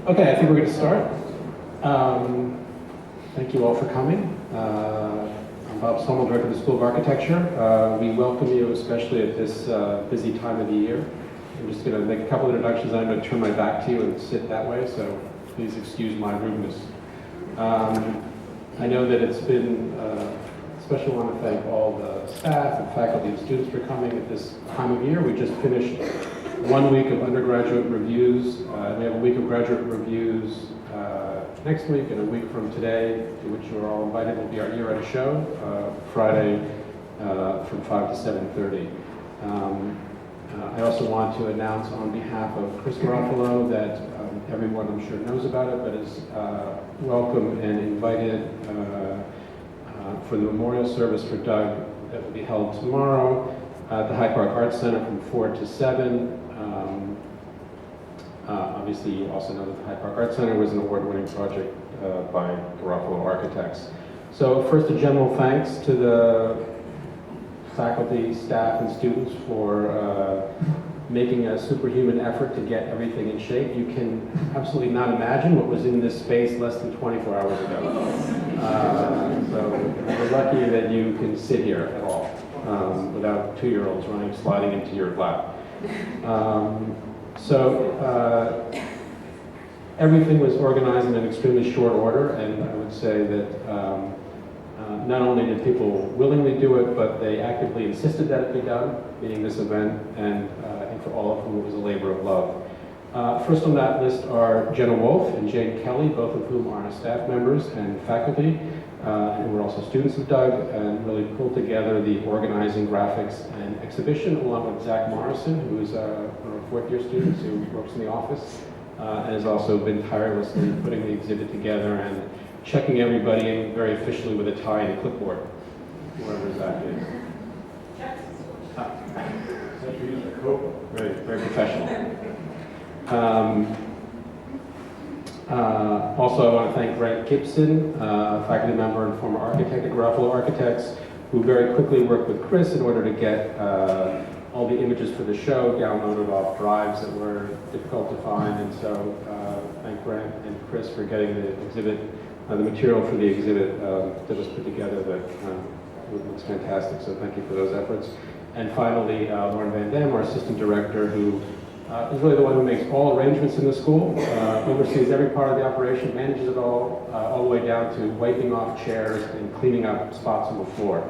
Okay, I think we're going to start. Thank you all for coming. I'm Bob Sommel, Director of the School of Architecture. We welcome you, especially at this busy time of the year. I'm just going to make a couple of introductions. I'm going to turn my back to you and sit that way, so please excuse my rudeness. I know that it's been, especially want to thank all the staff and faculty and students for coming at this time of year. We just finished 1 week of undergraduate reviews. We have a week of graduate reviews next week, and a week from today, to which you're all invited, will be our year-end show, Friday from 5 to 7:30. I also want to announce on behalf of Chris Garofalo that everyone I'm sure knows about it, but is welcome and invited for the memorial service for Doug that will be held tomorrow at the Hyde Park Arts Center from 4 to 7. Obviously, you also know that the Hyde Park Arts Center was an award-winning project by Garofalo Architects. So first, a general thanks to the faculty, staff, and students for making a superhuman effort to get everything in shape. You can absolutely not imagine what was in this space less than 24 hours ago. So we're lucky that you can sit here at all without 2-year-olds sliding into your lap. Everything was organized in an extremely short order, and I would say that not only did people willingly do it, but they actively insisted that it be done, meaning this event, and I think for all of them it was a labor of love. First on that list are Jenna Wolf and Jane Kelly, both of whom are staff members and faculty, who were also students of Doug, and really pulled together the organizing, graphics, and exhibition, along with Zach Morrison, who is one of our fourth-year students who works in the office, and has also been tirelessly putting the exhibit together and checking everybody in very officially with a tie and a clipboard, whoever Zach is. Very, very professional. Also, I want to thank Brent Gibson, faculty member and former architect at Garofalo Architects, who very quickly worked with Chris in order to get all the images for the show downloaded off drives that were difficult to find. And so thank Brent and Chris for getting the exhibit, the material for the exhibit that was put together that looks fantastic. So thank you for those efforts. And finally, Lauren Van Dam, our assistant director, who is really the one who makes all arrangements in the school, oversees every part of the operation, manages it all the way down to wiping off chairs and cleaning up spots on the floor.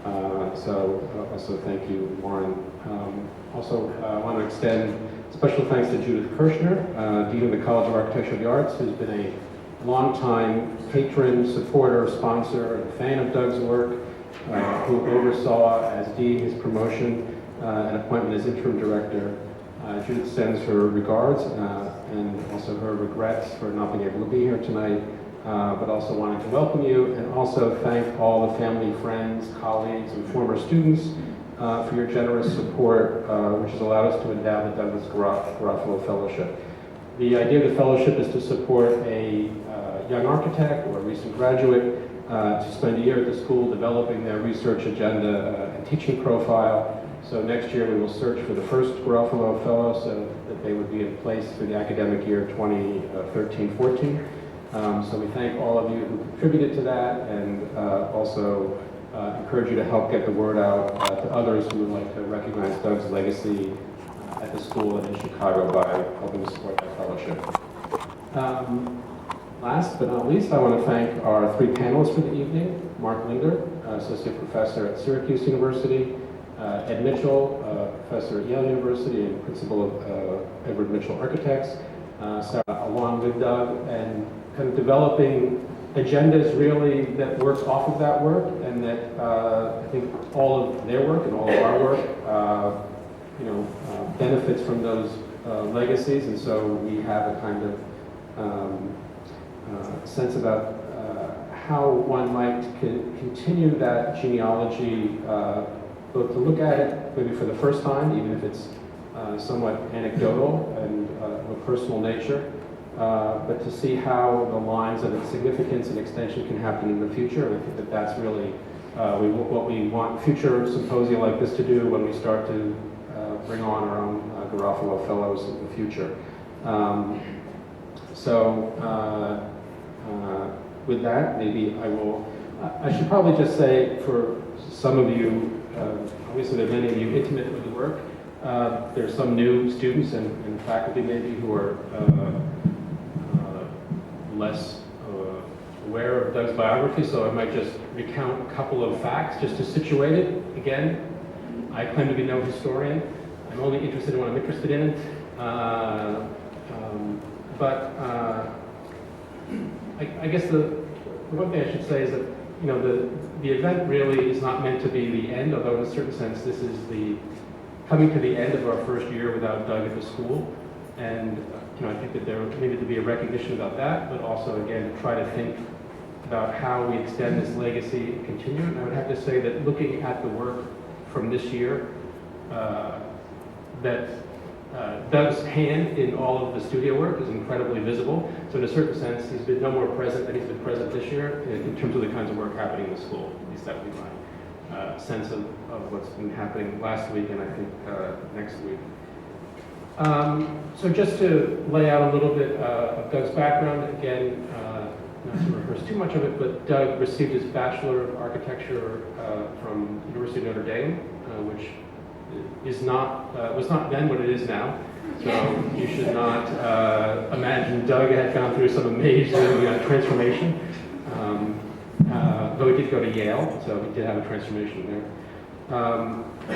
Also thank you, Lauren. I want to extend special thanks to Judith Kirshner, Dean of the College of Architecture and the Arts, who's been a longtime patron, supporter, sponsor, and fan of Doug's work, who oversaw as Dean his promotion and appointment as interim director. Judith sends her regards and also her regrets for not being able to be here tonight, but also wanted to welcome you and also thank all the family, friends, colleagues, and former students for your generous support, which has allowed us to endow the Douglas Garofalo Fellowship. The idea of the fellowship is to support a young architect or a recent graduate to spend a year at the school developing their research agenda and teaching profile. So next year we will search for the first Garofalo Fellow so that they would be in place for the academic year 2013-14. So we thank all of you who contributed to that, and also encourage you to help get the word out to others who would like to recognize Doug's legacy at the school and in Chicago by helping to support that fellowship. Last but not least, I want to thank our 3 panelists for the evening: Mark Linder, Associate Professor at Syracuse University, Ed Mitchell, Professor at Yale University and Principal of Edward Mitchell Architects, along with Doug, and kind of developing agendas really that work off of that work, and that I think all of their work and all of our work benefits from those legacies. And so we have a kind of sense about how one might continue that genealogy, both to look at it maybe for the first time, even if it's somewhat anecdotal and of a personal nature, but to see how the lines of its significance and extension can happen in the future. And I think that that's really what we want future symposia like this to do when we start to bring on our own Garofalo Fellows in the future. So with that, maybe I should probably just say for some of you, obviously there are many of you intimate with the work. There are some new students and faculty maybe who are less aware of Doug's biography, so I might just recount a couple of facts just to situate it. Again, I claim to be no historian. I'm only interested in what I'm interested in. I guess the one thing I should say is that the event really is not meant to be the end, although in a certain sense this is the coming to the end of our first year without Doug at the school. And I think that there needed to be a recognition about that, but also again to try to think about how we extend this legacy and continue. And I would have to say that looking at the work from this year, that Doug's hand in all of the studio work is incredibly visible. So in a certain sense, he's been no more present than he's been present this year in terms of the kinds of work happening in the school. At least that would be my sense of what's been happening last week and I think next week. So just to lay out a little bit of Doug's background, again, not to rehearse too much of it, but Doug received his Bachelor of Architecture from University of Notre Dame, which was not then what it is now. So you should not imagine Doug had gone through some amazing transformation. Though he did go to Yale, so he did have a transformation there.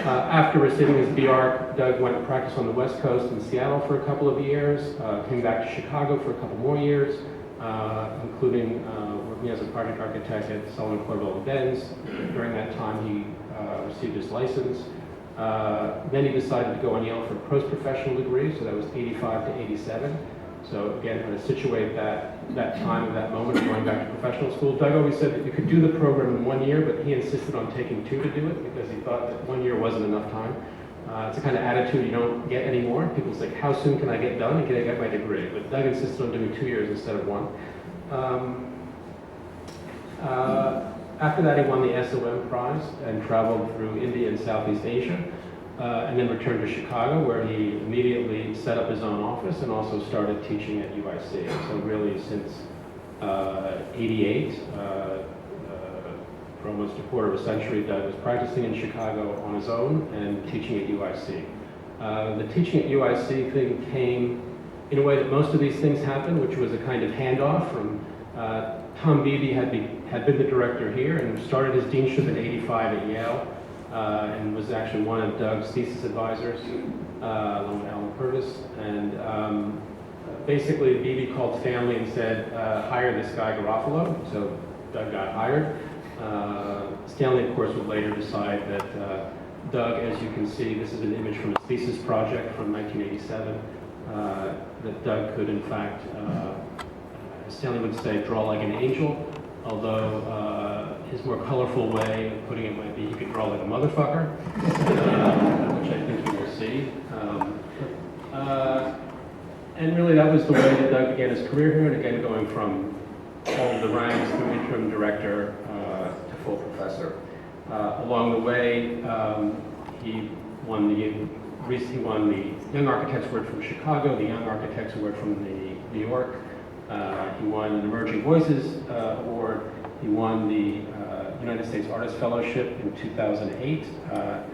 After receiving his BArch, Doug went to practice on the West Coast in Seattle for a couple of years, came back to Chicago for a couple more years, including working as a project architect at Sullivan Corbell Benz. During that time, he received his license. Then he decided to go on Yale for a post-professional degree, so that was 85 to 87. So again, how to situate that time, that moment of going back to professional school. Doug always said that you could do the program in 1 year, but he insisted on taking 2 to do it because he thought that 1 year wasn't enough time. It's a kind of attitude you don't get anymore. People say, how soon can I get done and can I get my degree? But Doug insisted on doing 2 years instead of 1. After that, he won the SOM prize and traveled through India and Southeast Asia. And then returned to Chicago, where he immediately set up his own office and also started teaching at UIC. So really since 88, for almost a quarter of a century, Doug was practicing in Chicago on his own and teaching at UIC. The teaching at UIC thing came in a way that most of these things happen, which was a kind of handoff from Tom Beebe had been the director here and started his deanship in 85 at Yale. And was actually one of Doug's thesis advisors, along with Alan Purvis. And basically, Beebe called Stanley and said, hire this guy Garofalo. So Doug got hired. Stanley, of course, would later decide that Doug, as you can see, this is an image from his thesis project from 1987, that Doug could, in fact, Stanley would say, draw like an angel, although his more colorful way of putting it might be he could draw like a motherfucker, which I think you will see. And really that was the way that Doug began his career here, and again going from all of the ranks through interim director to full professor. Along the way, he won the Young Architects Award from Chicago, the Young Architects Award from New York. He won an Emerging Voices Award. He won the United States Artist Fellowship in 2008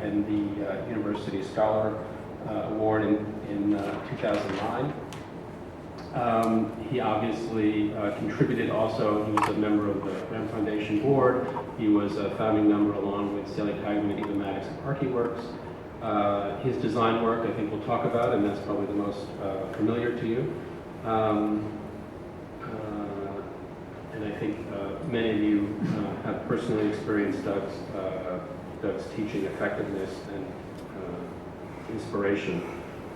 and the University Scholar Award in 2009. He obviously contributed also. He was a member of the Graham Foundation Board. He was a founding member along with Sally Kagman and Eva Maddox of ArchiWorks. His design work I think we'll talk about, and that's probably the most familiar to you. And I think many of you have personally experienced Doug's teaching effectiveness and inspiration.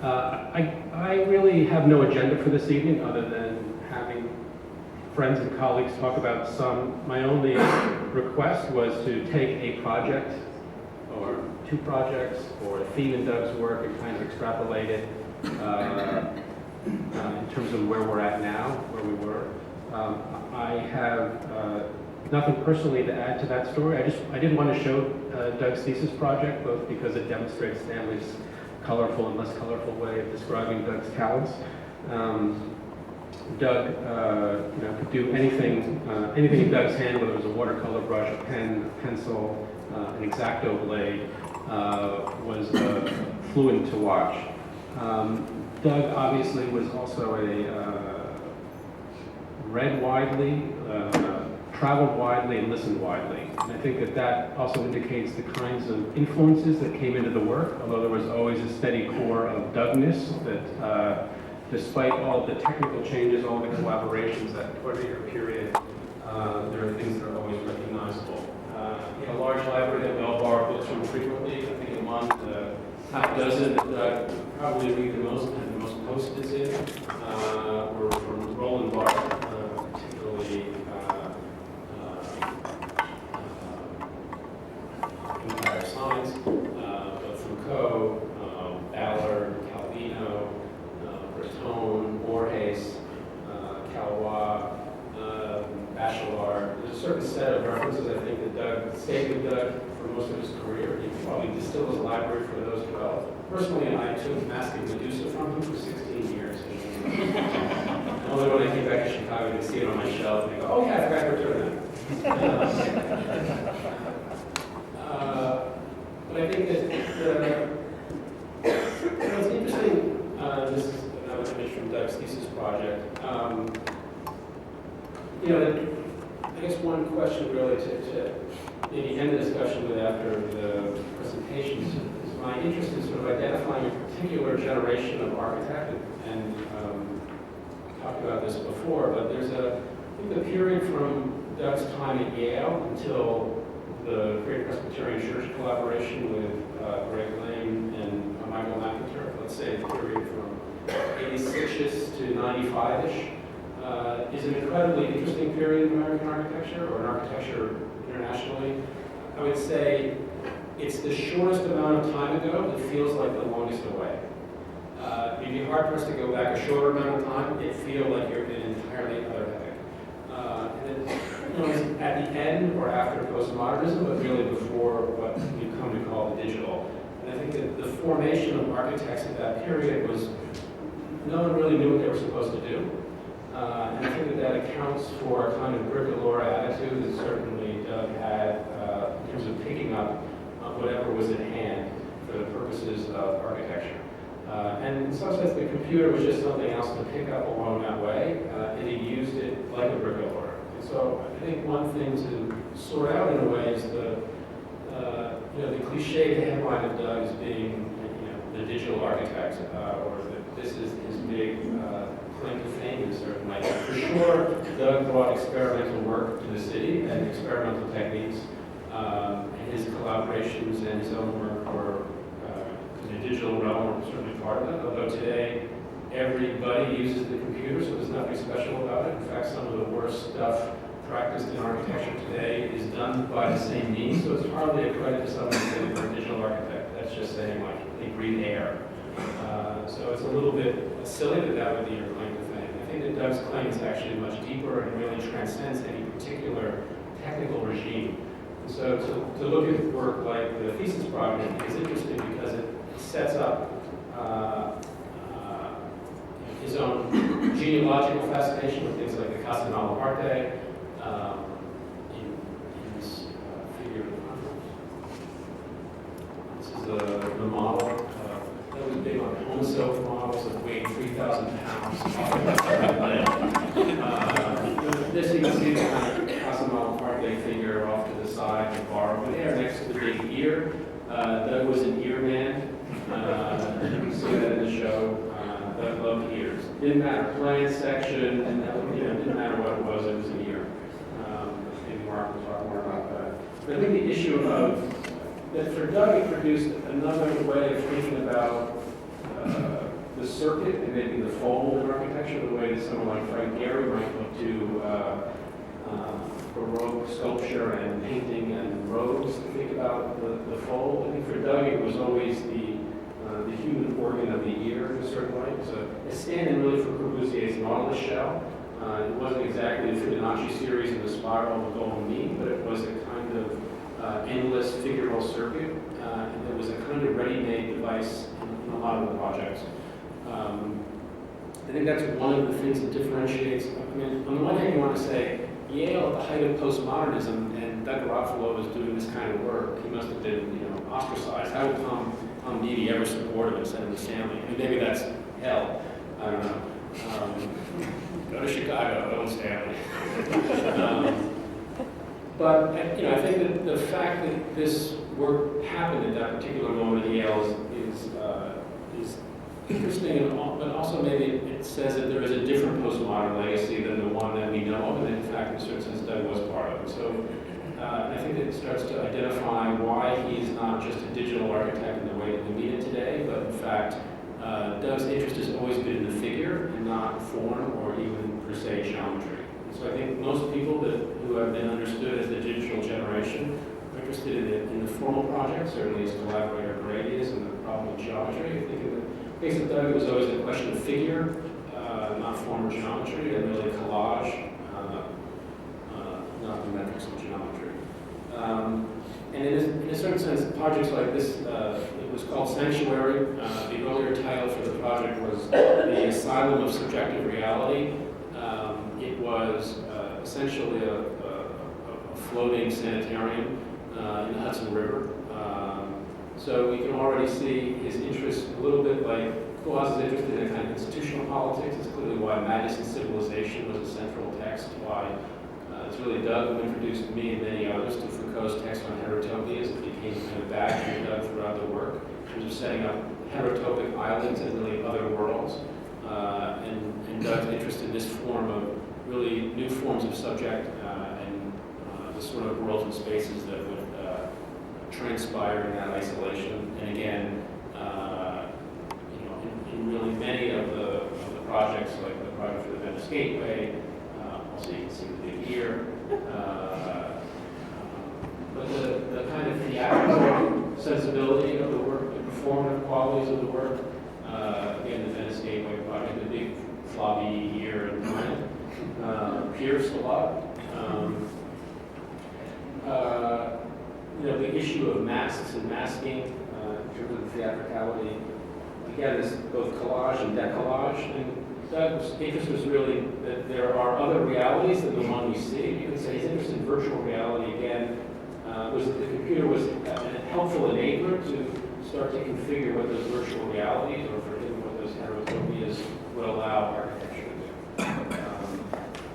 I really have no agenda for this evening other than having friends and colleagues talk about some. My only request was to take a project or 2 projects or a theme in Doug's work and kind of extrapolate it in terms of where we're at now, where we were. I have nothing personally to add to that story. I did want to show Doug's thesis project, both because it demonstrates Stanley's colorful and less colorful way of describing Doug's talents. Doug, could do anything in Doug's hand, whether it was a watercolor brush, a pen, a pencil, an X-Acto blade, was fluent to watch. Doug obviously was also read widely, traveled widely, and listened widely. And I think that also indicates the kinds of influences that came into the work, although there was always a steady core of Dougness that, despite all the technical changes, all the collaborations, that 20-year period, there are things that are always recognizable. In a large library that we all borrow books from frequently, I think among the half dozen that probably read the most and the most posted in were from Roland Barthes, particularly Empire of Science, but Foucault, Ballard, Calvino, Breton, Borges, Calois, Bachelard. There's a certain set of references I think that Doug stayed with Doug for most of his career. He probably distilled his library for those 12. Personally, I took Mask of Medusa from him for 16 years. And only when I came back to Chicago did I see it on my shelf and I go, oh yeah, I forgot to return that. But I think that what's interesting, this is another image from Doug's thesis project. I guess one question really to maybe end the discussion with after the presentations is my interest in sort of identifying a particular generation of architect, and talked about this before, but there's I think the period from Doug's time at Yale until the Great Presbyterian Church collaboration with Greg Lane and Michael McIntyre, let's say the period from 86-ish to 95-ish, is an incredibly interesting period in American architecture, or in architecture internationally. I would say it's the shortest amount of time ago that feels like the longest away. It'd be hard for us to go back a shorter amount of time. It feels like you're in an entirely other epoch. It's at the end or after postmodernism, but really before what you come to call the digital. And I think that the formation of architects at that period was, no one really knew what they were supposed to do. And I think that accounts for a kind of bricoleur attitude that certainly Doug had in terms of picking up whatever was at hand for the purposes of architecture. And in some sense, the computer was just something else to pick up along that way, and he used it like a bricoleur. And so I think one thing to sort out in a way is the cliched headline of Doug as being the digital architect, or that this is his big claim to fame in a certain way. For sure, Doug brought experimental work to the city and experimental techniques, and his collaborations and his own work were in the digital realm are certainly part of it, although today everybody uses the computer, so there's nothing special about it. In fact, some of the worst stuff practiced in architecture today is done by the same means, so it's hardly a credit to someone saying they're a digital architect. That's just saying, like, they breathe air. So it's a little bit silly that would be your claim to fame. I think that Doug's claim is actually much deeper and really transcends any particular technical regime. And so to look at work like the thesis project is interesting because it sets up his own genealogical fascination with things like the Casa Malaparte, in his figure. This is the model. That was big on home silk models that weighed 3,000 pounds. This you can see the kind of Casa Malaparte figure off to the side and borrowed there next to the big ear. Doug was an ear man. You can see that in the show. Doug loved ears. Didn't matter plan section, and didn't matter what it was an ear. Maybe Mark will talk more about that. But I think the issue of that for Doug, it produced another way of thinking about the circuit and maybe the fold in architecture, the way that someone like Frank Gehry might look to Baroque sculpture and painting and robes to think about the fold. I think for Doug, it was always the human organ of the ear in a certain way. So a stand-in really for Corbusier's nautilus shell. It wasn't exactly the Fibonacci series of the spiral of the golden mean, but it was a kind of endless figural circuit, and it was a kind of ready-made device in a lot of the projects. I think that's one of the things that differentiates. I mean, on the one hand, you want to say, Yale at the height of postmodernism, and Doug Garofalo was doing this kind of work. He must have been, ostracized. How would Tom Beattie ever support him instead of the Stanley? I mean, maybe that's hell. I don't know. Go to Chicago, don't Stanley. But I think that the fact that this work happened at that particular moment at Yale is interesting, but also maybe it says that there is a different postmodern legacy than the one that we know of, and in fact, in a certain sense, Doug was part of it. So I think it starts to identify why he's not just a digital architect in the way that we mean it today, but in fact, Doug's interest has always been in the figure and not form or even per se geometry. So I think most people who have been understood as the digital generation are interested in the formal project, certainly as collaborator Grady is, and the problem of geometry. I think in the case of Doug, it was always a question of figure, not form or geometry, and really collage, not the metrics of geometry. And in a certain sense, projects like this, it was called Sanctuary. The earlier title for the project was The Asylum of Subjective Reality. It was essentially a floating sanitarium in the Hudson River. So we can already see his interest a little bit like Claus is interested in kind of institutional politics. It's clearly why Madison Civilization was a central text, why it's really Doug who introduced me and many others to Foucault's text on heterotopias. It became kind of badge for Doug throughout the work in terms of setting up heterotopic islands and really other worlds. And Doug's interest in this form of really new forms of subject and the sort of worlds and spaces that would transpire in that isolation. And again, in really many of the projects, like the project for the Venice Gateway, also you can see the big ear, but the kind of theatrical sensibility of the work, the performative qualities of the work, again, the Venice Gateway project, the big floppy ear and mind, pierced a lot. The issue of masks and masking in terms of the theatricality, again, is both collage and decollage. And Doug's interest was really that there are other realities than the one we see. You can say he's interested in virtual reality again. The computer was a helpful enabler to start to configure what those virtual realities, or for him, what those heterotopias would allow architecture to do.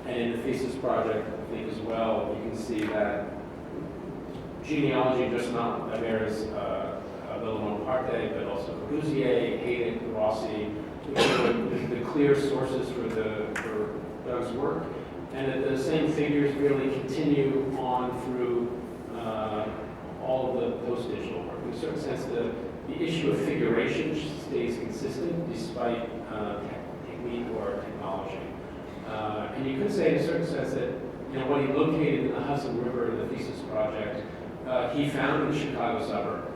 And in the thesis project, I think as well, you can see that genealogy just not Ameris Bonaparte, but also Corbusier, Hayek, Rossi, which are the clear sources for Doug's work, and that the same figures really continue on through all of the post-digital work. In a certain sense, the issue of figuration stays consistent despite technique or technology. And you could say in a certain sense that when he located in the Hudson River in the thesis project, he found in the Chicago suburb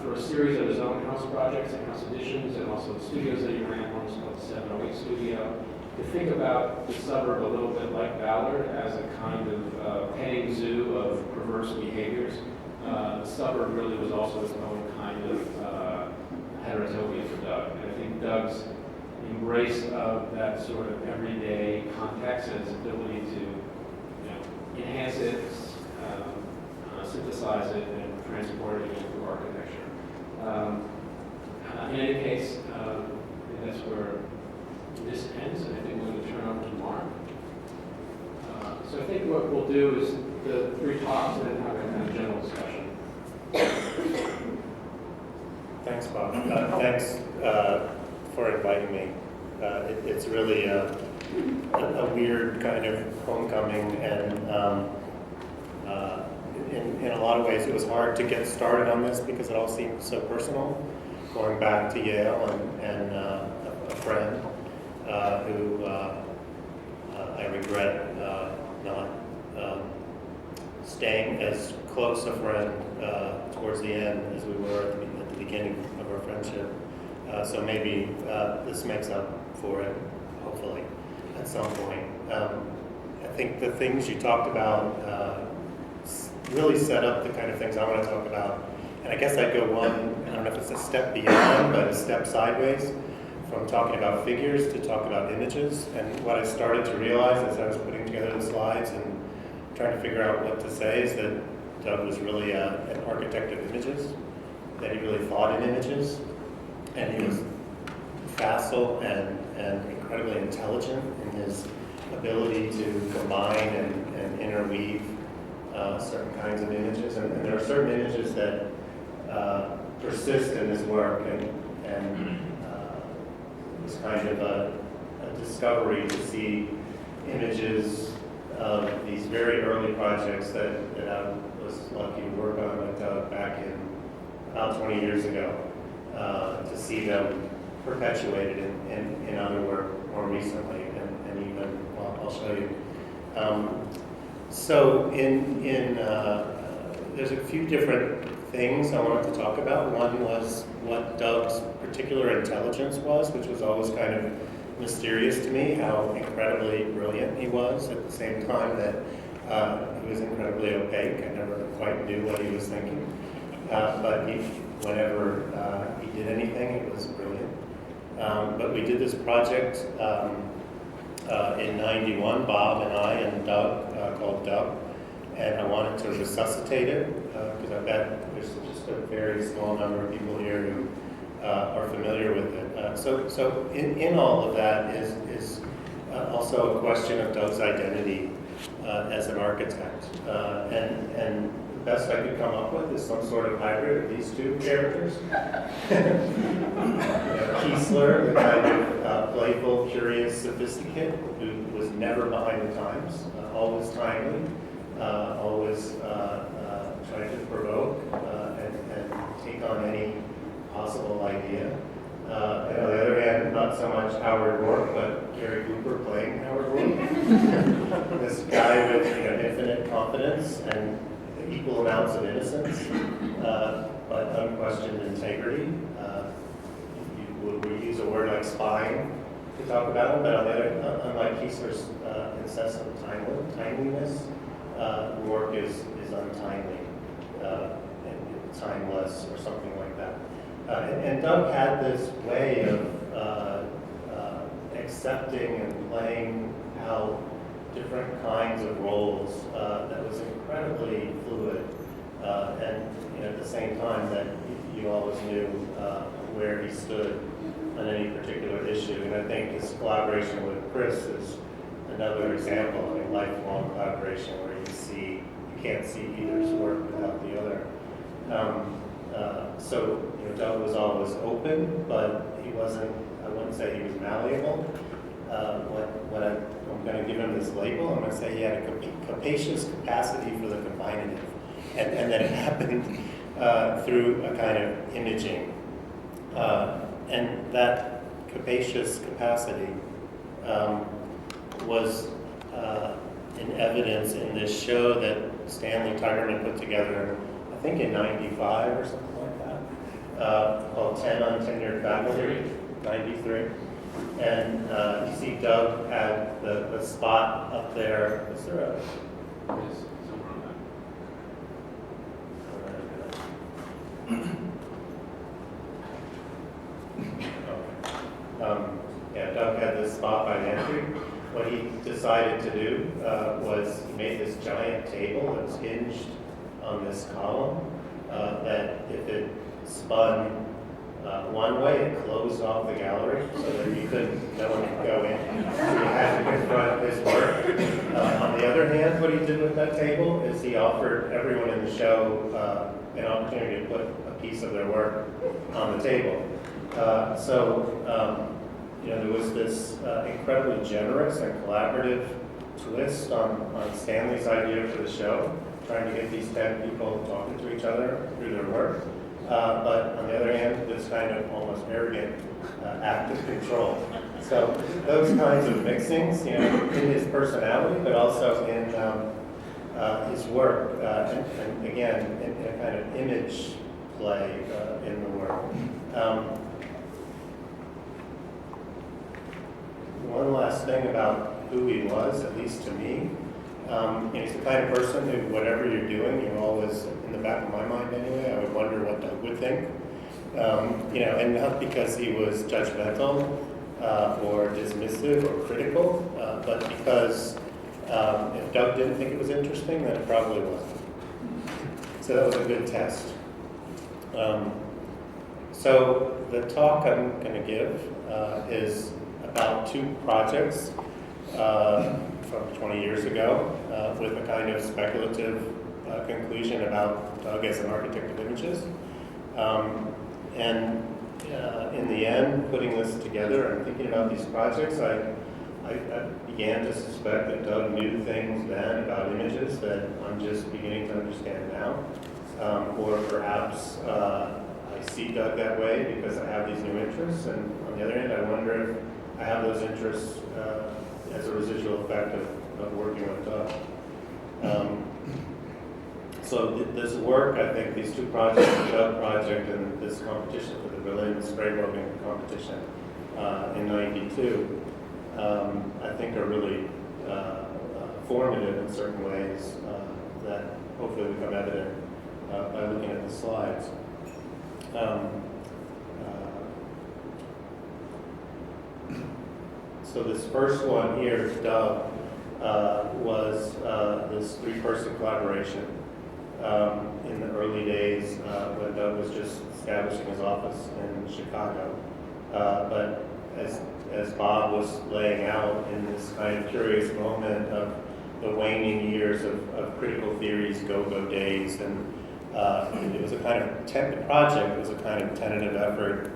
for a series of his own house projects and house additions, and also the studios that he ran. One was called the 708 Studio. To think about the suburb a little bit like Ballard as a kind of petting zoo of perverse behaviors. The suburb really was also its own kind of heterotopia for Doug. And I think Doug's embrace of that sort of everyday context and his ability to enhance it, synthesize it, and transport it into architecture. In any case, that's where this ends, and I think we're going to turn over to Mark. So I think what we'll do is the three talks and then have a kind of general discussion. Thanks, Bob. Thanks for inviting me. It's really a weird kind of homecoming, and in a lot of ways it was hard to get started on this because it all seemed so personal, going back to Yale and a friend who I regret not staying as close a friend towards the end as we were at the beginning of our friendship. So maybe this makes up for it, hopefully, at some point. I think the things you talked about really set up the kind of things I want to talk about. And I guess I'd go one, I don't know if it's a step beyond, but a step sideways from talking about figures to talk about images. And what I started to realize as I was putting together the slides and trying to figure out what to say is that Doug was really an architect of images, that he really thought in images, and he was facile and incredibly intelligent in his ability to combine and interweave certain kinds of images. And there are certain images that persist in his work, and it was kind of a discovery to see images of these very early projects that I was lucky to work on with Doug back in about 20 years ago, to see them perpetuated in other work more recently, and even, well, I'll show you. So there's a few different things I wanted to talk about. One was what Doug's particular intelligence was, which was always kind of mysterious to me, how incredibly brilliant he was at the same time that he was incredibly opaque. I never quite knew what he was thinking. But whenever he did anything, it was brilliant. But we did this project in '91, Bob and I and Doug, called Doug, and I wanted to resuscitate it because I bet there's just a very small number of people here who are familiar with it. So in all of that is also a question of Doug's identity as an architect, and the best I could come up with is some sort of hybrid of these two characters. Kiesler, the kind of playful, curious sophisticate who was never behind the times, always timely, always trying to provoke and take on any possible idea. And on the other hand, not so much Howard Rourke, but Gary Cooper playing Howard Rourke. This guy with infinite confidence and equal amounts of innocence, but unquestioned integrity. We use a word like spine to talk about him, but on the other, unlike Kiesler's incessant timeliness, Rourke is untimely and timeless, or something like that. And Doug had this way of accepting and playing out different kinds of roles that was incredibly fluid, and at the same time that you always knew where he stood on any particular issue. And I think his collaboration with Chris is another example of a lifelong collaboration where you can't see either's work without the other. So Doug was always open, but he wasn't, I wouldn't say he was malleable. I'm going to give him this label. I'm going to say he had a capacious capacity for the combinative. And that it happened through a kind of imaging. And that capacious capacity was in evidence in this show that Stanley Tigerman put together, I think in '95 or something like that, called 10 Untenured Faculty, '93. And you see Doug had the spot up there. Is there a... Yes, somewhere on that. Yeah, Doug had this spot by the entry. What he decided to do was he made this giant table that's hinged on this column that if it spun one way, it closed off the gallery so that no one could go in. So he had to confront his work. On the other hand, what he did with that table is he offered everyone in the show an opportunity to put a piece of their work on the table. There was this incredibly generous and collaborative twist on Stanley's idea for the show, trying to get these 10 people talking to each other through their work. But on the other hand, this kind of almost arrogant act of control. So those kinds of mixings, in his personality, but also in his work, and again, in a kind of image play in the work. One last thing about who he was, at least to me. He's the kind of person who, whatever you're doing, you always, in the back of my mind anyway, I would wonder what Doug would think. And not because he was judgmental or dismissive or critical, but because if Doug didn't think it was interesting, then it probably wasn't. So that was a good test. So the talk I'm going to give is about two projects from 20 years ago with a kind of speculative conclusion about Doug as an architect of images. In the end, putting this together and thinking about these projects, I began to suspect that Doug knew things then about images that I'm just beginning to understand now. Or perhaps I see Doug that way because I have these new interests, and on the other hand, I wonder if I have those interests as a residual effect of working with Doug. So this work, I think, these two projects, the Doug project and this competition for the Berlin spray boating competition in '92, I think are really formative in certain ways that hopefully become evident by looking at the slides. So this first one here, Doug, was this three-person collaboration in the early days when Doug was just establishing his office in Chicago. But as Bob was laying out in this kind of curious moment of the waning years of critical theory's go-go days, and it was a kind of the project was a kind of tentative effort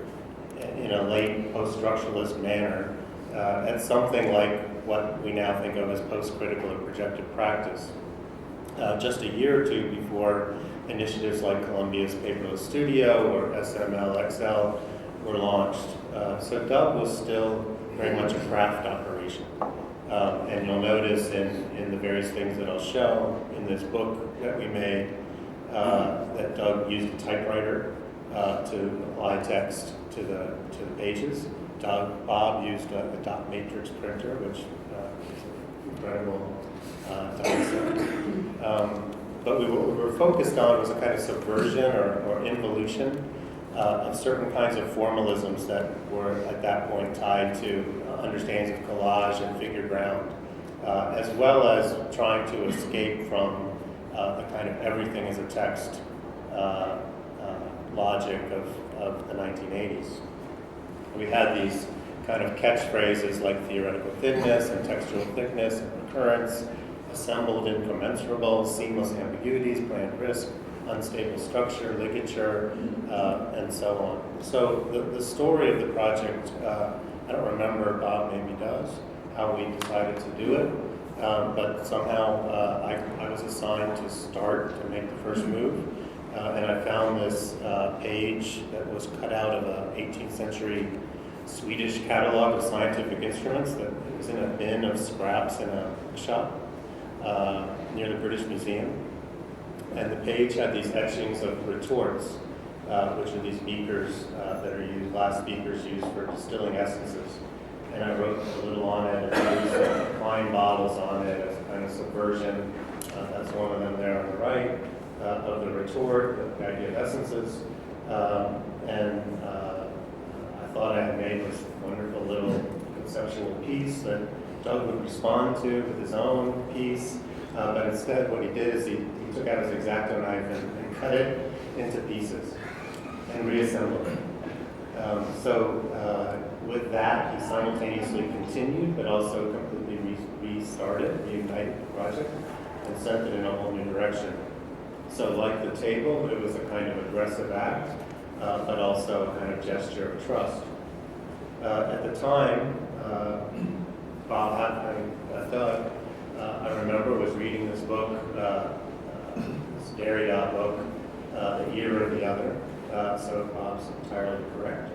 in a late post-structuralist manner at something like what we now think of as post-critical or projective practice. Just a year or two before initiatives like Columbia's Paperless Studio or SML-XL were launched. So Doug was still very much a craft operation. And you'll notice in the various things that I'll show in this book that we made that Doug used a typewriter to apply text to the pages. Bob used a dot matrix printer, which is an incredible but what we were focused on was a kind of subversion or involution of certain kinds of formalisms that were at that point tied to understandings of collage and figure ground, as well as trying to escape from the kind of everything as a text logic of the 1980s. We had these kind of catchphrases like theoretical thinness and textual thickness and recurrence, assembled incommensurable, seamless ambiguities, planned risk, unstable structure, ligature, and so on. So the story of the project, I don't remember, Bob maybe does, how we decided to do it, but somehow I was assigned to start, to make the first move, and I found this page that was cut out of an 18th century Swedish catalog of scientific instruments that was in a bin of scraps in a shop near the British Museum. And the page had these etchings of retorts, which are these beakers that are used, glass beakers used for distilling essences. And I wrote a little on it, and used wine bottles on it as a kind of subversion. That's one of them there on the right, of the retort, the idea of essences. And I thought I had made this wonderful little conceptual piece that Doug would respond to with his own piece, but instead what he did is he took out his X-Acto knife and cut it into pieces and reassembled it. So with that, he simultaneously continued, but also completely reunited the project, and sent it in a whole new direction. So like the table, it was a kind of aggressive act, but also a kind of gesture of trust. At the time, Doug, I remember, was reading this book, this Derrida book, The Year of the Other, so Bob's entirely correct.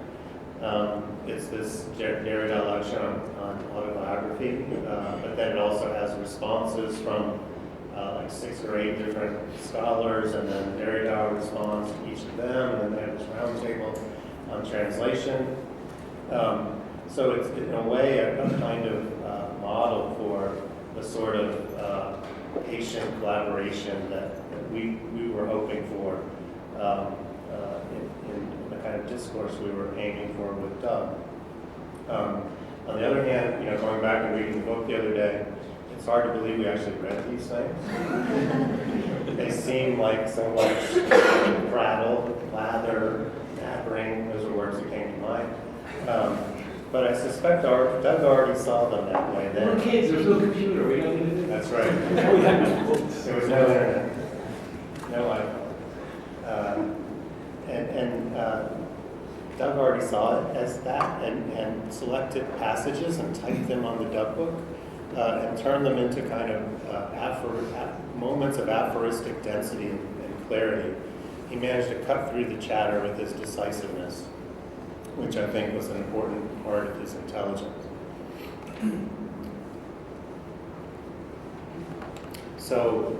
It's this Derrida lecture on autobiography, but then it also has responses from like 6 or 8 different scholars, and then Derrida responds to each of them, and then they have this roundtable on translation. So it's in a way a kind of model for the sort of patient collaboration that we were hoping for in the kind of discourse we were aiming for with Doug. On the other hand, going back and reading the book the other day, it's hard to believe we actually read these things. They seem like so much prattle, lather, nattering. Those are words that came to mind. But I suspect Doug already saw them that way then. We're kids, there's no computer, we don't need to do that. That's right. There was no internet, no iPhone. And Doug already saw it as that and selected passages and typed them on the Doug book and turned them into kind of moments of aphoristic density and clarity. He managed to cut through the chatter with his decisiveness, which I think was an important part of his intelligence. So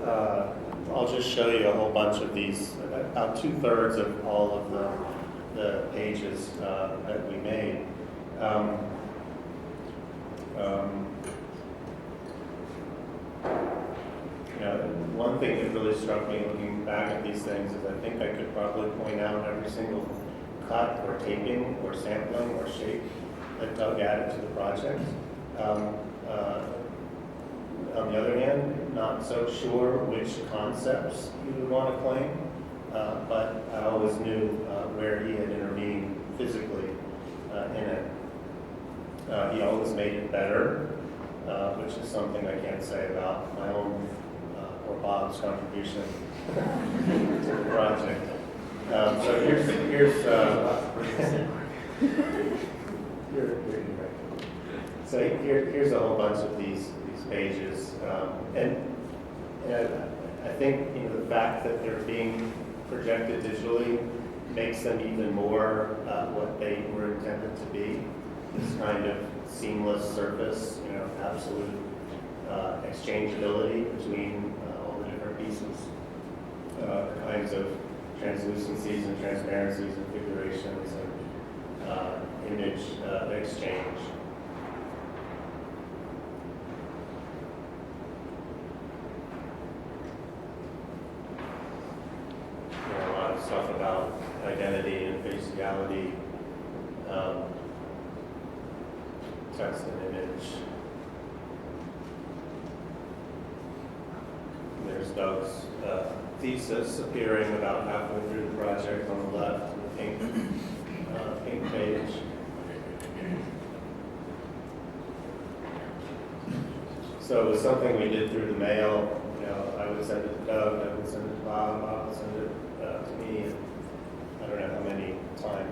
I'll just show you a whole bunch of these, about 2/3 of all of the pages that we made. One thing that really struck me looking back at these things is I think I could probably point out every single cut or taping or sampling or shape that Doug added to the project. On the other hand, not so sure which concepts he would want to claim, but I always knew where he had intervened physically in it. He always made it better, which is something I can't say about my own or Bob's contribution to the project. So here's a whole bunch of these pages, and I think the fact that they're being projected digitally makes them even more what they were intended to be. This kind of seamless surface, absolute exchangeability between all the different pieces, the kinds of translucencies and transparencies and figurations and image exchange. A lot of stuff about identity and faciality, text and image. There's Doug's thesis appearing about halfway through the project on the left, in the pink page. So it was something we did through the mail. I would send it to Doug, I would send it to Bob, Bob would send it to me. And I don't know how many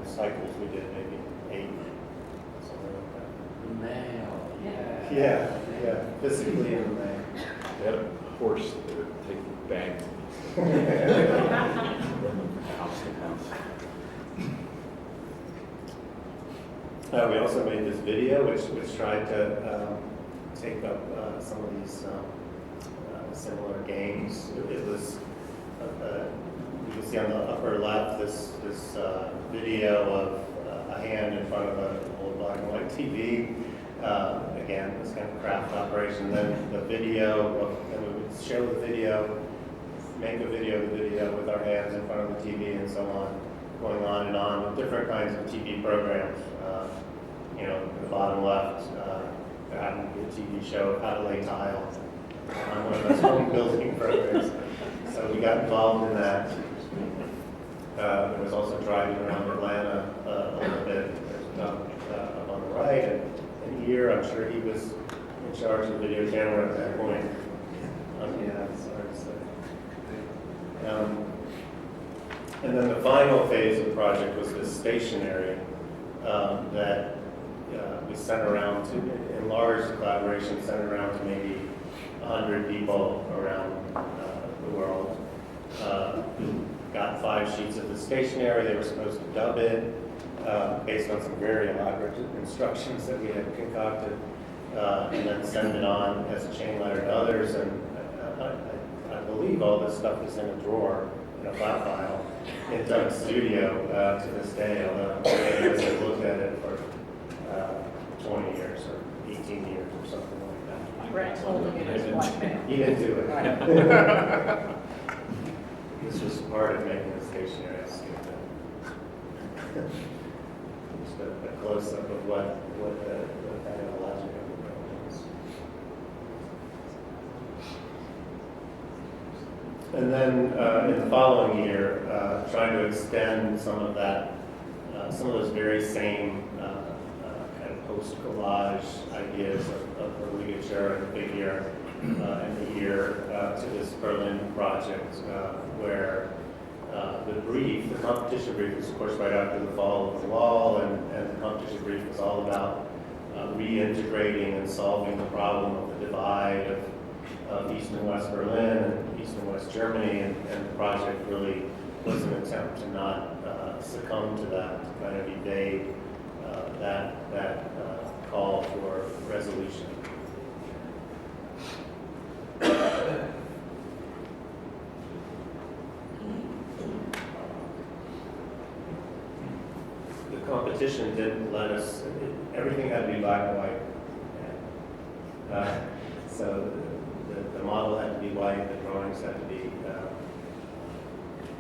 cycles we did, maybe 8, something like that. Mail. Yeah, physically in the mail. They had a horse that would take the bag house to house. We also made this video, which tried to take up some of these similar games. It was, you can see on the upper left this video of a hand in front of an old black and white TV. Again, this kind of craft operation. Then the video, and we would show the video, make a video of the video with our hands in front of the TV and so on, going on and on with different kinds of TV programs. In the bottom left, there happened to be a TV show, How to Lay Tile, on one of those home building programs. So we got involved in that. There was also driving around Atlanta a little bit. There's Doug up on the right, and here I'm sure he was in charge of the video camera at that point. Yeah, it's hard to say. And then the final phase of the project was this stationery that we sent around to, in large collaboration, sent around to maybe 100 people around the world. Got 5 sheets of the stationery. They were supposed to dub it based on some very elaborate instructions that we had concocted, and then send it on as a chain letter to others. And I believe all this stuff is in a drawer, in a flat file, in Doug's studio to this day, although I haven't looked at it for 20 years or 18 years or something like that. Brett's holding it as blackmail. He didn't do it. This was part of making the stationery. I skipped it. just a close-up of what kind of logic of the building is. And then in the following year, trying to extend some of that, some of those very same kind of post-collage ideas of the ligature and figure and the year to this Berlin project where the brief, the competition brief was of course right after the fall of the wall, and the competition brief was all about reintegrating and solving the problem of the divide of East and West Berlin and East and West Germany, and the project really was an attempt to not succumb to that, to kind of evade that call for resolution. The competition didn't let us, everything had to be black and white. So the model had to be white, the drawings had to be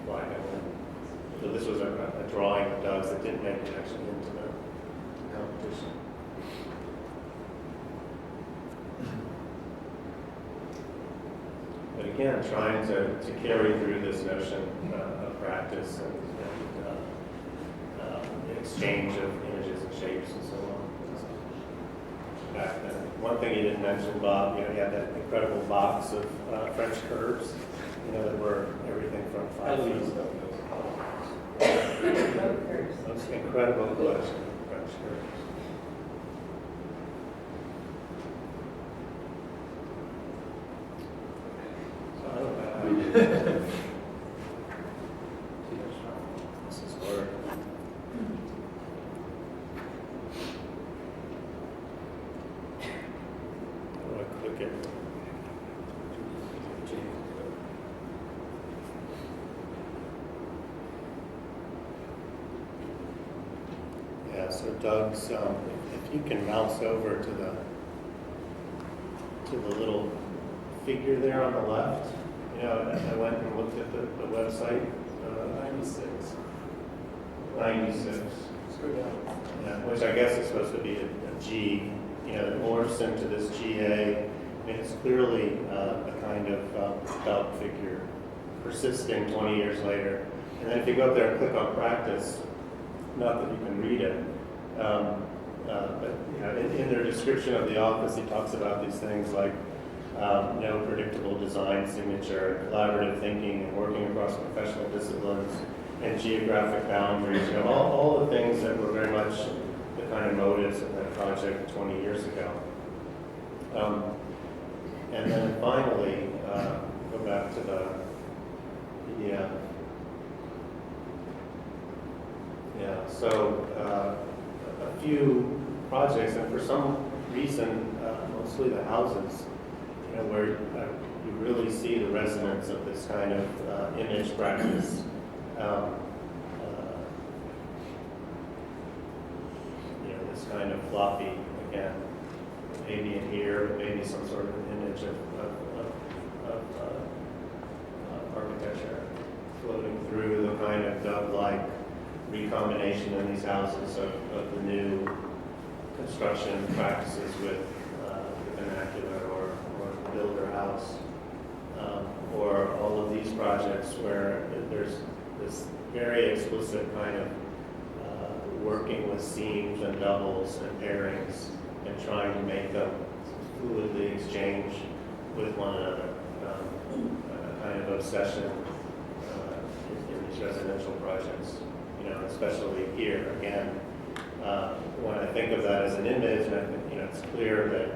black and white. So this was a drawing of Doug's that didn't make it actually into the competition. But again, trying to carry through this notion of practice and exchange of images and shapes and so on. Back then. One thing you didn't mention, Bob, you had that incredible box of French curves, that were everything from 5 feet. Those incredible collection of French curves. So I don't know how you did this is hard. How do I click it? Yeah, so Doug's, if you can mouse over to the little figure there on the left, I went and looked at the website. 96. 96. Yeah, which I guess is supposed to be a G, that morphs into this GA. I mean, it's clearly a kind of Doug figure persisting 20 years later. And then if you go up there and click on practice, not that you can read it, but in their description of the office, he talks about these things like no predictable design signature, collaborative thinking, and working across professional disciplines, and geographic boundaries. All the things that were very much the kind of motives of that project 20 years ago. And then finally, go back to the PDF. Yeah, so a few projects, and for some reason, mostly the houses, where you really see the resonance of this kind of image practice. This kind of floppy, again, maybe in here, but maybe some sort of an image of architecture floating through the kind of dove-like recombination in these houses of the new construction practices with the vernacular or builder house, or all of these projects where there's this very explicit kind of working with seams and doubles and pairings and trying to make them fluidly exchange with one another, a kind of obsession in these residential projects. Especially here, again, when I think of that as an image, I think, it's clear that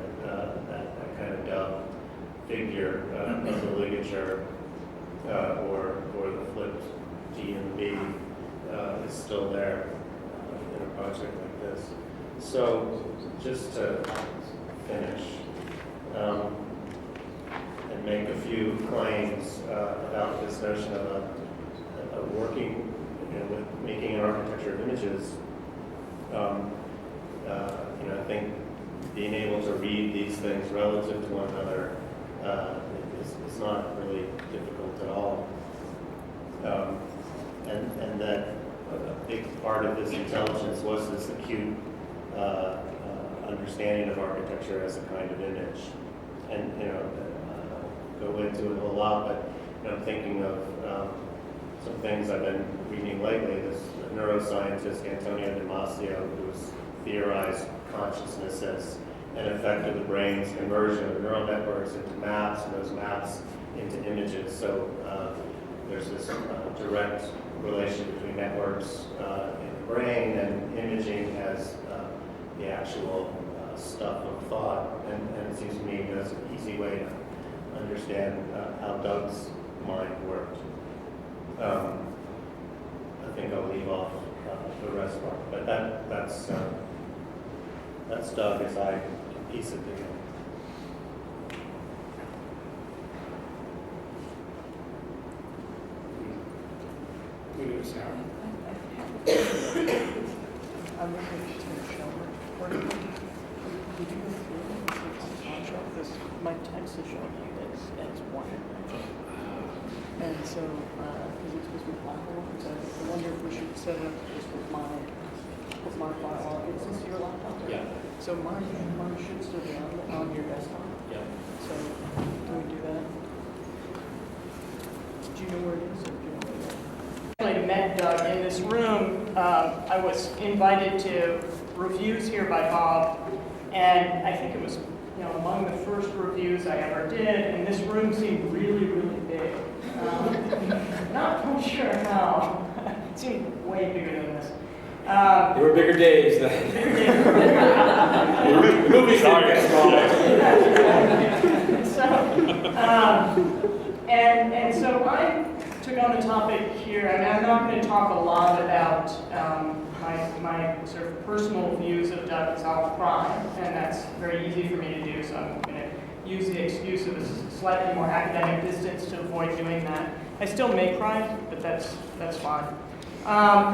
that kind of dove figure of the ligature or the flipped G and B is still there in a project like this. So just to finish and make a few claims about this notion of working with making an architecture of images, I think being able to read these things relative to one another is not really difficult at all. And that a big part of this intelligence was this acute understanding of architecture as a kind of image. And, I don't go into it a whole lot, but, I'm thinking of some things I've been reading lately. This neuroscientist, Antonio Damasio, who's theorized consciousness as an effect of the brain's conversion of neural networks into maps, and those maps into images. So there's this direct relation between networks in the brain and imaging as the actual stuff of thought. And it seems to me that's an easy way to understand how Doug's mind worked. I think I'll leave off the rest part, but that's Doug as I piece it together. We do Sarah. I'm going to show her. Did you go through this? My text is showing you as one. And so, because it's supposed to be platform, so I wonder if we should set up this with my file. Is this your laptop? Yeah. So mine should still be on your desktop. Yeah. So, can we do that? Do you know where it is, or do you know where it is? I actually met Doug in this room. I was invited to reviews here by Bob, and I think it was among the first reviews I ever did, and this room seemed really, really big. Not quite sure how. It seemed way bigger than this. There were bigger days then. The movies didn't get smaller. So I took on the topic here. I mean, I'm not going to talk a lot about my sort of personal views of Doug as I'll cry, and that's very easy for me to do, so I'm going to use the excuse of a slightly more academic distance to avoid doing that. I still may cry, but that's fine.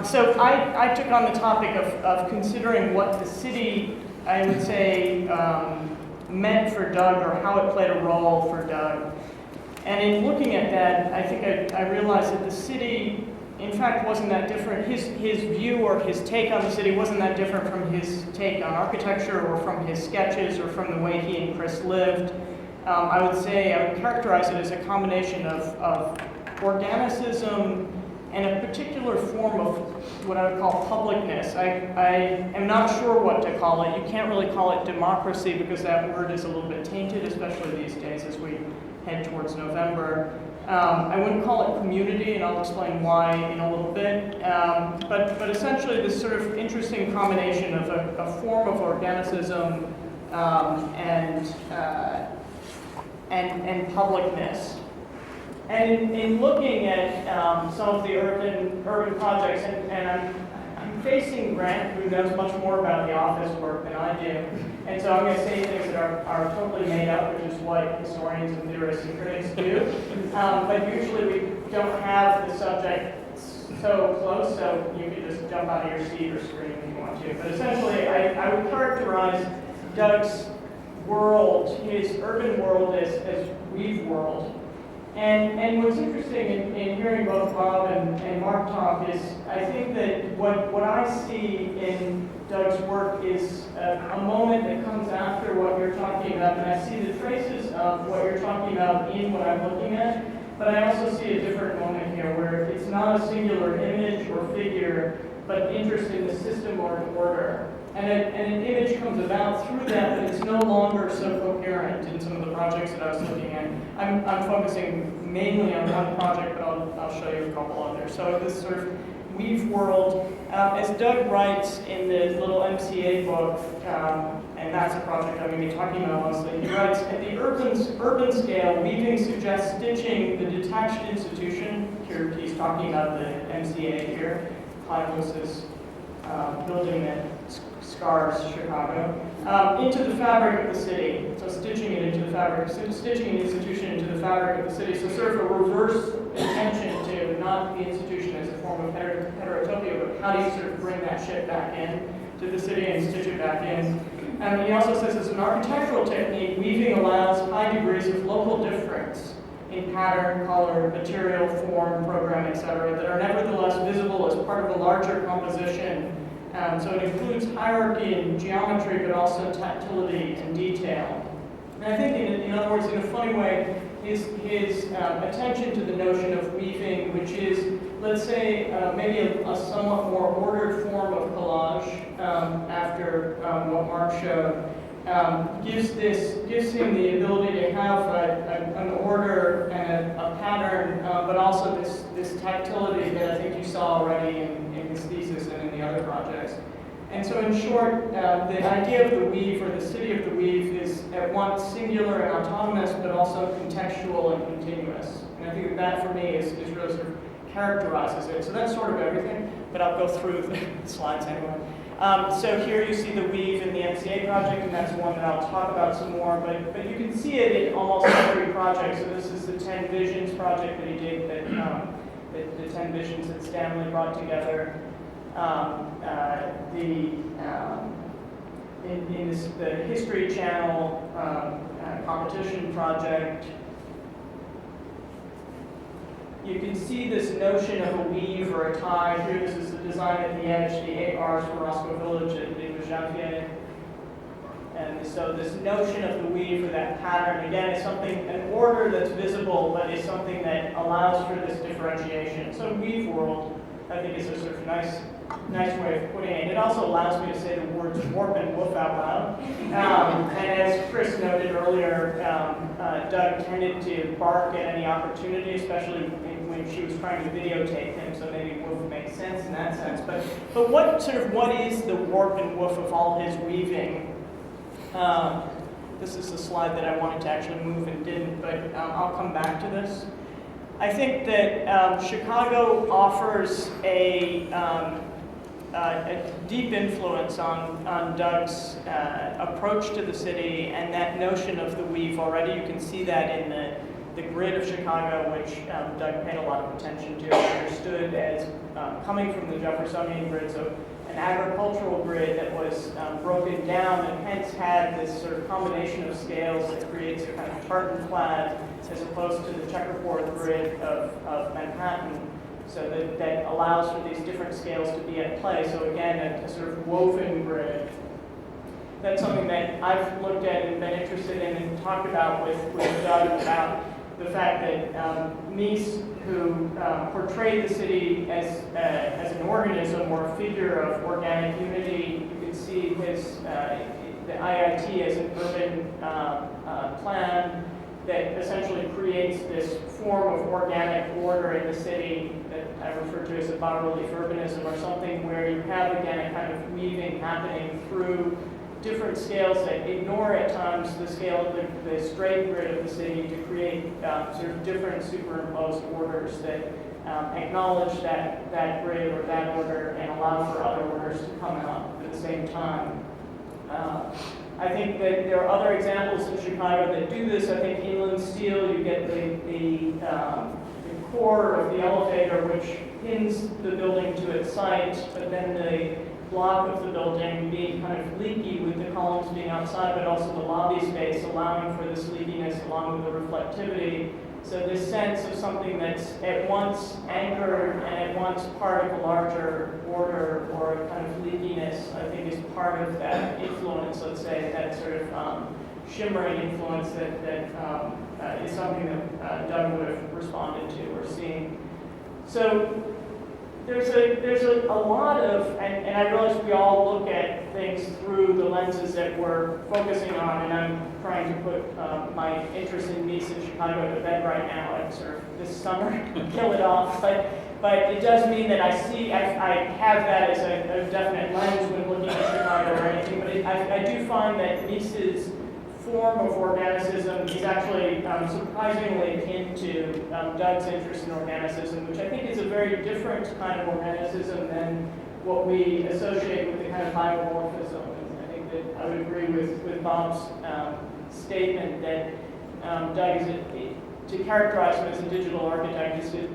So I took on the topic of considering what the city, I would say, meant for Doug, or how it played a role for Doug. And in looking at that, I think I realized that the city, in fact, wasn't that different. His view or his take on the city wasn't that different from his take on architecture, or from his sketches, or from the way he and Chris lived. I would characterize it as a combination of organicism and a particular form of what I would call publicness. I am not sure what to call it. You can't really call it democracy, because that word is a little bit tainted, especially these days as we head towards November. I wouldn't call it community, and I'll explain why in a little bit. But essentially this sort of interesting combination of a form of organicism and publicness. And in looking at some of the urban projects, and I'm facing Grant, who knows much more about the office work than I do, and so I'm going to say things that are totally made up, which is what historians and theorists and critics do. But usually we don't have the subject so close, so you can just jump out of your seat or scream if you want to. But essentially, I would characterize Doug's world, his urban world, as weave world. And what's interesting in hearing both Bob and Mark talk is, I think that what I see in Doug's work is a moment that comes after what you're talking about, and I see the traces of what you're talking about in what I'm looking at, but I also see a different moment here where it's not a singular image or figure, but interest in the system or an order. And an image comes about through that, but it's no longer so coherent in some of the projects that I was looking at. I'm focusing mainly on one project, but I'll show you a couple others. So this sort of weave world, as Doug writes in the little MCA book, and that's a project I'm going to be talking about mostly, he writes, at the urban scale, weaving suggests stitching the detached institution. Here he's talking about the MCA here, Clive building that scars Chicago, into the fabric of the city. So stitching it into the fabric, stitching an institution into the fabric of the city. So sort of a reverse intention to not the institution as a form of heterotopia, but how do you sort of bring that shit back in to the city and stitch it back in? And he also says, as an architectural technique, weaving allows high degrees of local difference in pattern, color, material, form, program, etc., that are nevertheless visible as part of a larger composition. So it includes hierarchy and geometry, but also tactility and detail. And I think, in other words, in a funny way, his attention to the notion of weaving, which is, let's say, maybe a somewhat more ordered form of collage, after what Mark showed, gives him the ability to have an order and a pattern, but also this tactility that I think you saw already in his thesis and in the other projects. And so in short, the idea of the weave, or the city of the weave, is at once singular and autonomous, but also contextual and continuous. And I think that for me is really sort of characterizes it. So that's sort of everything, but I'll go through the slides anyway. So here you see the weave in the MCA project, and that's one that I'll talk about some more, but you can see it in almost every project. So this is the 10 Visions project that he did, the 10 Visions that Stanley brought together. The History Channel competition project. You can see this notion of a weave or a tie. Here, this is the design at the edge, the 8 R's for Roscoe Village at Janvier. And so this notion of the weave, or that pattern, again, is something, an order that's visible, but is something that allows for this differentiation. So weave world, I think, is a sort of nice way of putting it. It also allows me to say the words warp and woof out loud. And as Chris noted earlier, Doug tended to bark at any opportunity, especially when she was trying to videotape him, so maybe woof makes sense in that sense. But what is the warp and woof of all his weaving? This is the slide that I wanted to actually move and didn't, but I'll come back to this. I think that Chicago offers a deep influence on Doug's approach to the city, and that notion of the weave already. You can see that in the grid of Chicago, which Doug paid a lot of attention to and understood as coming from the Jeffersonian grid, so an agricultural grid that was broken down and hence had this sort of combination of scales that creates a kind of tartan clad as opposed to the checkerboard grid of Manhattan. So that allows for these different scales to be at play. So again, a sort of woven grid. That's something that I've looked at and been interested in and talked about with Doug about the fact that Mies, who portrayed the city as an organism or a figure of organic unity, you can see the IIT as an urban plan that essentially creates this form of organic order in the city that I refer to as a bas-relief urbanism, or something where you have, again, a kind of weaving happening through different scales that ignore at times the scale of the straight grid of the city to create sort of different superimposed orders that acknowledge that grid or that order and allow for other orders to come out at the same time. I think that there are other examples in Chicago that do this. I think inland steel, you get the core of the elevator, which pins the building to its site, but then the block of the building being kind of leaky with the columns being outside, but also the lobby space allowing for this leakiness along with the reflectivity. So this sense of something that's at once anchored and at once part of a larger order or a kind of leakiness, I think, is part of that influence, let's say, that sort of shimmering influence that is something that Doug would have responded to or seen. So there's a lot of, and I realize we all look at things through the lenses that we're focusing on, and I'm trying to put my interest in Mies in Chicago to bed right now, and sort of this summer kill it off. But it does mean that I have that as a definite lens when looking at Chicago or anything. But I do find that Mies's form of organicism is actually surprisingly akin to Doug's interest in organicism, which I think is a very different kind of organicism than what we associate with the kind of biomorphism. And I think that I would agree with Bob's statement that Doug to characterize him as a digital architect is to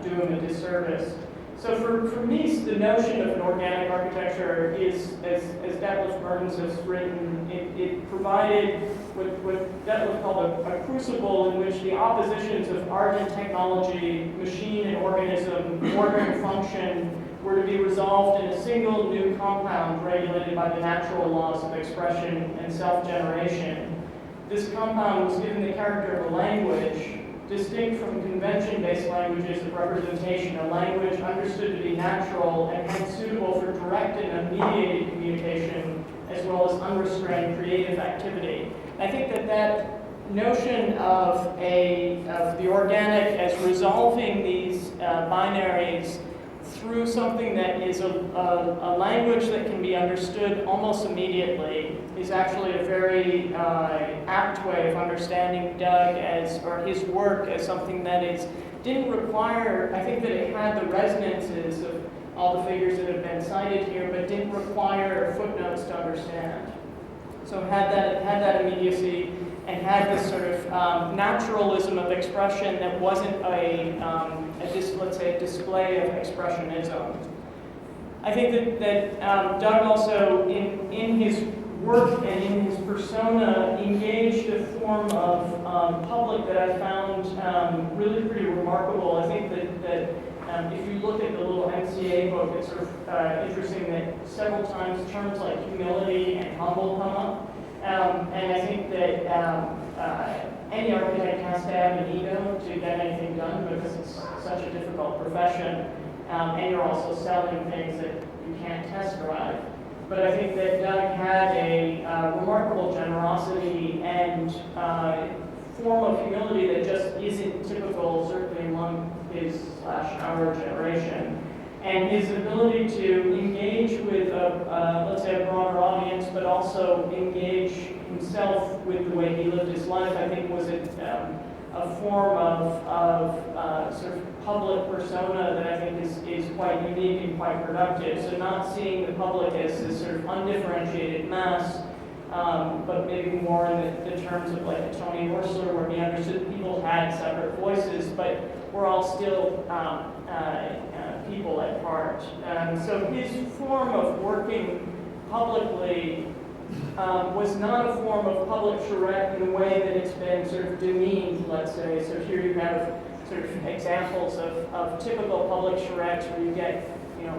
do him a disservice. So for Mies, the notion of an organic architecture is, as Detlef Mertens has written, it provided what that was called a crucible in which the oppositions of art and technology, machine and organism, order and function were to be resolved in a single new compound regulated by the natural laws of expression and self-generation. This compound was given the character of a language, distinct from convention-based languages of representation, a language understood to be natural and hence suitable for direct and mediated communication, as well as unrestrained creative activity. I think that notion of the organic as resolving these binaries through something that is a language that can be understood almost immediately is actually a very apt way of understanding Doug or his work as something that didn't require, I think that it had the resonances of all the figures that have been cited here, but didn't require footnotes to understand. So it had that immediacy and had this sort of naturalism of expression that wasn't let's say, a display of expressionism. I think that Doug also, in his work and in his persona, engaged a form of public that I found really pretty remarkable. I think that if you look at the little MCA book, it's sort of interesting that several times terms like humility and humble come up. And I think that any architect has to have an ego to get anything done because it's such a difficult profession. And you're also selling things that you can't test drive. But I think that Doug had a remarkable generosity and form of humility that just isn't typical, certainly among his/our generation. And his ability to engage with, let's say, a broader audience, but also engage himself with the way he lived his life, I think was a form of sort of public persona that I think is quite unique and quite productive. So not seeing the public as this sort of undifferentiated mass, but maybe more in the terms of like Tony Horsler, where he understood people had separate voices, but we're all still people at heart. So his form of working publicly was not a form of public charrette in the way that it's been sort of demeaned, let's say. So here you have sort of examples of typical public charrettes where you get,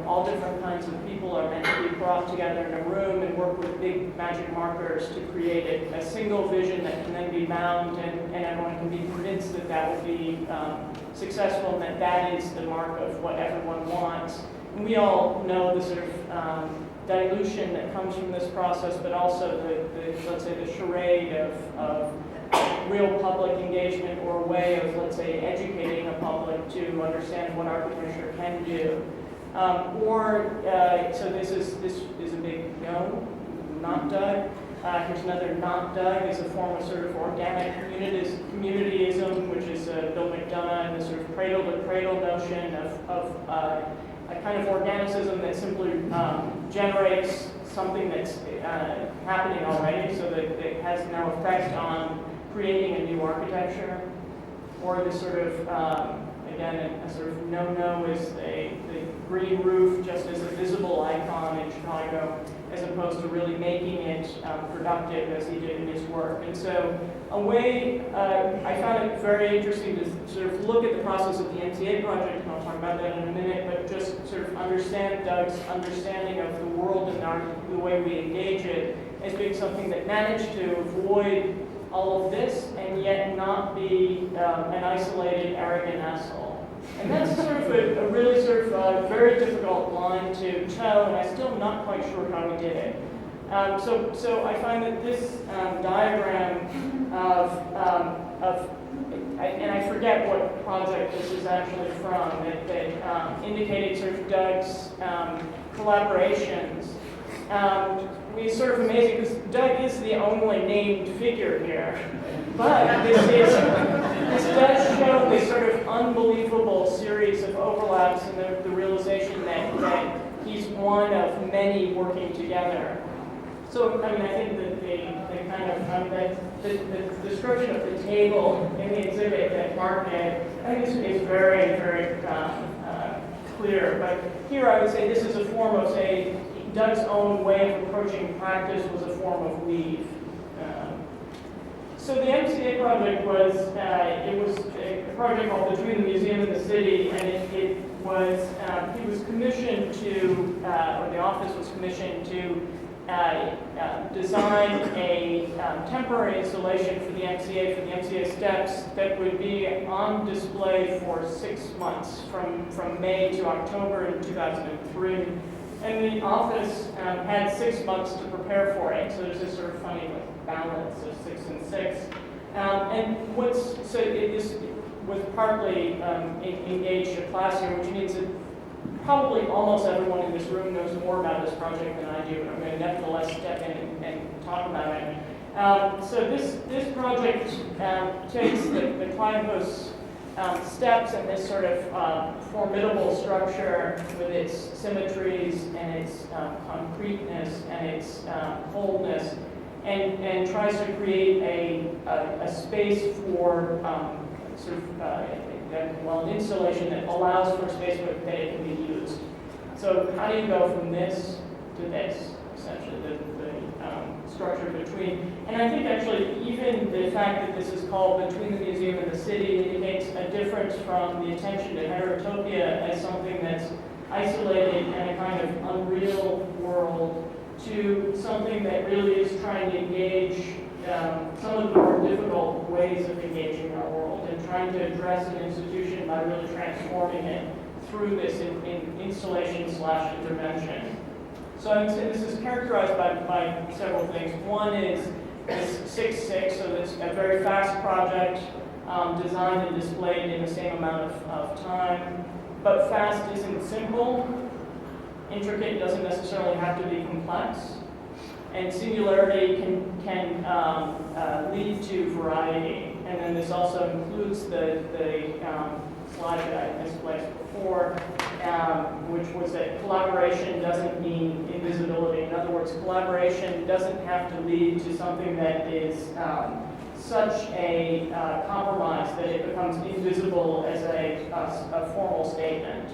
all different kinds of people are meant to be brought together in a room and work with big magic markers to create a single vision that can then be bound, and everyone can be convinced that that will be successful and that is the mark of what everyone wants. And we all know the sort of dilution that comes from this process, but also the let's say, the charade of real public engagement or a way of, let's say, educating a public to understand what architecture can do. So this is a big no, not Doug. Here's another not Doug, is a form of sort of organic communityism, which is Bill McDonough and the sort of cradle-to-cradle notion of a kind of organicism that simply generates something that's happening already, so that it has no effect on creating a new architecture. Or the sort of, again, a sort of no-no is the green roof just as a visible icon in Chicago, as opposed to really making it productive as he did in his work. And so a way, I found it very interesting to sort of look at the process of the MTA project, and I'll talk about that in a minute, but just sort of understand Doug's understanding of the world and the way we engage it as being something that managed to avoid all of this and yet not be an isolated, arrogant asshole. And that's sort of a really sort of very difficult line to toe, and I'm still not quite sure how we did it. So I find that this diagram and I forget what project this is actually from, that indicated sort of Doug's collaborations. We sort of amazing because Doug is the only named figure here, but this does show this sort of unbelievable series of overlaps and the realization that he's one of many working together. So I mean, I think that the kind of the description of the table in the exhibit that Mark made, I think is very, very clear. But here I would say this is a form of, say, Doug's own way of approaching practice was a form of weave. So the MCA project was, it was a project called Between the Museum and the City, and it was, he was commissioned to, or the office was commissioned to design a temporary installation for the MCA steps that would be on display for 6 months, from May to October in 2003. And the office had 6 months to prepare for it, so there's this sort of funny balance of 6 and 6. This was partly engaged a class here, which means that probably almost everyone in this room knows more about this project than I do, but I'm going to nevertheless step in and talk about it. So this project takes the Climbhouse steps and this sort of formidable structure with its symmetries and its concreteness and its coldness, and tries to create a space for sort of an installation that allows for space that it can be used. So how do you go from this to this, essentially, the structure between? And I think actually even the fact that this is called Between the Museum and the City indicates a difference from the attention to heterotopia as something that's isolated and a kind of unreal world to something that really is trying to engage some of the more difficult ways of engaging our world and trying to address an institution by really transforming it through this installation/intervention. So I would say this is characterized by several things. One is this 6-6, so it's a very fast project, designed and displayed in the same amount of time. But fast isn't simple. Intricate doesn't necessarily have to be complex. And singularity can lead to variety. And then this also includes the slide that I misplaced before, which was that collaboration doesn't mean invisibility. In other words, collaboration doesn't have to lead to something that is such a compromise that it becomes invisible as a formal statement.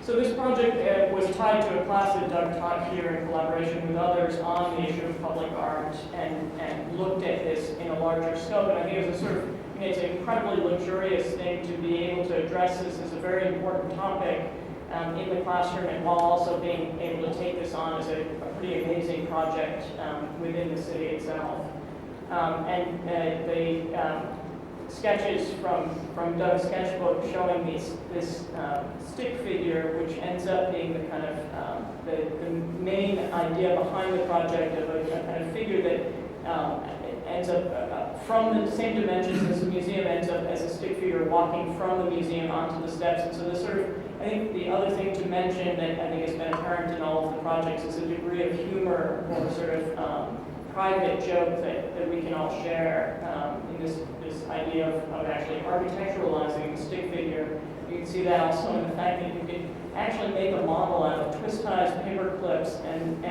So this project was tied to a class that Doug taught here in collaboration with others on the issue of public art and looked at this in a larger scope. And I think it was a sort of, it's an incredibly luxurious thing to be able to address this as a very important topic in the classroom, and while also being able to take this on as a pretty amazing project within the city itself. The sketches from Doug's sketchbook showing this stick figure, which ends up being the kind of the main idea behind the project of a kind of figure that ends up from the same dimensions as the museum, ends up as a stick figure walking from the museum onto the steps. And so this sort of, I think the other thing to mention that I think has been apparent in all of the projects is a degree of humor or sort of private joke that we can all share in this idea of actually architecturalizing the stick figure. You can see that also in the fact that you can actually make a model out of twist ties, paper clips, and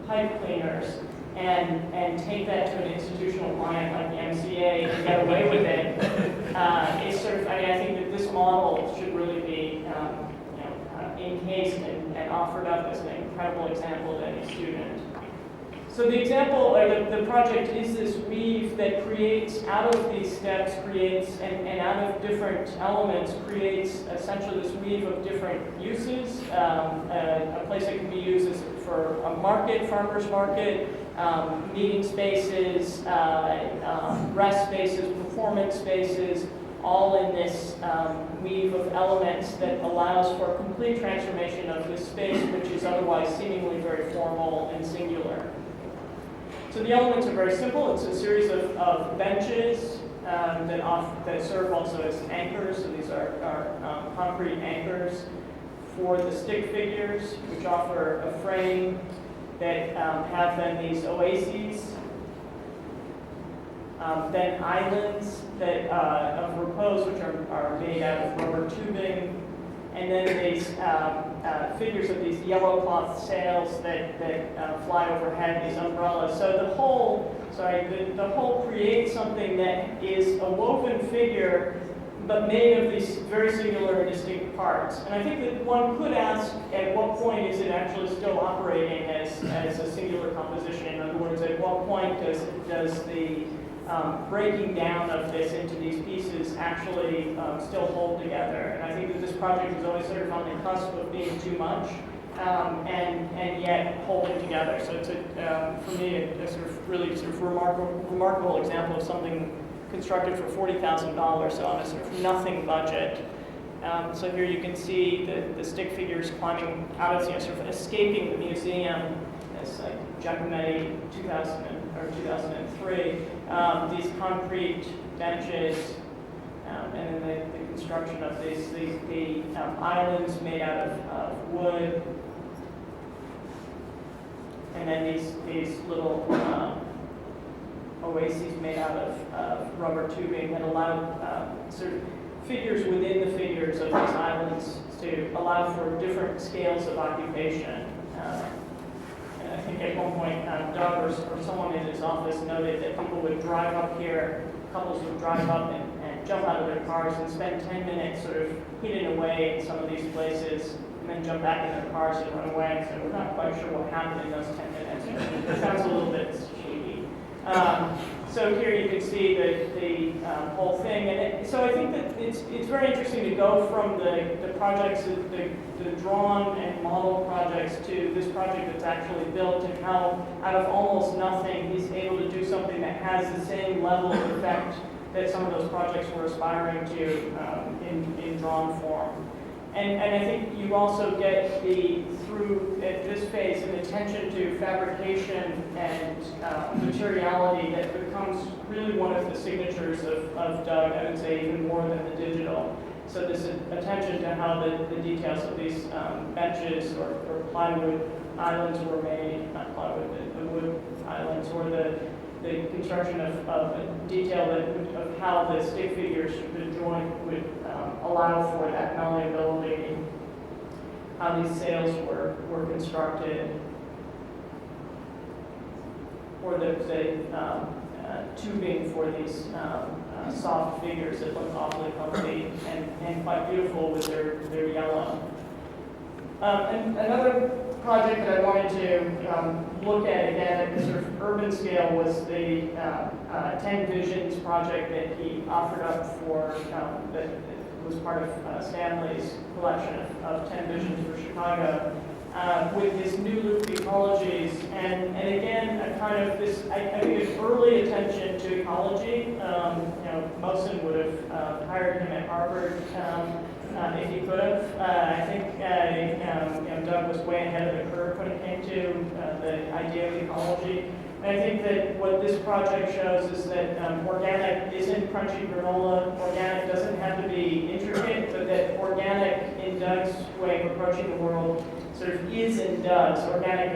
pipe cleaners, and take that to an institutional client like the MCA and get away with it. It's sort of, I mean, I think that this model should really be encased and offered up as an incredible example to any student. So the example, or the project is this weave that creates, out of these steps, creates, and out of different elements, creates essentially this weave of different uses. A place that can be used as for a market, farmer's market, meeting spaces, rest spaces, performance spaces, all in this weave of elements that allows for complete transformation of this space, which is otherwise seemingly very formal and singular. So the elements are very simple. It's a series of benches that serve also as anchors. So these are concrete anchors for the stick figures, which offer a frame that have then these oases, then islands that of repose, which are made out of rubber tubing, and then these figures of these yellow cloth sails that fly overhead, these umbrellas. So the whole creates something that is a woven figure but made of these very singular and distinct parts. And I think that one could ask, at what point is it actually still operating as a singular composition? In other words, at what point does the breaking down of this into these pieces actually still hold together? And I think that this project is always sort of on the cusp of being too much, and yet holding together. So it's for me a sort of really sort of remarkable example of something constructed for $40,000, so on a sort of nothing budget. So here you can see the stick figures climbing out of, sort of escaping the museum, as like Giacometti 2003. These concrete benches, and then the construction of the islands made out of wood, and then these little oases made out of rubber tubing that allow sort of figures within the figures of these islands to allow for different scales of occupation. And I think at one point, Doug or someone in his office noted that people would drive up here, couples would drive up and jump out of their cars and spend 10 minutes sort of hidden away in some of these places, and then jump back in their cars and run away. So we're not quite sure what happened in those 10 minutes. It sounds a little bit shaky. So here you can see the whole thing, and so I think that it's very interesting to go from the projects, the drawn and model projects, to this project that's actually built, and how out of almost nothing he's able to do something that has the same level of effect that some of those projects were aspiring to in drawn form. And I think you also get through at this phase an attention to fabrication and materiality that becomes really one of the signatures of Doug, I would say even more than the digital. So this attention to how the details of these benches or plywood islands were made, not plywood, the wood islands, or the construction of detail of how the stick figures, the joint would allow for that malleability, how these sails were constructed, or the tubing for these soft figures that look awfully comfy and quite beautiful with their yellow. And another project that I wanted to look at again at the sort of urban scale was the 10 Visions project that he offered up for, that was part of Stanley's collection of 10 Visions for Chicago, with his new loop ecologies, and again, a kind of this, I think, an early attention to ecology. Mosen would have hired him at Harvard if he could have. I think Doug was way ahead of the curve when it came to the idea of ecology. And I think that what this project shows is that organic isn't crunchy granola. Organic doesn't have to be intricate, but that organic, in Doug's way of approaching the world, sort of is and does. Organic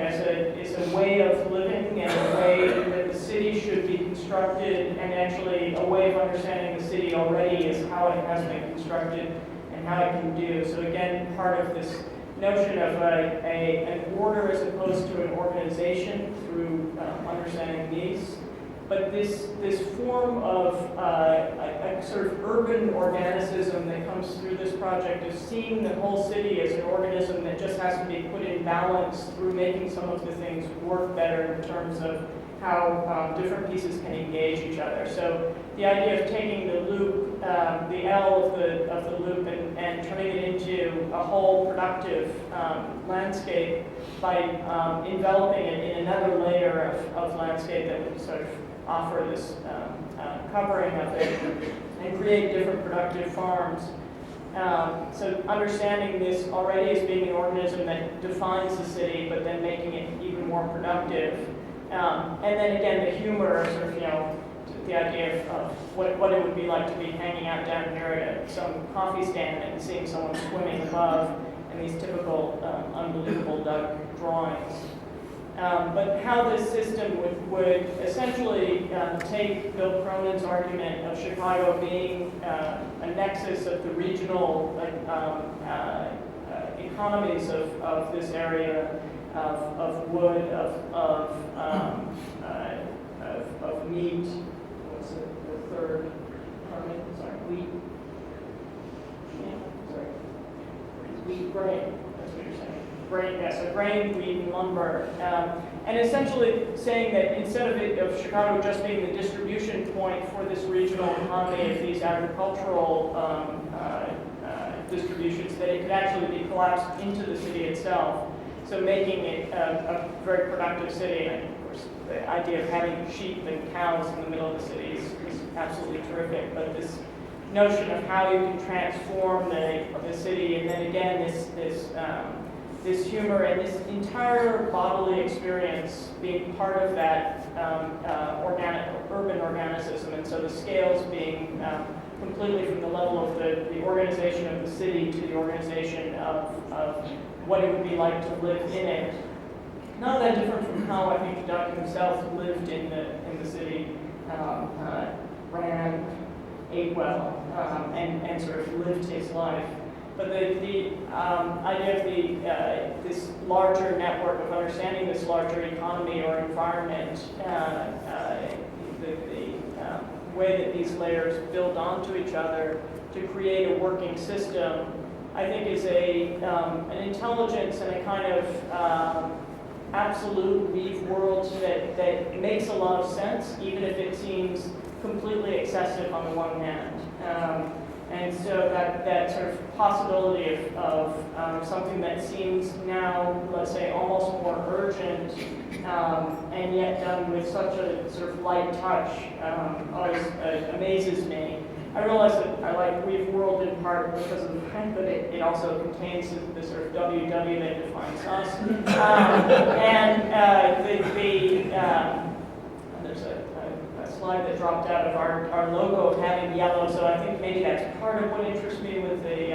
is a way of living and a way that the city should be constructed, and actually a way of understanding the city already is how it has been constructed and how it can do. So again, part of this notion of an order as opposed to an organization through understanding these. But this form of a sort of urban organicism that comes through this project of seeing the whole city as an organism that just has to be put in balance through making some of the things work better in terms of how different pieces can engage each other. So the idea of taking the loop, the L of the loop, and turning it into a whole productive landscape by enveloping it in another layer of landscape that would sort of offer this covering of it and create different productive farms. So understanding this already as being an organism that defines the city, but then making it even more productive. And then again, the humor, sort of, the idea of what it would be like to be hanging out down here at some coffee stand and seeing someone swimming above, and these typical unbelievable Doug drawings. But how this system would essentially take Bill Cronin's argument of Chicago being a nexus of the regional economies of this area, of wood, of meat. What's the third? Sorry, wheat. grain, wheat, and lumber. And essentially saying that instead of Chicago just being the distribution point for this regional economy of these agricultural distributions, that it could actually be collapsed into the city itself. So making it a very productive city. And of course, the idea of having sheep and cows in the middle of the city is absolutely terrific. But this notion of how you can transform the city, and then again this humor and this entire bodily experience being part of that urban organicism, and so the scales being completely from the level of the organization of the city to the organization of what it would be like to live in it. Not that different from how I think Doug himself lived in the city, ran, ate well, and sort of lived his life. But the idea of this larger network of understanding this larger economy or environment, the way that these layers build onto each other to create a working system, I think is an intelligence and a kind of absolute weave world that makes a lot of sense, even if it seems completely excessive on the one hand. And so that sort of possibility of something that seems now, let's say, almost more urgent, and yet done with such a sort of light touch, always amazes me. I realize that I like Weave World in part because of the fact that it also contains the sort of WW that defines us. There's a slide that dropped out of our logo of having yellow, so I think maybe that's part of what interests me with the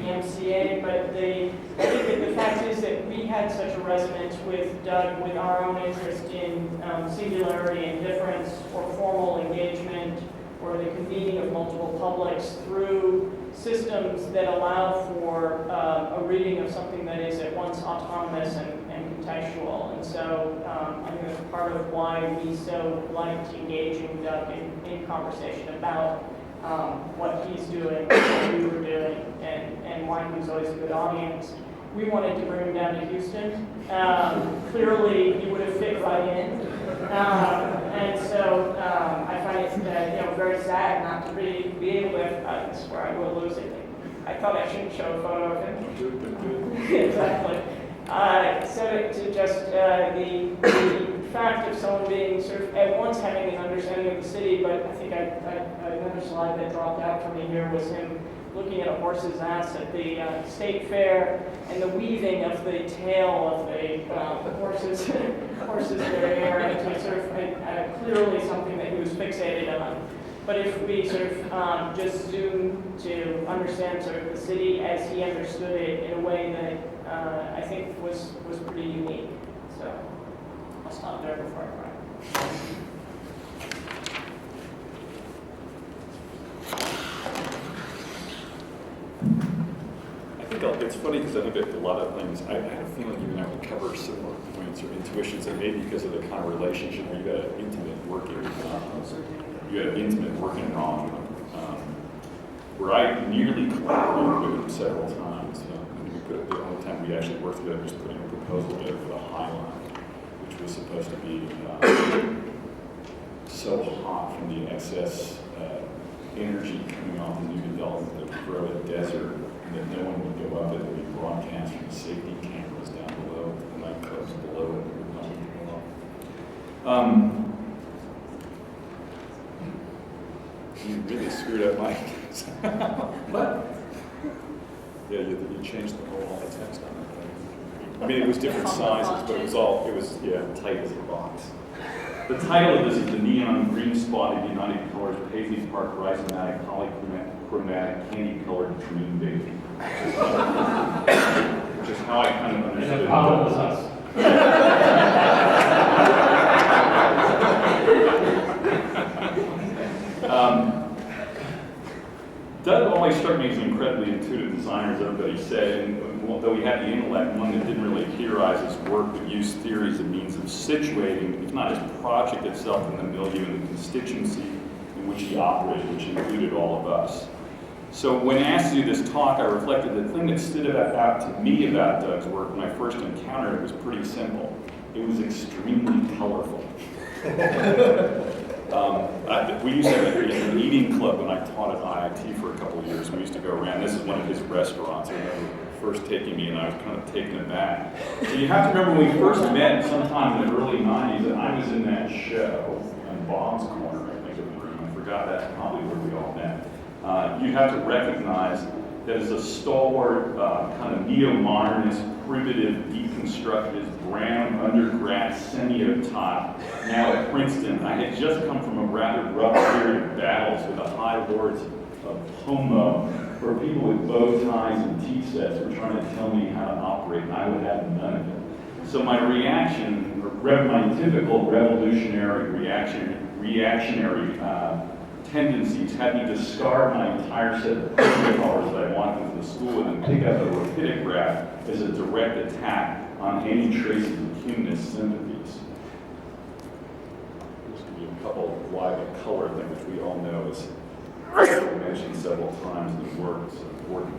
MCA. But I think that the fact is that we had such a resonance with Doug, with our own interest in singularity and difference, or formal engagement, or the convening of multiple publics through systems that allow for a reading of something that is at once autonomous and contextual. And so I think that's part of why we so liked engaging Doug in conversation about what he's doing, what we were doing, and why he was always a good audience. We wanted to bring him down to Houston. Clearly, he would have fit right in. And so I find it very sad not to be able to, I swear I will lose it. I thought I shouldn't show a photo of him. Exactly. So to just the fact of someone being sort of at once having an understanding of the city, but I think another slide that dropped out for me here was him looking at a horse's ass at the state fair, and the weaving of the tail of the horse's derriere into sort of clearly something that he was fixated on. But if we sort of just zoom to understand sort of the city as he understood it in a way that I think was pretty unique. So I'll stop there before I cry. It's funny because I think that a lot of things, I have a feeling you and I would cover similar points or intuitions, and maybe because of the kind of relationship you had intimate working on, where I nearly collaborated with him several times. The only time we actually worked together was putting a proposal together for the High Line, which was supposed to be so hot from the excess energy coming off the new development that would grow a desert, that no one would go up it. It would be broadcast from the safety cameras down below, the nightclubs below it. That would not go off. You really screwed up my. What? Yeah, you changed all the text on that thing. I mean, it was different sizes, but it was tight as a box. The title of this is The Neon Green Spotted United Colors Paisley Park Rhizomatic Polychromatic Candy Colored Dream Baby. Which is how I kind of understood it. Was us. Doug always struck me as an incredibly intuitive designer, as everybody said, and although he had the intellect, one that didn't really theorize his work, but used theory as a means of situating, if not his project itself, in the milieu and the constituency in which he operated, which included all of us. So when asked to do this talk, I reflected the thing that stood out to me about Doug's work when I first encountered it was pretty simple. It was extremely colorful. We used to have an eating club when I taught at IIT for a couple of years. We used to go around. This is one of his restaurants. I remember first taking me, and I was kind of taken aback. So you have to remember when we first met sometime in the early 90s, and I was in that show on Bob's Corner, I think, of the room. I forgot that's probably where we all met. You have to recognize that as a stalwart, kind of neo-modernist, primitive, deconstructivist, brown undergrad semiotot, now at Princeton, I had just come from a rather rough period of battles with the high lords of Homo, where people with bow ties and tea sets were trying to tell me how to operate, and I would have none of it. So my reaction, my typical revolutionary reactionary tendencies had me discard my entire set of colors that I walked into the school with and pick up a rapidograph as a direct attack on any traces of humanist sympathies. Just give you a couple of why the color thing, which we all know is mentioned several times in the work, so important.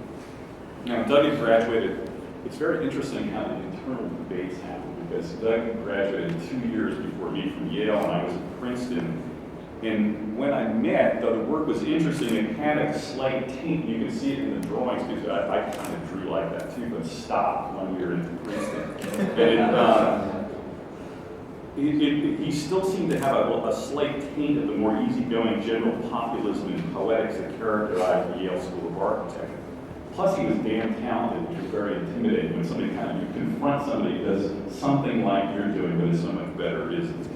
Now, Doug had graduated. It's very interesting how the internal debates happened, because Doug graduated 2 years before me from Yale, and I was at Princeton. And when I met, though the work was interesting, it had a slight taint. You can see it in the drawings, because I kind of drew like that too, but stopped when we were in Princeton. And he still seemed to have a slight taint of the more easygoing general populism and poetics that characterized the Yale School of Architecture. Plus, he was damn talented, which was very intimidating when somebody you confront somebody who does something like you're doing, but is so much better, isn't.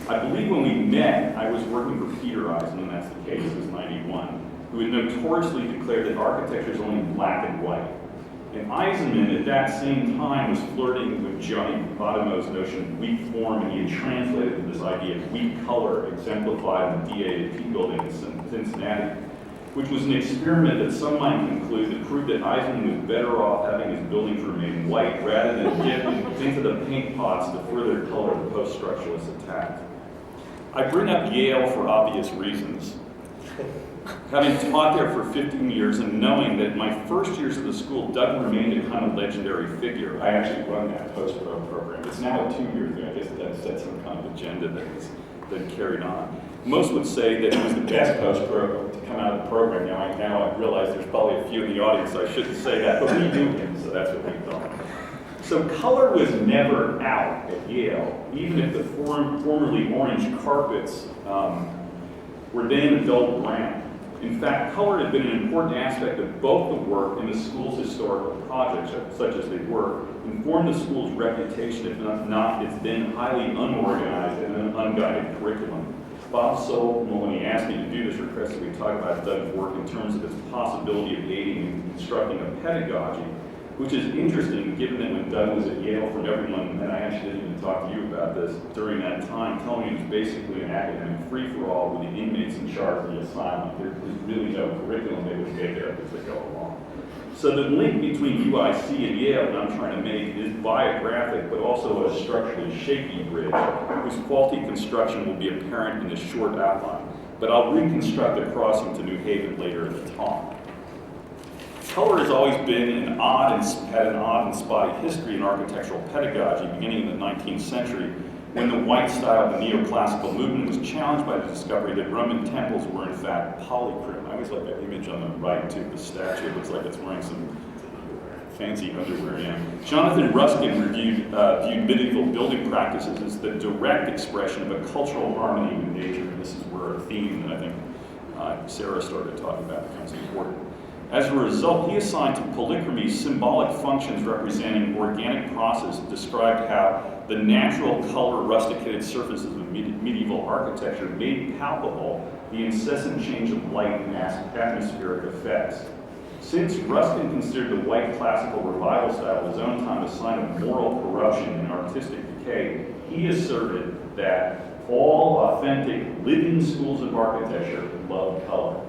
I believe when we met, I was working for Peter Eisen, and that's the case, it was 91, who had notoriously declared that architecture is only black and white. And Eisenman, at that same time, was flirting with Johnny Bottomow's notion of weak form, and he had translated this idea of weak color exemplified in the DAP building in Cincinnati, which was an experiment that some might conclude that proved that Eisenman was better off having his buildings remain white rather than dip into the paint pots to further color the post-structuralist attack. I bring up Yale for obvious reasons. Having taught there for 15 years and knowing that in my first years of the school, Doug remained a kind of legendary figure. I actually run that post-pro program. It's now 2 years ago. I guess that set some kind of agenda that has been carried on. Most would say that it was the best post-pro to come out of the program. Now I realize there's probably a few in the audience, so I shouldn't say that, but we knew him, so that's what we thought. So color was never out at Yale, even if the formerly orange carpets were then a dull brown. In fact, color had been an important aspect of both the work and the school's historical projects, such as they were, informed the school's reputation, if not its then highly unorganized and unguided curriculum. Bob Soule, when he asked me to do this, requested we talk about Doug's work in terms of its possibility of aiding in constructing a pedagogy, which is interesting given that when Doug was at Yale, from everyone, and I actually didn't even talk to you about this, during that time, telling me it was basically an academic free-for-all with the inmates in charge of the asylum. There's really no curriculum they would take there as they go along. So the link between UIC and Yale that I'm trying to make is biographic, but also a structurally shaky bridge, whose faulty construction will be apparent in this short outline. But I'll reconstruct the crossing to New Haven later in the talk. Color has always been had an odd and spotty history in architectural pedagogy, beginning in the 19th century, when the white style of the neoclassical movement was challenged by the discovery that Roman temples were in fact polychrome. I always like that image on the right too, the statue. It looks like it's wearing some fancy underwear. Yeah. Jonathan Ruskin viewed medieval building practices as the direct expression of a cultural harmony with nature. And this is where a theme that I think Sarah started talking about becomes important. As a result, he assigned to polychromy symbolic functions representing organic process, described how the natural color rusticated surfaces of medieval architecture made palpable the incessant change of light and atmospheric effects. Since Ruskin considered the white classical revival style of his own time a sign of moral corruption and artistic decay, he asserted that all authentic living schools of architecture love color.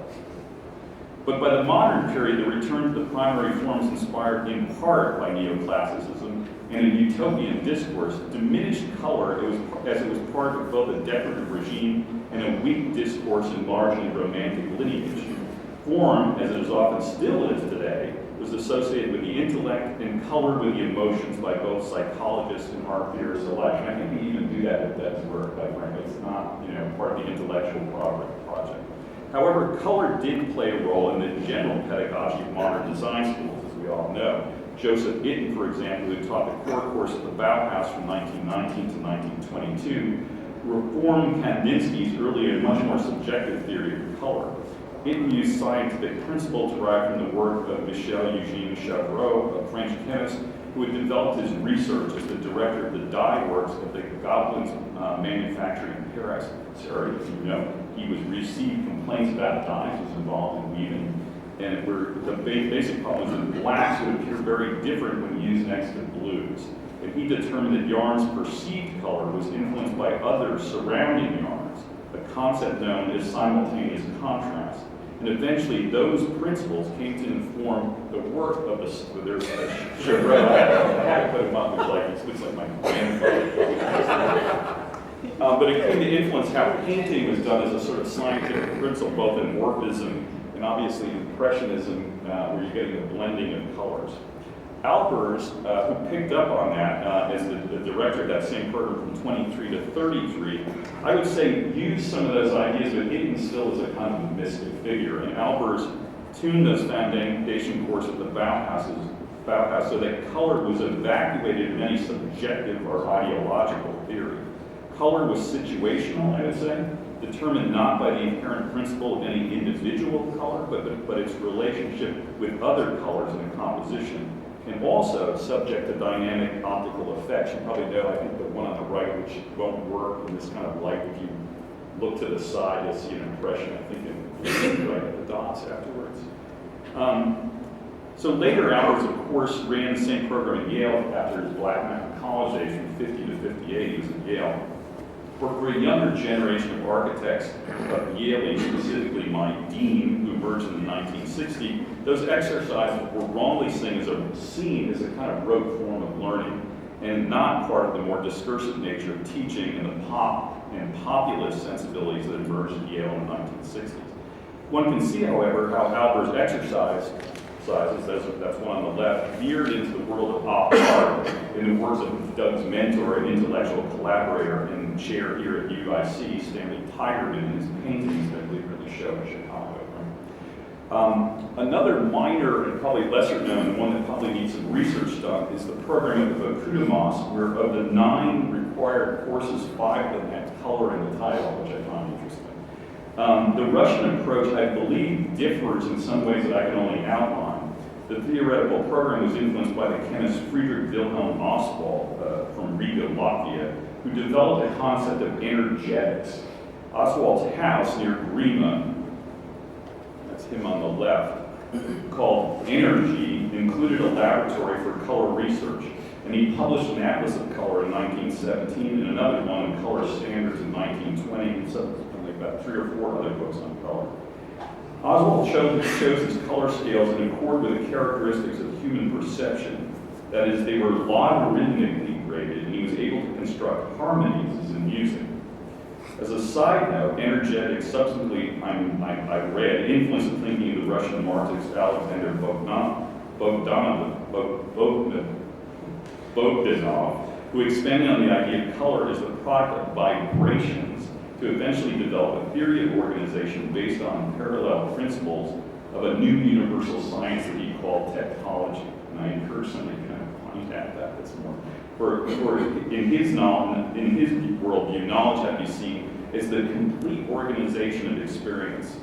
But by the modern period, the return to the primary forms inspired in part by neoclassicism and a utopian discourse diminished color as it was part of both a decorative regime and a weak discourse and largely romantic lineage. Form, as it is often still is today, was associated with the intellect and colored with the emotions by both psychologists and art theorists alike. And I think we even do that with Deb's work, quite frankly. It's not, part of the intellectual project. However, color did play a role in the general pedagogy of modern design schools, as we all know. Joseph Itten, for example, who taught the core course at the Bauhaus from 1919 to 1922, reformed Kandinsky's earlier and much more subjective theory of color. Itten used scientific principles derived from the work of Michel-Eugène Chavreau, a French chemist, who had developed his research as the director of the dye works at the Gobelins manufacturing in Paris. Sorry, if you know, he received complaints about dyes, was involved in weaving, and the basic problem is that blacks would appear very different when used next to blues. And he determined that yarn's perceived color was influenced by other surrounding yarns, a concept known as simultaneous contrast. And eventually, those principles came to inform the work of there's Chavreau. I had to put him up, it looks like my grandfather. But it came to influence how painting was done as a sort of scientific principle, both in Morphism and obviously Impressionism, where you're getting the blending of colors. Alpers, who picked up on that as the director of that same program from 23 to 33, I would say used some of those ideas, but Itten still is a kind of a mystic figure. And Alpers tuned those foundation course at the Bauhaus so that color was evacuated in any subjective or ideological theory. Color was situational, I would say, determined not by the inherent principle of any individual color, but its relationship with other colors in a composition, and also subject to dynamic optical effects. You probably know, I think the one on the right, which won't work in this kind of light, if you look to the side, you'll see an impression, I think, in right at the dots afterwards. So later Alpers, of course, ran the same program at Yale after his black man college days from 50 to 58. He was at Yale. For a younger generation of architects of Yale, specifically my dean, who emerged in the 1960s, those exercises were wrongly seen as a kind of rote form of learning, and not part of the more discursive nature of teaching and the pop and populist sensibilities that emerged at Yale in the 1960s. One can see, however, how Alpers' exercises, that's one on the left, veered into the world of art, in the words of Doug's mentor and intellectual collaborator and chair here at UIC, Stanley Tigerman, in his paintings that we really show in Chicago. Another minor and probably lesser known, one that probably needs some research done, is the program of Accoutrements, where of the 9 required courses, 5 of them had color in the title, which I found interesting. The Russian approach, I believe, differs in some ways that I can only outline. The theoretical program was influenced by the chemist Friedrich Wilhelm Ostwald from Riga, Latvia, who developed a concept of energetics. Ostwald's house near Grima, that's him on the left, called Energy, included a laboratory for color research. And he published an Atlas of Color in 1917 and another one in Color Standards in 1920, and something like about 3 or 4 other books on color. Oswald chose his color scales in accord with the characteristics of human perception. That is, they were logarithmically graded, and he was able to construct harmonies as in music. As a side note, energetics subsequently, I read, influenced the thinking of the Russian Marxist Alexander Bogdanov, who expanded on the idea of color as the product of vibrations to eventually develop a theory of organization based on parallel principles of a new universal science that he called techtology. And I encourage somebody to kind of point at that. That's more. In his worldview, knowledge had to be seen as the complete organization of experience,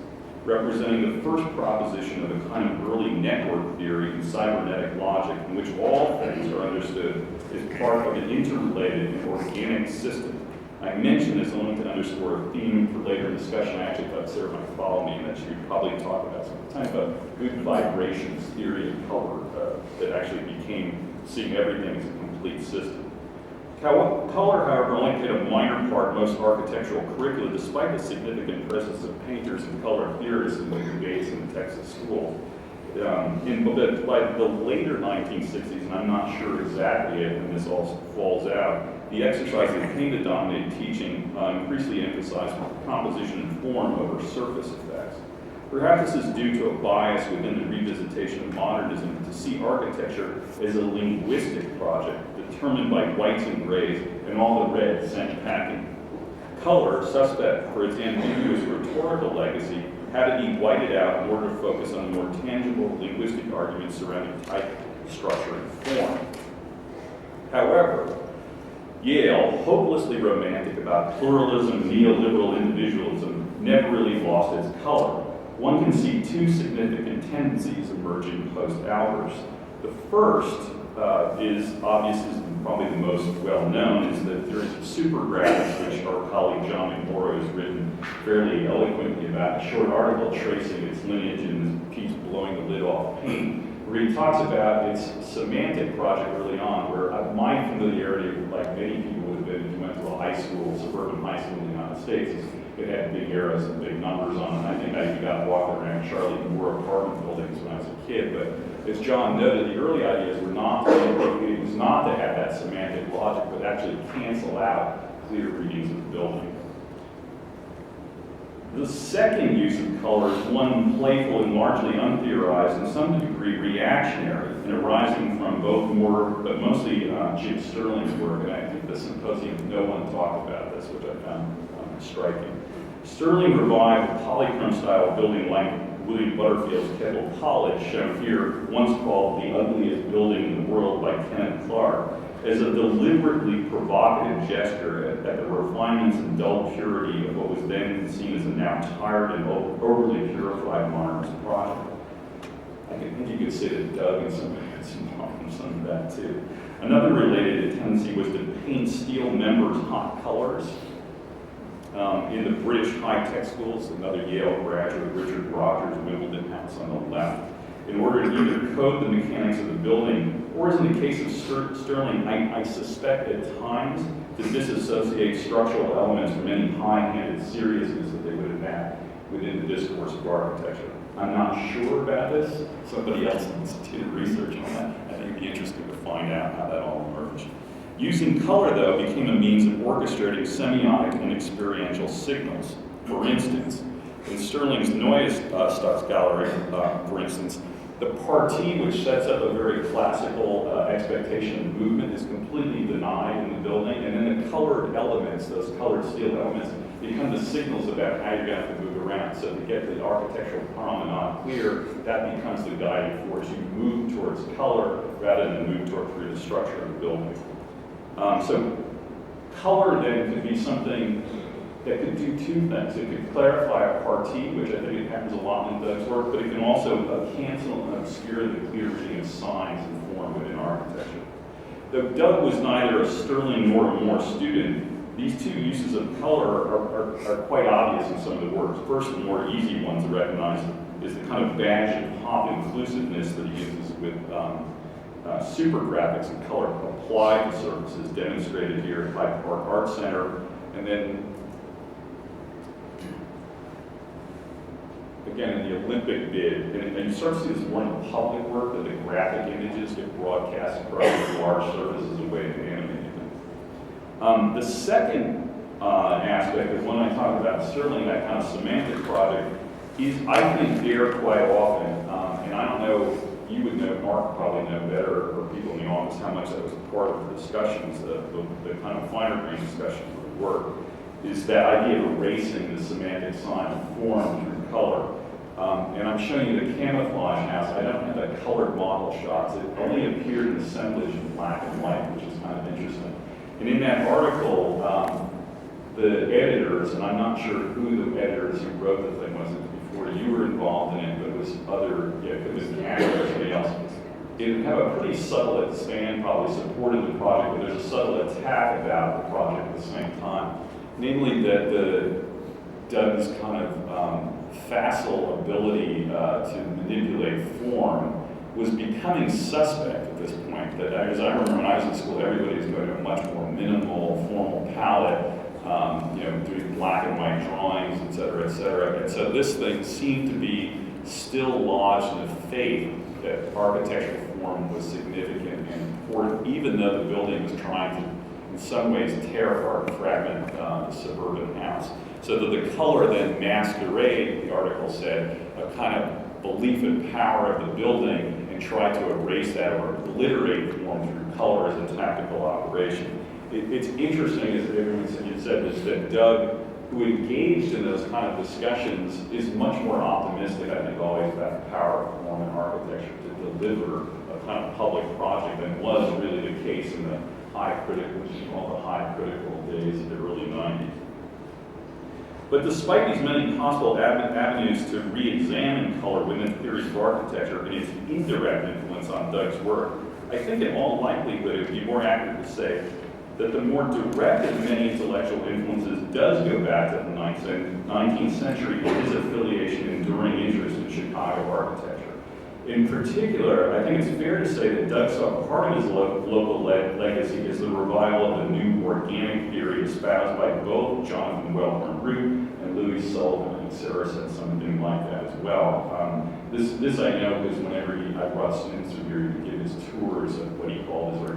representing the first proposition of a kind of early network theory in cybernetic logic, in which all things are understood as part of an interrelated and organic system. I mention this only to underscore a theme for later discussion. I actually thought Sarah might follow me and that she would probably talk about some time about good vibrations theory of color that actually became seeing everything as a complete system. Color, however, only played a minor part in most architectural curricula, despite the significant presence of painters and color theorists in the debates in the Texas schools. By the later 1960s, and I'm not sure exactly when this all falls out, the exercise that came to dominate teaching increasingly emphasized composition and form over surface effects. Perhaps this is due to a bias within the revisitation of modernism to see architecture as a linguistic project determined by whites and grays and all the red sent packing. Color, suspect for its ambiguous rhetorical legacy, had to be whited out in order to focus on more tangible linguistic arguments surrounding type, structure, and form. However, Yale, hopelessly romantic about pluralism, neoliberal individualism, never really lost its color. One can see two significant tendencies emerging post-Albers. The first is obvious, is probably the most well-known, is that there is a super graphic, which our colleague John McMorrow has written fairly eloquently about, a short article tracing its lineage in this piece, Blowing the Lid Off Paint, where he talks about its semantic project early on, where my familiarity, like many people would have been if you went to a high school, suburban high school in the United States, is it had big arrows and big numbers on it. I think I even got walking around Charlie Moore apartment buildings when I was a kid, but as John noted, the early ideas were not, it was not to have that semantic logic, but actually cancel out clear readings of the building. The second use of color is one playful and largely untheorized, and some degree reactionary, and arising from both more, but mostly Jim Sterling's work, and I think the symposium, no one talked about this, which I found striking. Sterling revived a polychrome-style building like William Butterfield's Kendall College, shown here, once called the ugliest building in the world by Kenneth Clark, as a deliberately provocative gesture at the refinements and dull purity of what was then seen as a now tired and overly purified modernist project. I think you could say that Doug and some had some of that too. Another related tendency was to paint steel members hot colors. In the British high-tech schools, another Yale graduate, Richard Rogers, Wimbledon House on the left, in order to either code the mechanics of the building, or as in the case of Sterling, I suspect at times to disassociate structural elements from any high-handed seriousness that they would have had within the discourse of architecture. I'm not sure about this. Somebody else needs to do research on that. I think it'd be interesting to find out how that all emerged. Using color, though, became a means of orchestrating semiotic and experiential signals. For instance, in Sterling's Neues Staatsgalerie, for instance, the partie, which sets up a very classical expectation of movement, is completely denied in the building, and then the colored elements, those colored steel elements, become the signals about how you're going to have to move around. So to get the architectural promenade clear, that becomes the guiding force. You move towards color rather than move through the structure of the building. So color then could be something that could do two things. It could clarify a partie, which I think it happens a lot in Doug's work, but it can also cancel and obscure the clear reading of signs and form within architecture. Though Doug was neither a Sterling nor a Moore student, these two uses of color are quite obvious in some of the works. First, the more easy one to recognize is the kind of badge of pop inclusiveness that he uses with super graphics and color applied to surfaces, demonstrated here at Hyde Park Art Center, and then again in the Olympic bid, and you start to see this more in the public work, that the graphic images get broadcast across these large surfaces as a way of animating them. The second aspect is when I talk about Sterling, that kind of semantic project, is I think there quite often, and I don't know, you would know, Mark probably know better, or people in the office, how much that was a part of the discussions, the kind of finer grained discussions of the work, is that idea of erasing the semantic sign of form through color. And I'm showing you the camouflage house. I don't have that colored model shots. It only appeared in assemblage in black and white, which is kind of interesting. And in that article, the editors, and I'm not sure who the editors who wrote the thing was before you were involved in it, but it was other, it was Anna or somebody else. It had a pretty subtle span, probably supported the project, but there's a subtle attack about the project at the same time. Namely that Doug's kind of facile ability to manipulate form was becoming suspect at this point. That, as I remember when I was in school, everybody was going to a much more minimal, formal palette, doing black and white drawings, et cetera, et cetera. And so this thing seemed to be still lodged in a faith that architectural form was significant and important, even though the building was trying to, in some ways, tear apart and fragment the suburban house. so that the color then masquerade, the article said, a kind of belief in power of the building and try to erase that or obliterate form through color as a tactical operation. It's interesting, as everyone said, is that Doug, who engaged in those kind of discussions, is much more optimistic, I think, always about the power of form and architecture to deliver a kind of public project than was really the case in the high critical, which is called the high critical days of the early 90s. But despite these many possible avenues to re-examine color within theories of architecture and its indirect influence on Doug's work, I think in all likelihood it would be more accurate to say that the more direct of many intellectual influences does go back to the 19th century with his affiliation and enduring interest in Chicago architecture. In particular, I think it's fair to say that Doug saw part of his local legacy as the revival of the new organic theory espoused by both Jonathan Wellborn Root and Louis Sullivan, and Sarah said something like that as well. This I know because whenever I brought students through here to give his tours of what he called his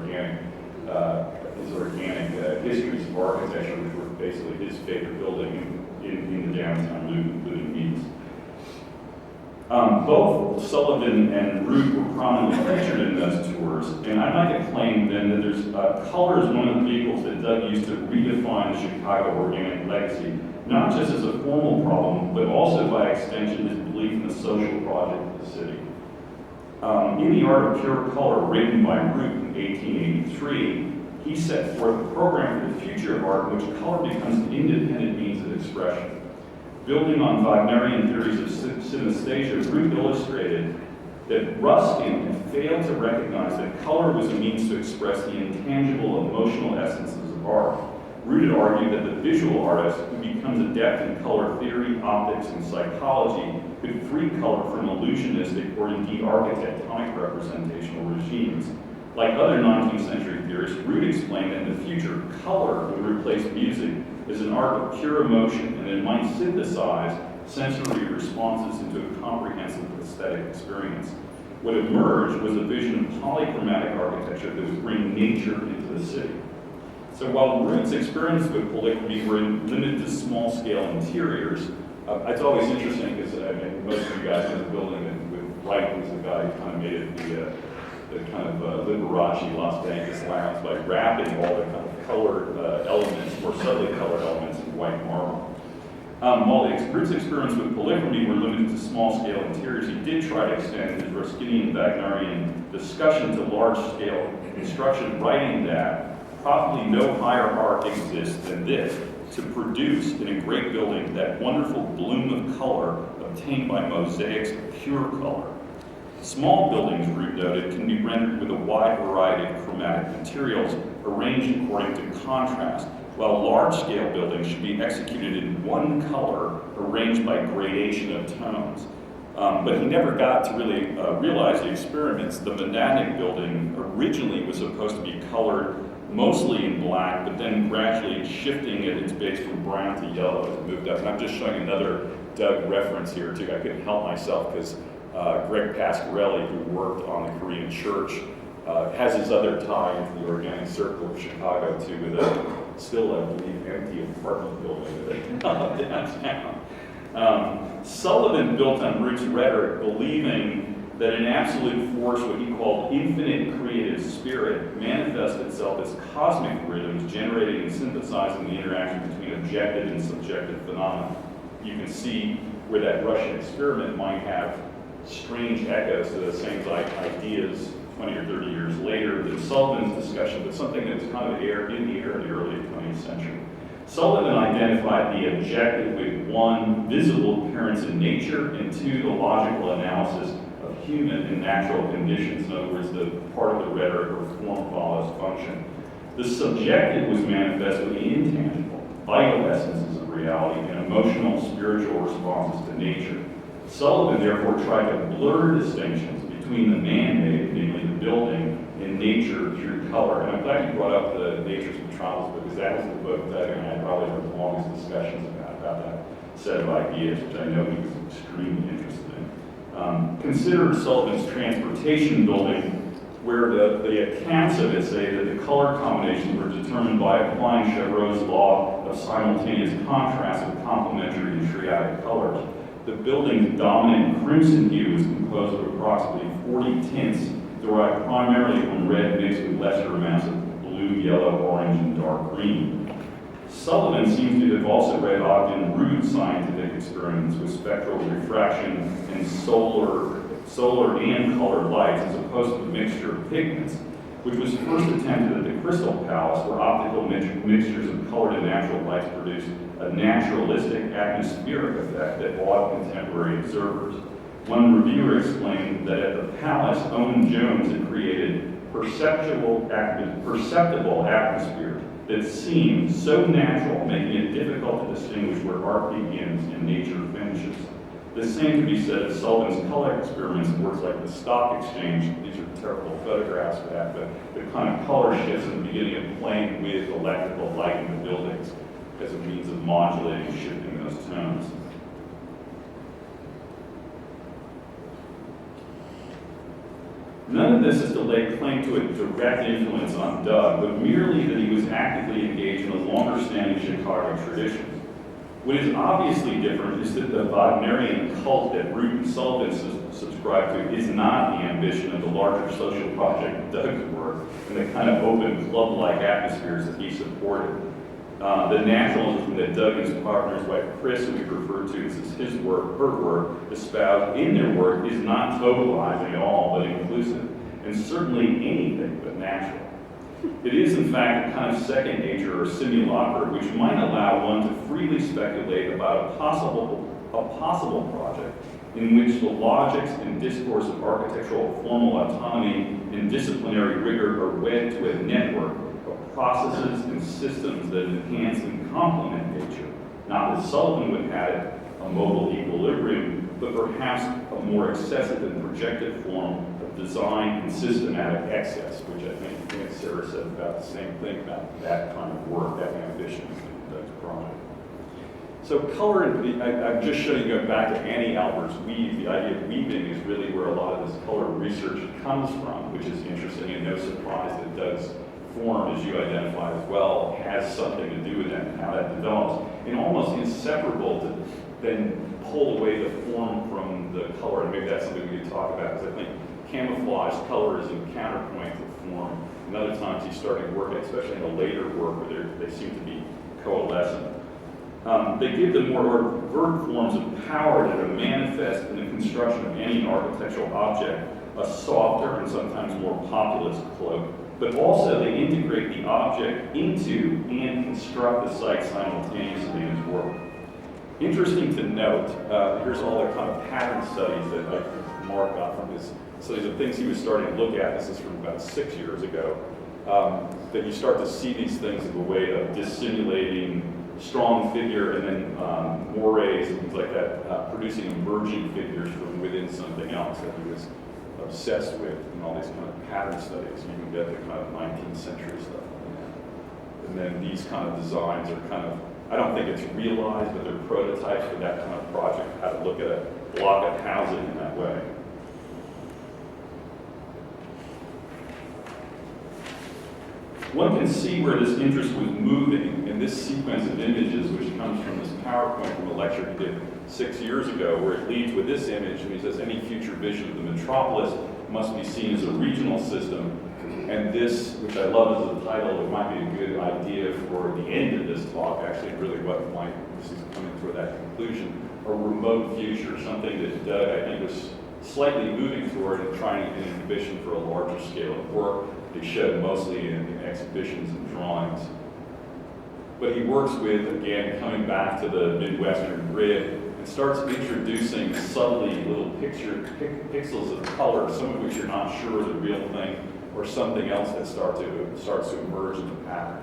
organic histories of architecture, which were basically his favorite building in the downtown Luton Meads. Both Sullivan and Root were prominently featured in those tours, and I'd like to claim then that there's color is one of the vehicles that Doug used to redefine the Chicago organic legacy, not just as a formal problem, but also by extension his belief in the social project of the city. In The Art of Pure Color, written by Root in 1883, he set forth a program for the future of art in which color becomes an independent means of expression. Building on Wagnerian theories of synesthesia, Root illustrated that Ruskin had failed to recognize that color was a means to express the intangible emotional essences of art. Root had argued that the visual artist, who becomes adept in color theory, optics, and psychology, could free color from illusionistic or indeed architectonic representational regimes. Like other 19th century theorists, Root explained that in the future, color would replace music as an art of pure emotion, and it might synthesize sensory responses into a comprehensive aesthetic experience. What emerged was a vision of polychromatic architecture that would bring nature into the city. So while Root's experience with polychromy were limited to small-scale interiors, it's always interesting because most of you guys in the building, and with Wright, who's the guy who kind of made it the kind of Liberace Las Vegas lounge by wrapping all the kind of colored elements, or subtly colored elements in white marble. While Root's experience with polychromy were limited to small-scale interiors, he did try to extend his Ruskinian Wagnerian discussion to large-scale construction, writing that probably no higher art exists than this, to produce in a great building that wonderful bloom of color obtained by mosaics of pure color. Small buildings, Root noted, can be rendered with a wide variety of chromatic materials arranged according to contrast, while large-scale buildings should be executed in one color arranged by gradation of tones. But he never got to really realize the experiments. The Monadic building originally was supposed to be colored mostly in black, but then gradually shifting at its base from brown to yellow as it moved up. And I'm just showing another Doug reference here too. I couldn't help myself because Greg Pasquarelli, who worked on the Korean church, has his other tie into the organic circle of Chicago too, with a still, I believe, empty apartment building downtown. Sullivan built on Root's rhetoric, believing that an absolute force, what he called infinite creative spirit, manifests itself as cosmic rhythms, generating and synthesizing the interaction between objective and subjective phenomena. You can see where that Russian experiment might have strange echoes to the same ideas 20 or 30 years later than Sullivan's discussion, but something that was kind of in the air in the early 20th century. Sullivan identified the objective with one, visible appearance in nature, and two, the logical analysis of human and natural conditions. In other words, the part of the rhetoric or form follows function. The subjective was manifest with the intangible, vital essences of reality, and emotional, spiritual responses to nature. Sullivan therefore tried to blur distinctions between the man-made, namely the building, and nature through color. And I'm glad you brought up the Nature's Metropolis, because that was the book that I had probably heard the longest discussions about that set of ideas, which I know he was extremely interested in. Consider Sullivan's transportation building, where the accounts of it say that the color combinations were determined by applying Chevreul's law of simultaneous contrast with complementary and triadic colors. The building's dominant crimson hue is composed of approximately 40 tints derived primarily from red mixed with lesser amounts of blue, yellow, orange, and dark green. Sullivan seems to have also read Ogden Root's scientific experiments with spectral refraction and solar and colored lights as opposed to the mixture of pigments, which was first attempted at the Crystal Palace, where optical mixtures of colored and natural lights produced a naturalistic atmospheric effect that awed contemporary observers. One reviewer explained that at the palace, Owen Jones had created perceptible atmosphere that seemed so natural, making it difficult to distinguish where art begins and nature finishes. The same can be said of Sullivan's color experiments in works like the Stock Exchange. These are terrible photographs of that, but the kind of color shifts in the beginning of playing with electrical light in the buildings as a means of modulating, shifting those tones. None of this is to lay claim to a direct influence on Doug, but merely that he was actively engaged in a longer-standing Chicago tradition. What is obviously different is that the Wagnerian cult that Root and Sullivan subscribed to is not the ambition of the larger social project of Doug's work and the kind of open, club-like atmospheres that he supported. The naturalism that Doug and his partner, his wife Chris, who we refer to as his work, her work, espoused in their work is not totalizing at all, but inclusive, and certainly anything but natural. It is, in fact, a kind of second nature or simulacra which might allow one to freely speculate about a possible project in which the logics and discourse of architectural formal autonomy and disciplinary rigor are wed to a network of processes and systems that enhance and complement nature, not as Sullivan would have it, a mobile equilibrium, but perhaps a more excessive and projected form of design and systematic excess, which I think Sarah said about the same thing about that kind of work, that ambition in Doug's project. So color, I'm just showing you, going back to Annie Albert's weave, the idea of weaving is really where a lot of this color research comes from, which is interesting, and no surprise that Doug's form, as you identified as well, has something to do with that and how that develops, and almost inseparable to then pull away the form from the color, and maybe that's something we could talk about, because I think camouflage color is in counterpoint to form, and other times he's starting to work, especially in the later work, where they seem to be coalescent. They give the more overt forms of power that are manifest in the construction of any architectural object a softer and sometimes more populist cloak, but also they integrate the object into and construct the site simultaneously in his work. Interesting to note, here's all the kind of pattern studies that Mark got from his studies of things he was starting to look at. This is from about 6 years ago. That you start to see these things as a way of dissimulating strong figure and then mores and things like that, producing emerging figures from within something else that he was obsessed with in all these kind of pattern studies. You can get the kind of 19th century stuff. And then these kind of designs are kind of, I don't think it's realized, but they're prototypes for that kind of project, how to look at a block of housing in that way. One can see where this interest was moving in this sequence of images, which comes from this PowerPoint from a lecture he did 6 years ago, where it leads with this image, and he says, any future vision of the metropolis must be seen as a regional system. And this, which I love as a title, it might be a good idea for the end of this talk, actually really what might, this is coming toward that conclusion, a remote future, something that Doug, I think, was slightly moving toward and trying to get an ambition for a larger scale of work. They showed mostly in exhibitions and drawings. But he works with, again, coming back to the Midwestern grid, and starts introducing subtly little pixels of color, some of which you're not sure is a real thing, or something else that starts to emerge in the pattern.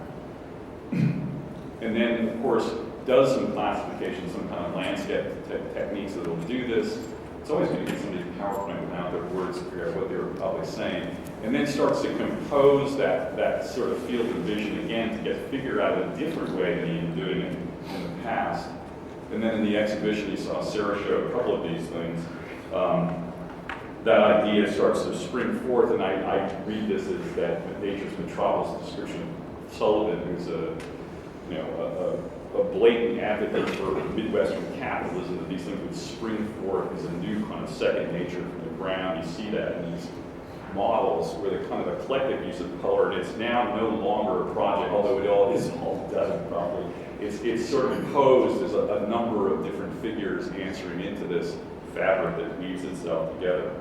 And then, of course, does some classification, some kind of landscape techniques that will do this. It's always going to get somebody's PowerPoint without their words to figure out what they were probably saying. And then starts to compose that sort of field of vision again to figure out a different way than he'd been doing it in the past. And then in the exhibition, you saw Sarah show a couple of these things. that idea starts to spring forth, and I read this as that Nature's Metropolis description of Sullivan, who's a blatant advocate for Midwestern capitalism, that these things would spring forth as a new kind of second nature from the ground. You see that in these models where the kind of eclectic use of color, and it's now no longer a project, although it all is all done properly. It's sort of imposed as a number of different figures answering into this fabric that weaves itself together.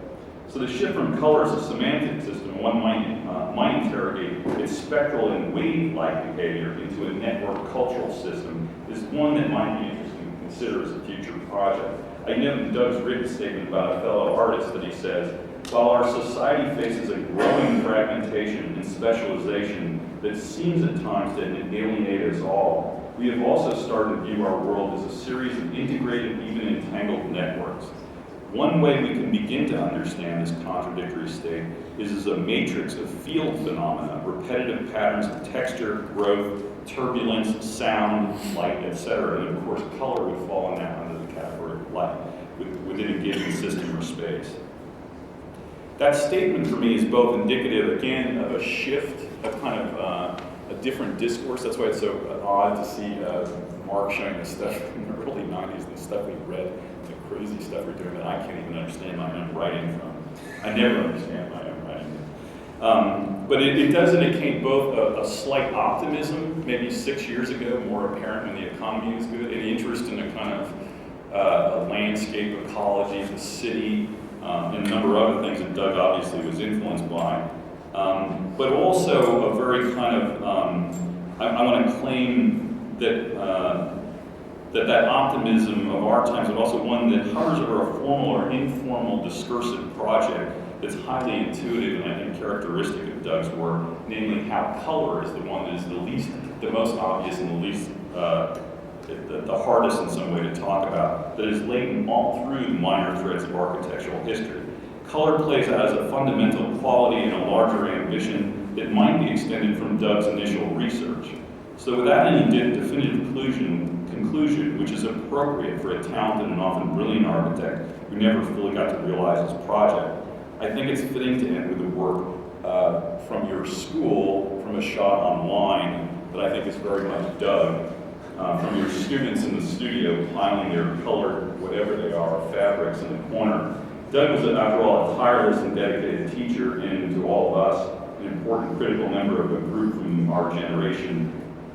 So the shift from color as a semantic system, one might interrogate its spectral and wave-like behavior into a network cultural system, is one that might be interesting to consider as a future project. I note in Doug's written statement about a fellow artist that he says, while our society faces a growing fragmentation and specialization that seems at times to alienate us all, we have also started to view our world as a series of integrated, even entangled networks. One way we can begin to understand this contradictory state is as a matrix of field phenomena, repetitive patterns of texture, growth, turbulence, sound, light, etc. And of course, color would fall in that under the category of light within a given system or space. That statement for me is both indicative, again, of a shift, a kind of a different discourse. That's why it's so odd to see Mark showing this stuff in the early 90s, the stuff we read, the crazy stuff we're doing that I can't even understand my own writing from. I never understand my own writing. But it does indicate both a slight optimism, maybe 6 years ago, more apparent when the economy was good, an interest in a kind of a landscape ecology, the city, and a number of other things that Doug obviously was influenced by. But also a very kind of, I want to claim that that optimism of our times, but also one that hovers over a formal or informal discursive project that's highly intuitive and I think characteristic of Doug's work, namely how color is the one that is the most obvious and the least, the hardest in some way to talk about, that is latent all through the minor threads of architectural history. Color plays out as a fundamental quality and a larger ambition that might be extended from Doug's initial research. So without any definitive conclusion, which is appropriate for a talented and often brilliant architect who never fully got to realize his project, I think it's fitting to end with a work from your school, from a shot online that I think is very much Doug, from your students in the studio piling their colored, whatever they are, fabrics in the corner. Doug was, after all, a tireless and dedicated teacher, and to all of us, an important critical member of a group from our generation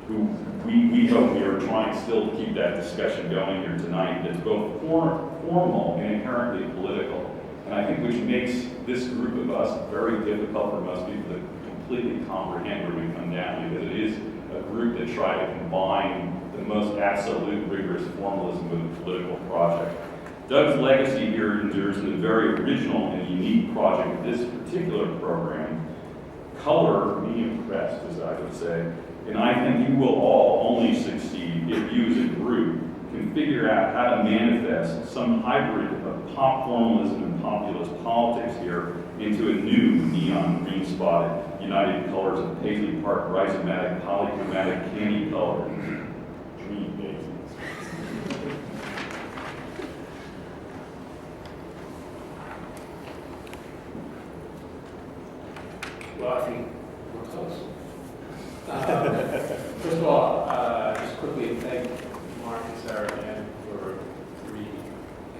who we hope we are trying still to keep that discussion going here tonight that's both formal and inherently political. And I think which makes this group of us very difficult for most people to completely comprehend where we come down, because it is a group that tried to combine the most absolute rigorous formalism with a political project. Doug's legacy here endures in a very original and unique project of this particular program. Color me impressed, as I would say, and I think you will all only succeed if you as a group can figure out how to manifest some hybrid of pop formalism and populist politics here into a new neon green spotted United Colors of Paisley Park rhizomatic polychromatic candy color. Dream days. Well, I think we're close. First of all, just quickly thank Mark and Sarah again for three,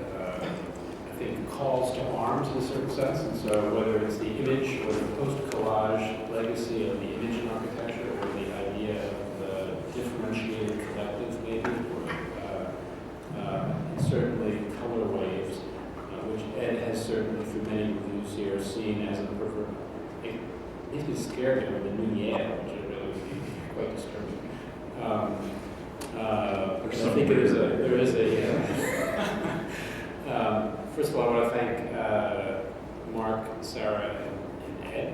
I think, calls to arms in a certain sense. And so whether it's the image or the post-collage legacy of the image in architecture, or the idea of the differentiated collective maybe, or and certainly color waves, which Ed has certainly through many reviews here seen as a preferred. It makes me scared of the new Yale, which I really would be quite disturbing. I think there is a first of all, I want to thank Mark, Sarah, and Ed.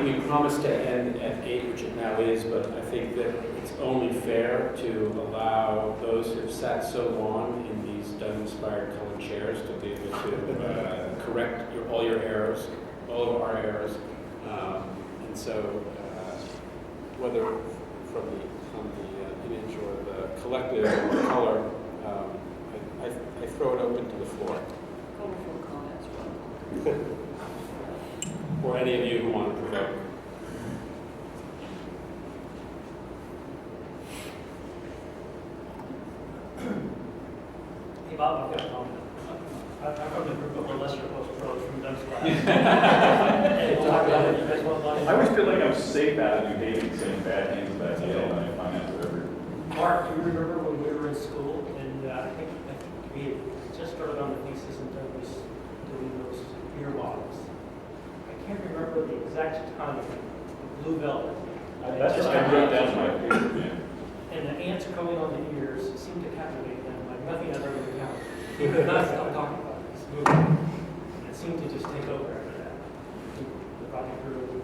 We promised to end at 8, which it now is, but I think that it's only fair to allow those who have sat so long in these Doug-inspired colored chairs to be able to correct all your errors, all of our errors. And so, whether from the on the image or the collective or the color, I throw it open to the floor. Colorful comments. Or any of you who want to provoke. Hey Bob, I've got a comment. I'm from the group of the lesser post pros from Doug's class. I always feel like I'm safe out of New Haven saying bad things about Yale, and I find out whatever. Mark, do you remember when we were in school and I think we had just started on the thesis and Doug was doing those ear models. I can't remember the exact time of blue velvet. That's just I wrote down my paper, man. And the ants going on the ears seemed to captivate them like nothing I've ever encountered. He could not stop talking about this movie. And it seemed to just take over after that. The project grew,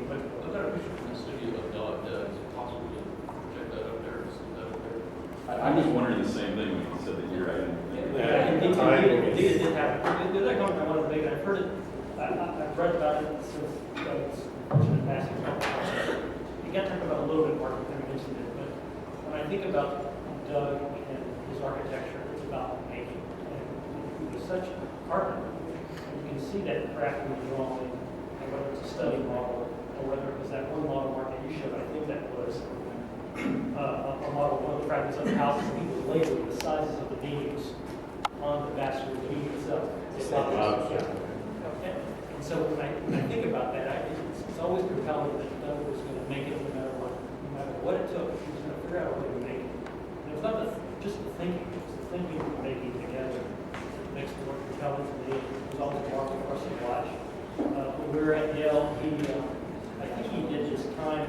but I've got a picture from the studio of Doug. Is it possible to project that up there? See that up there? I was wondering the same thing when you said that you're right. Indeed, it did happen. There's that comment I wanted to make. I've heard it, I've read about it since Doug's fortunate passing. You got to talk about a little bit more, I mentioned it, but when I think about Doug and his architecture, it's about making. And he was such a carpenter. And you can see that craft in the drawing, and whether it's a study model, or whether it was that one model Mark that you showed, I think that was a model of one of the fragments of the house, and he was labeling the sizes of the beams on the bastard of the beam itself. And so when I think about that, it's always compelling that Doug was going to make it no matter what it took. He was going to figure out a way to make it. And it was not just the thinking, it was the thinking and making together that makes the work compelling to me. It was always Mark and Russell Watch. When we were at Yale, I think he did his time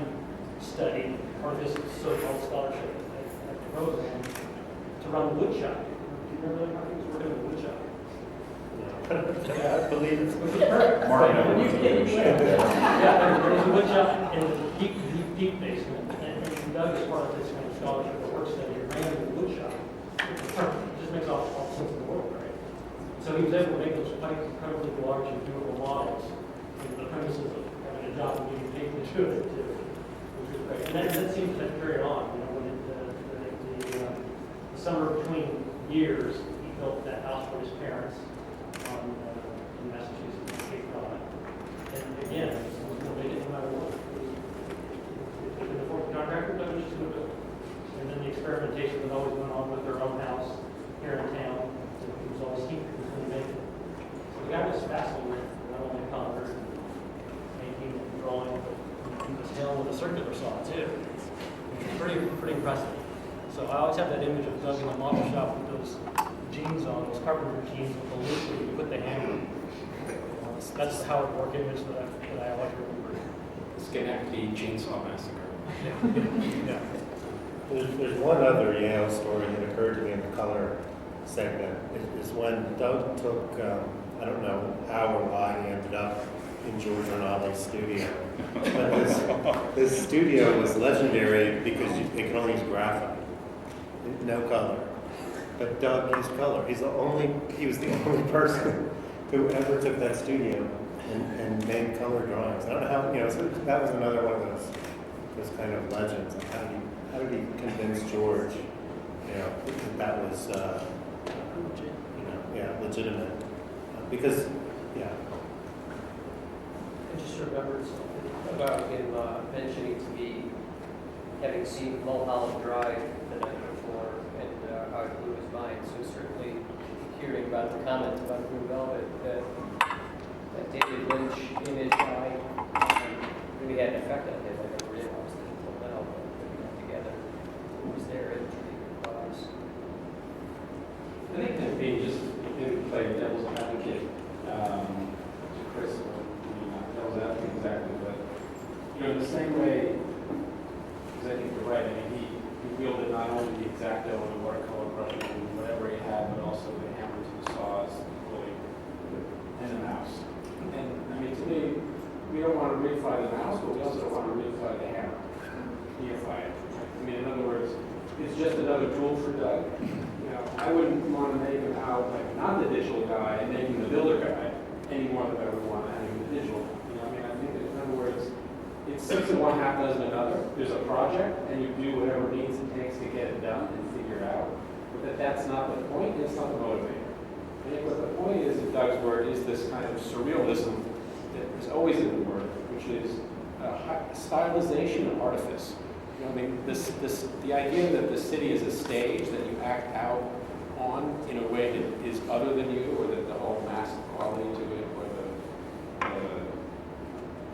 study, or his so-called scholarship at the program, to run the wood shop. Do you remember that? Mark? He was working in the wood shop. Yeah, I believe it's. Which is perfect. Mark, When you I get know. yeah, there's a wood shop in the deep basement, and Doug is part of this kind of scholarship or work study, ran the wood shop. It just makes all sense in the world, right? So he was able to make those quite incredibly large and beautiful models, and the premises of having a job and getting paid to do it, too, which was great. And that seems to carry on, you know, when the summer between years, he built that house for his parents in Massachusetts, in Cape Cod. And again, it was going to make it no matter what. If they could afford the contractor, that was just going to do it. And then the experimentation that always went on with their own house here in town. It was always he was going to make it. So the guy was fascinated with not only color and making and drawing, but he was hell with a circular saw too. Which was pretty impressive. So I always have that image of Doug in the model shop with those jeans on, those carpenter jeans with the loop where you put the hammer. That's how it worked image that I like to remember. Schenectady Chainsaw Massacre. Yeah. There's one other Yale story that occurred to me in the color segment. Is when Doug took, I don't know how or why he ended up in George Rinaldi's studio. But his studio was legendary because it could only use graphite, no color. But Doug used color. He was the only person who ever took that studio and made color drawings. I don't know how, so that was another one of those kind of legends. Like how did he convince George, that was, legitimate? Because, I just remembered something about him mentioning to me having seen Mulholland Drive the night before and how it blew his mind. So certainly hearing about the comments about Blue Velvet, that David Lynch image really had an effect on him. I never realized it until now, but putting that together, it was there in was. I think that being just maybe play devil's advocate to Chris, not devil's advocate exactly, but in the same way, because I think you're right. I mean, he wielded not only the X-Acto and the watercolor brushes and whatever he had, but also the hammers and the saws, really, and the mouse. And I mean, to me, we don't want to reify the mouse, but we also don't want to reify the hammer. Deify it. I mean, in other words, it's just another tool for Doug. I wouldn't want to make him out like not the digital guy and make him the builder guy any more than I would want to have him the digital. I mean, I think that in other words, it's 6 of one, half dozen another. There's a project, and you do whatever means it takes to get it done and figure it out. But that's not the point, it's not the motivator. I think what the point is in Doug's word is this kind of surrealism that is always in the word, which is stylization of artifice. You know, I mean, the idea that the city is a stage that you act out on in a way that is other than you, or that the whole mass quality to it, or the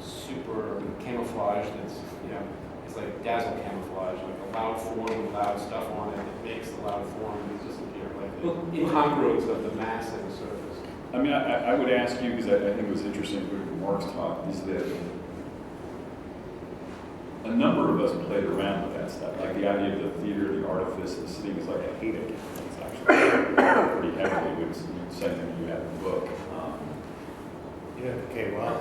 super camouflage that's, you know, it's like dazzle camouflage, like a loud form with loud stuff on it that makes the loud form disappear, like the incongruence of the mass and the surface. I mean, I would ask you, because I think it was interesting with Mark's talk, is that a number of us played around with that stuff, like the idea of the theater, the artifice, the city was like a hate it. It's actually pretty heavily, it was something you had in the book. Yeah, okay, well,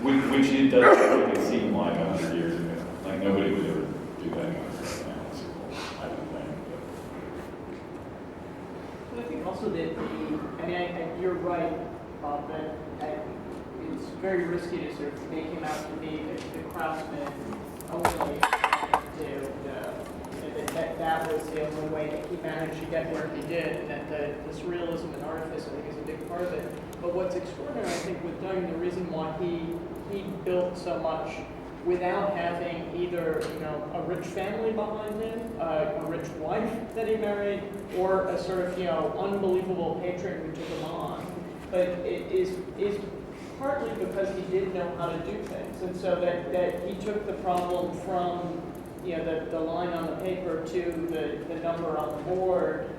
Which it does really seem like 100 years ago. Like nobody would ever do that kind of stuff now. It's cool. I don't think. But I think also that you're right, Bob, that it's very risky to sort of make him out to be the craftsman only, that was the only way that he managed to get where he did, and that the surrealism and artifice, I think, is a big part of it. But what's extraordinary, I think, with Doug, and the reason why he built so much without having either, you know, a rich family behind him, a rich wife that he married, or a sort of, you know, unbelievable patron who took him on. But it is partly because he did know how to do things, and so that he took the problem from, you know, the line on the paper to the number on the board,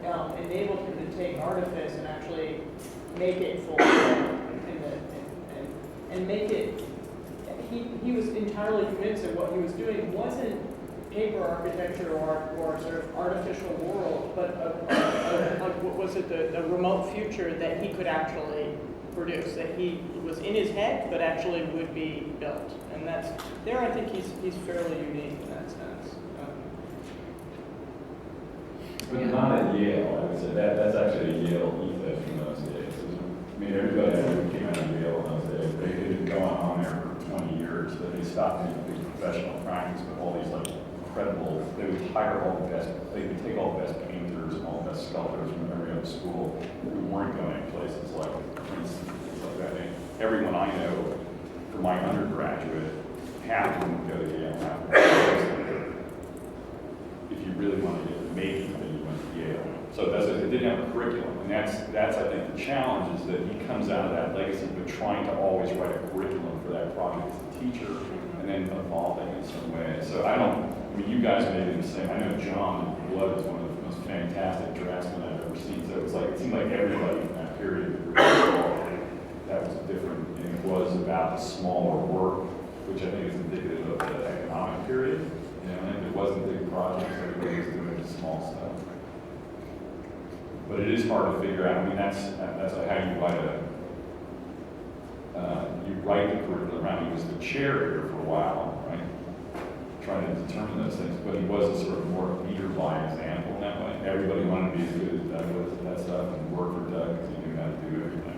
enabled him to take artifice and actually make it full and make it. He was entirely convinced that what he was doing wasn't paper architecture or sort of artificial world, but what was it, the remote future that he could actually produce, that he was in his head but actually would be built. And that's there. I think he's fairly unique in that sense. But not at Yale, I would say. That's actually a Yale ethos from those days. I mean, everybody who came out of Yale in those days, they had been going on there for 20 years, but they stopped making big professional practice with all these like incredible, they would hire all the best, they would take all the best painters and all the best sculptors from every other school who weren't going to places like Princeton, things like that. And everyone I know for my undergraduate, half of them would go to Yale, half of them would go to if you really wanted to get making, then you went to Yale. So that's it didn't have a curriculum, and that's I think the challenge is that he comes out of that legacy, but trying to always write a curriculum for that project as a teacher, and then evolving in some way. So I mean, you guys may be the same. I know John Blood is one of the most fantastic draftsmen I've ever seen. So it seemed like everybody in that period that was different, and it was about the smaller work, which I think is indicative of the economic period. You know, and it wasn't big projects, everybody was doing small stuff. But it is hard to figure out. I mean, that's how you write the curriculum around. He was the chair here for a while, right? Trying to determine those things, but he was a sort of more leader by example in that way. Everybody wanted to be as good as Doug was at that stuff and work for Doug because he knew how to do everything.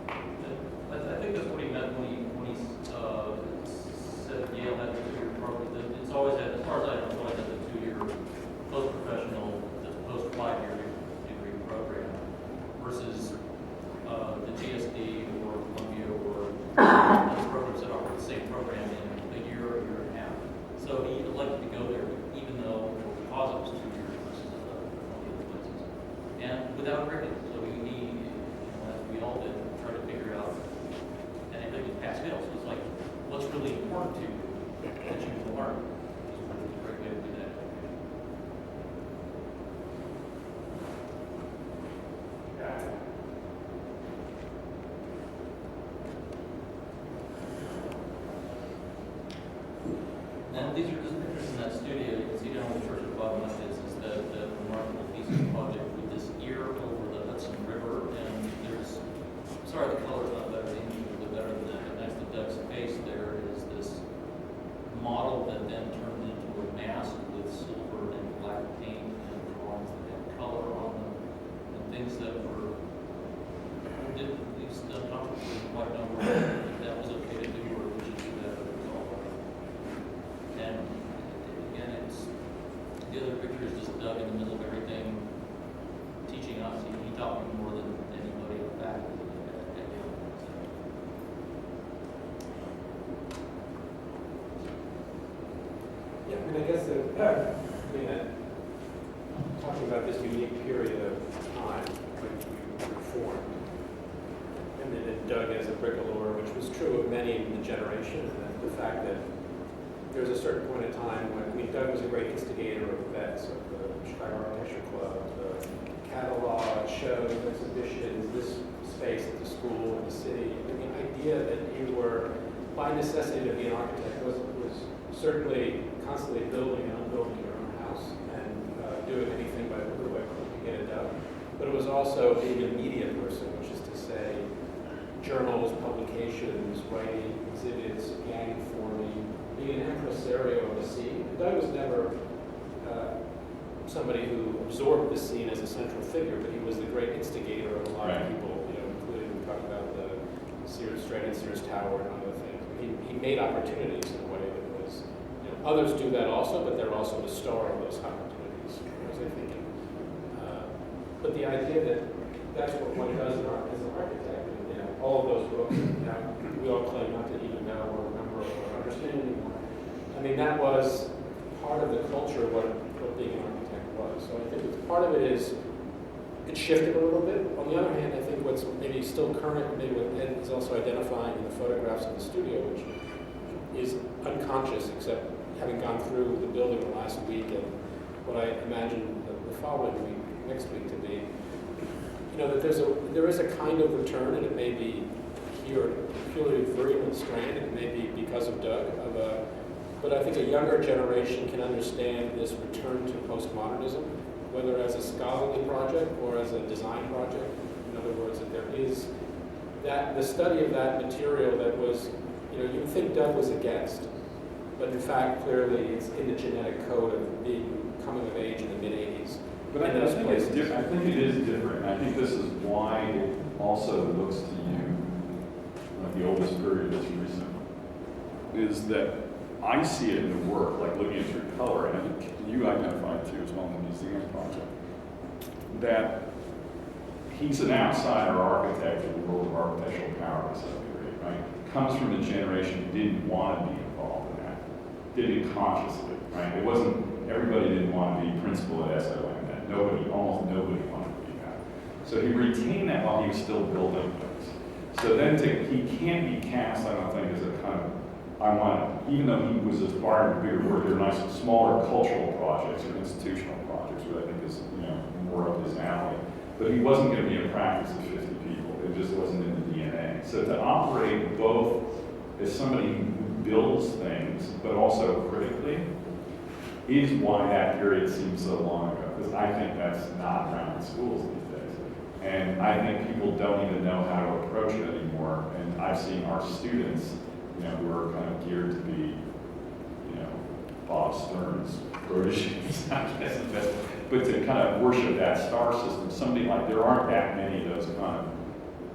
I think that's what he meant when he said Yale had a 2-year program. It's always had, as far as I know, it's always had a 2-year post-professional, post-5-year degree program versus the GSD or Columbia or those programs that offer the same program in a year or year and a half. So he elected to go there, even though because it was 2 years versus all the other places, and without curriculum. So he as we all did, try to figure out. And I think it passed fail. So it's like, what's really important to you that you can learn? It's a great way to do that. And these are just pictures in that studio. You can see down on the church at the bottom left is the remarkable piece of the project with this ear over the Hudson River. And there's, sorry the color's not better, the image is a little bit better than that, but next to Doug's face there is this model that then turned into a mask with silver and black paint and drawings that had color on them and things that were, these uncomfortable talking about this unique period of time when we were formed, and then Doug as a bricoleur, which was true of many in the generation, and the fact that there was a certain point in time when, I mean, Doug was a great instigator of events, of the Chicago Architecture Club, the catalog, shows, exhibitions, this space at the school, in the city. And the idea that you were, by necessity, to be an architect was certainly constantly building and unbuilding your own house and doing anything by the way to get it done. But it was also being a media person, which is to say journals, publications, writing, exhibits, gang forming, being an impresario of the scene. And Doug was never somebody who absorbed the scene as a central figure, but he was the great instigator of a lot of people, including we talked about the Sears Strait and Sears Tower and other things. He made opportunities in a way that was, others do that also, but they're also the star of those opportunities. Was I thinking? But the idea that that's what one does as an architect, and all of those books, we all claim not to even know or remember or understand anymore. I mean, that was part of the culture of what being an architect was. So I think part of it is, it shifted a little bit. On the other hand, I think what's maybe still current, maybe what Ed is also identifying in the photographs of the studio, which is unconscious, except having gone through the building the last week and what I imagine the following week, next week to be, that there is a kind of return, and it may be here purely Vernon Strand, it may be because of Doug, but I think a younger generation can understand this return to postmodernism, whether as a scholarly project or as a design project. In other words, that there is the study of that material that was, you would think Doug was against, but in fact, clearly it's in the genetic code of coming of age in the mid-'80s. But I think it's different. I think it is different. I think this is why it also looks to you like the oldest period that's recent, is that I see it in the work, like looking at your color, and I think you identified too as well in the museum project, that he's an outsider architect in the world of architectural power to some degree, right? Comes from a generation who didn't want to be involved in that, did it consciously, right? It wasn't, everybody didn't want to be principal at SOM, that almost nobody wanted to be that. So he retained that while he was still building things. So then he can't be cast, I don't think, as a kind of, even though he was as part of a bigger work, there are nice smaller cultural projects or institutional projects, which I think is more up his alley. But he wasn't going to be a practice of 50 people. It just wasn't in the DNA. So to operate both as somebody who builds things, but also critically, is why that period seems so long ago. Because I think that's not around in schools these days. And I think people don't even know how to approach it anymore. And I've seen our students, who are kind of geared to be, Bob Stern's proteges, I guess, but to kind of worship that star system, somebody like, there aren't that many of those kind of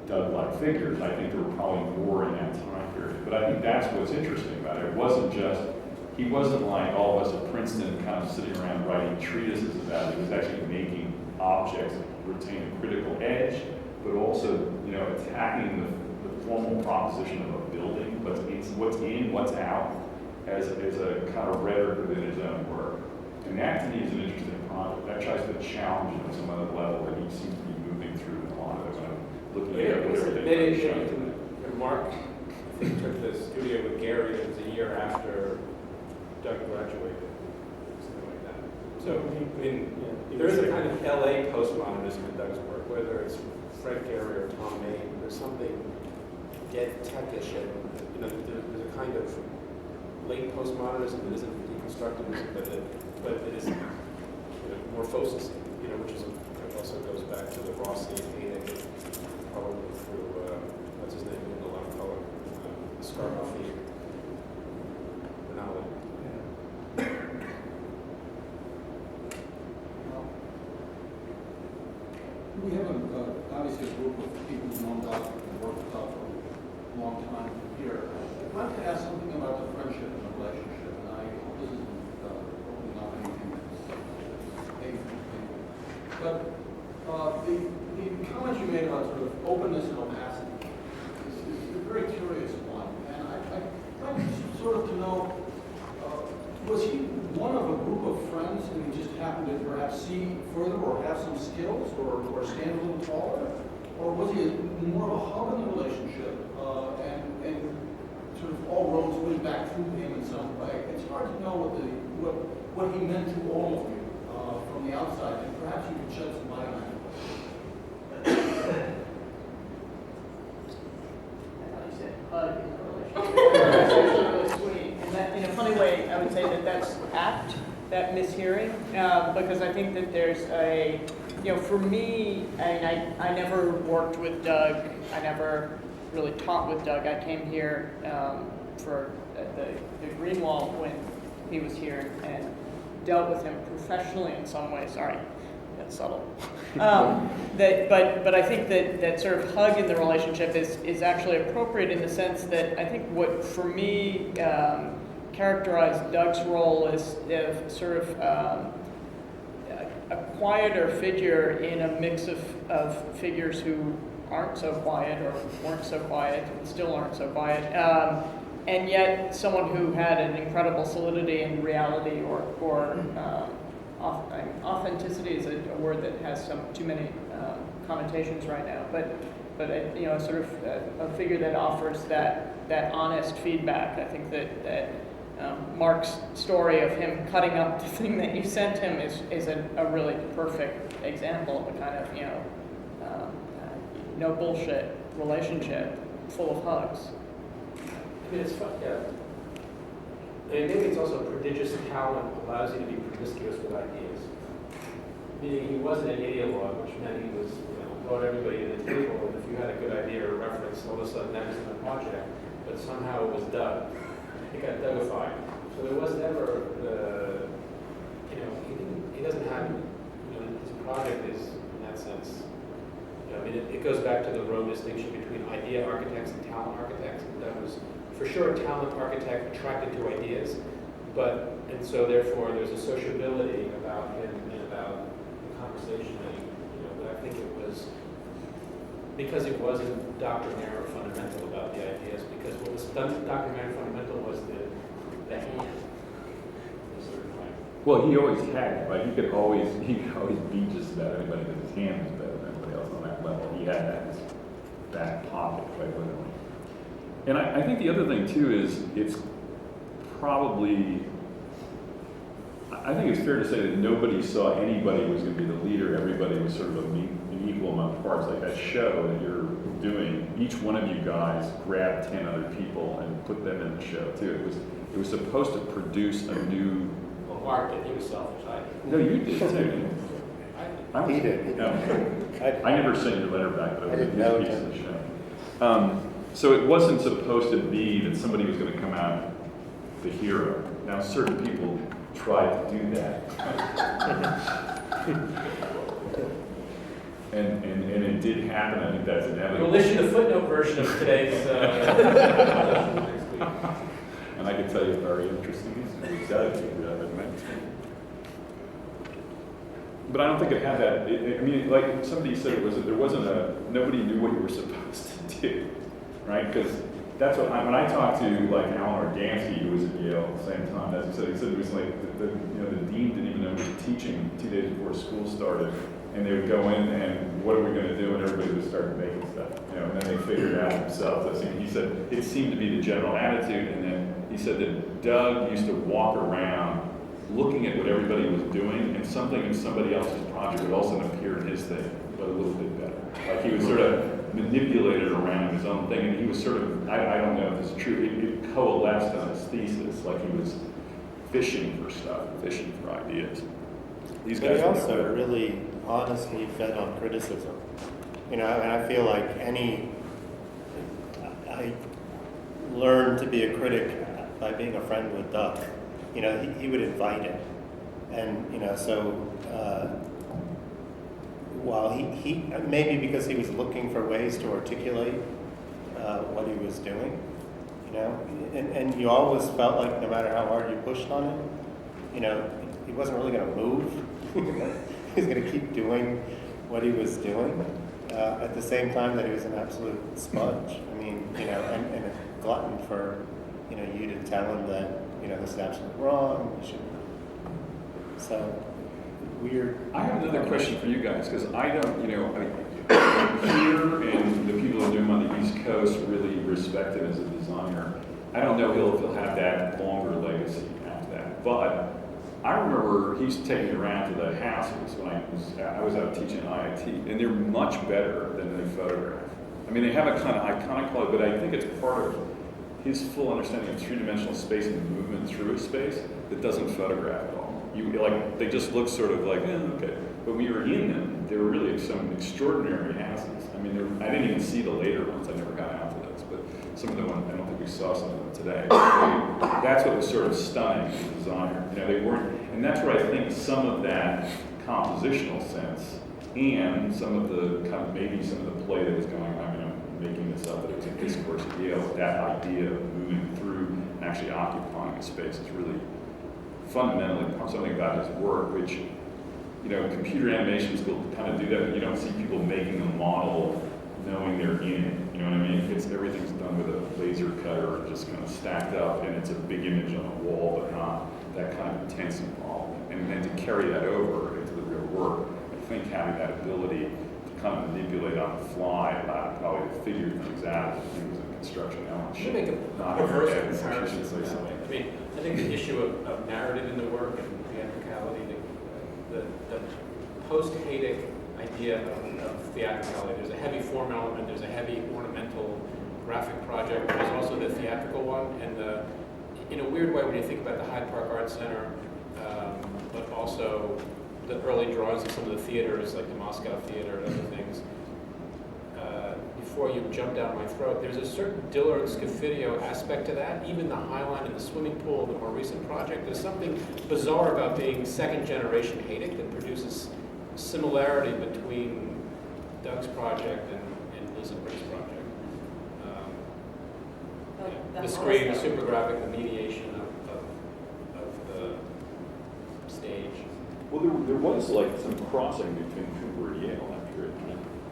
Doug-like figures. I think there were probably more in that time period. But I think that's what's interesting about it. It wasn't just, he wasn't like all of us at Princeton kind of sitting around writing treatises about it. He was actually making objects that retain a critical edge, but also, attacking the formal proposition of a building, what's in, what's out, as a kind of rhetoric within his own work. And that to me is an interesting project. That tries to challenge him at some other level that he seems to be moving through in a lot of it when I'm looking at everything. Mark, I think, took the studio with Gary. It was a year after Doug graduated, something like that. So, there is a kind of LA postmodernism in Doug's work, whether it's Fred Gehry or Tom Maine. There's something dead techish, and there's a kind of late postmodernism that isn't deconstructivism, but it is morphosis, which also goes back to the Rossian painting, probably through what's his name in the left color, the Scarpa theme. We have obviously a group of people who've known Doug and worked with Doug for a long time here. I'd like to ask something about the friendship and the relationship, and I hope this isn't opening up anything that's painful. But the comments you made about sort of openness and opacity is a very curious one, and I'd like sort of to know, was he one of a group of skills or stand a little taller? Or was he more of a hub in the relationship and sort of all roads went back through him in some way? It's hard to know what he meant to all of you from the outside, and perhaps you could shed some light on that. Really sweet. And that, in a funny way, I would say that that's apt, that mishearing, because I think that there's a, for me, I never worked with Doug. I never really taught with Doug. I came here for the Greenwald when he was here and dealt with him professionally in some way. Sorry, that's subtle. But I think that sort of hug in the relationship is actually appropriate in the sense that I think what for me characterized Doug's role is sort of a quieter figure in a mix of figures who aren't so quiet or weren't so quiet and still aren't so quiet. And yet someone who had an incredible solidity in reality or authenticity is a word that has too many connotations right now, but sort of a figure that offers that honest feedback. I think that Mark's story of him cutting up the thing that you sent him is a really perfect example of a kind of no bullshit relationship full of hugs. I mean, it's fun, yeah. I mean, maybe it's also prodigious talent allows you to be promiscuous with ideas. Meaning he wasn't an ideologue, which meant he was, brought everybody to the table, and if you had a good idea or reference, all of a sudden that was in the project, but somehow it was Doug. It got Dougified. So there was never, he doesn't have, his project is, in that sense, it goes back to the Rome distinction between idea architects and talent architects. And that was, for sure, a talent architect attracted to ideas, and so therefore there's a sociability about him and about the conversation but I think it was, because it wasn't doctrinaire or fundamental about the ideas, because what was doctrinaire and fundamental was the hand. Well, he always had, right? He could always beat just about anybody because his hand was better than anybody else on that level. He had that back pocket, quite literally. And I think the other thing too is it's probably, I think it's fair to say that nobody saw anybody was going to be the leader. Everybody was sort of an equal amount of parts. Like that show that you're doing, each one of you guys grabbed 10 other people and put them in the show too. It was supposed to produce a new. Well, Mark did. He was selfish. No, you did too. He did. No, I never sent your letter back, but I it didn't was a know piece it. of the show. So it wasn't supposed to be that somebody was going to come out the hero. Now, certain people tried to do that. and it did happen. I think that's inevitable. We'll issue the footnote version of today's next week. And I can tell you a very interesting attitude that I've met. But I don't think it had that. I mean, like somebody said, nobody knew what you were supposed to do, right? Because that's what when I talked to like Alan Ordansky, who was at Yale at the same time. As he said it was like the dean didn't even know he was teaching 2 days before school started, and they would go in and what are we going to do, and everybody would start making stuff, and then they figured it out themselves. He said it seemed to be the general attitude, and then he said that Doug used to walk around looking at what everybody was doing, and something in somebody else's project would also appear in his thing, but a little bit better. Like he was sort of manipulated around his own thing, and he was sort of, I don't know if it's true, it coalesced on his thesis, like he was fishing for stuff, fishing for ideas. These But guys he were also never- really honestly fed on criticism. And I feel like I learned to be a critic by being a friend with Doug. He would invite it. And, while he maybe because he was looking for ways to articulate what he was doing, and you always felt like no matter how hard you pushed on him, he wasn't really going to move. He was going to keep doing what he was doing at the same time that he was an absolute sponge. I mean, and a glutton for, you to tell him that, this is absolutely wrong. You should. So weird. I have another question for you guys, because I don't, here and the people that knew him on the East Coast really respect him as a designer. I don't know if he'll have that longer legacy after that. But I remember he's taking me around to the houses when I was out teaching at IIT, and they're much better than they photograph. I mean, they have a kind of iconic quality, but I think it's part of his full understanding of three-dimensional space and movement through a space that doesn't photograph at all. They just look sort of like, okay. But when you were in them, they were really some extraordinary houses. I mean, I didn't even see the later ones. I never got out to those, but some of the ones, I don't think we saw some of them today. That's what was sort of stunning as a designer. They weren't, and that's where I think some of that compositional sense and some of the kind of maybe some of the play that was going on. I mean, I'm making this up, that it was a discourse at Yale. That idea of moving through and actually occupying a space is really fundamentally something about his work, which, computer animations will kind of do that, but you don't see people making a model knowing they're in it. You know what I mean? Everything's done with a laser cutter, just kind of stacked up, and it's a big image on a wall, but not that kind of intense involvement. And then to carry that over into the real work, I think having that ability to kind of manipulate on the fly, probably to figure things out, I think was a construction element. Should make a reverse comparison. I mean, I think the issue of narrative in the work and theatricality, the post-Hadik idea of theatricality. There's a heavy form element, there's a heavy ornamental graphic project, there's also the theatrical one, and in a weird way, when you think about the Hyde Park Art Center, but also the early drawings of some of the theaters, like the Moscow Theater and other things, before you jump down my throat, there's a certain Diller and Scofidio aspect to that. Even the High Line and the swimming pool, the more recent project, there's something bizarre about being second generation Hadik that produces similarity between Doug's project and Lisa Brick's project. The screen, the super graphic, the mediation of the stage. Well, there was like some crossing between Cooper and Yale after it.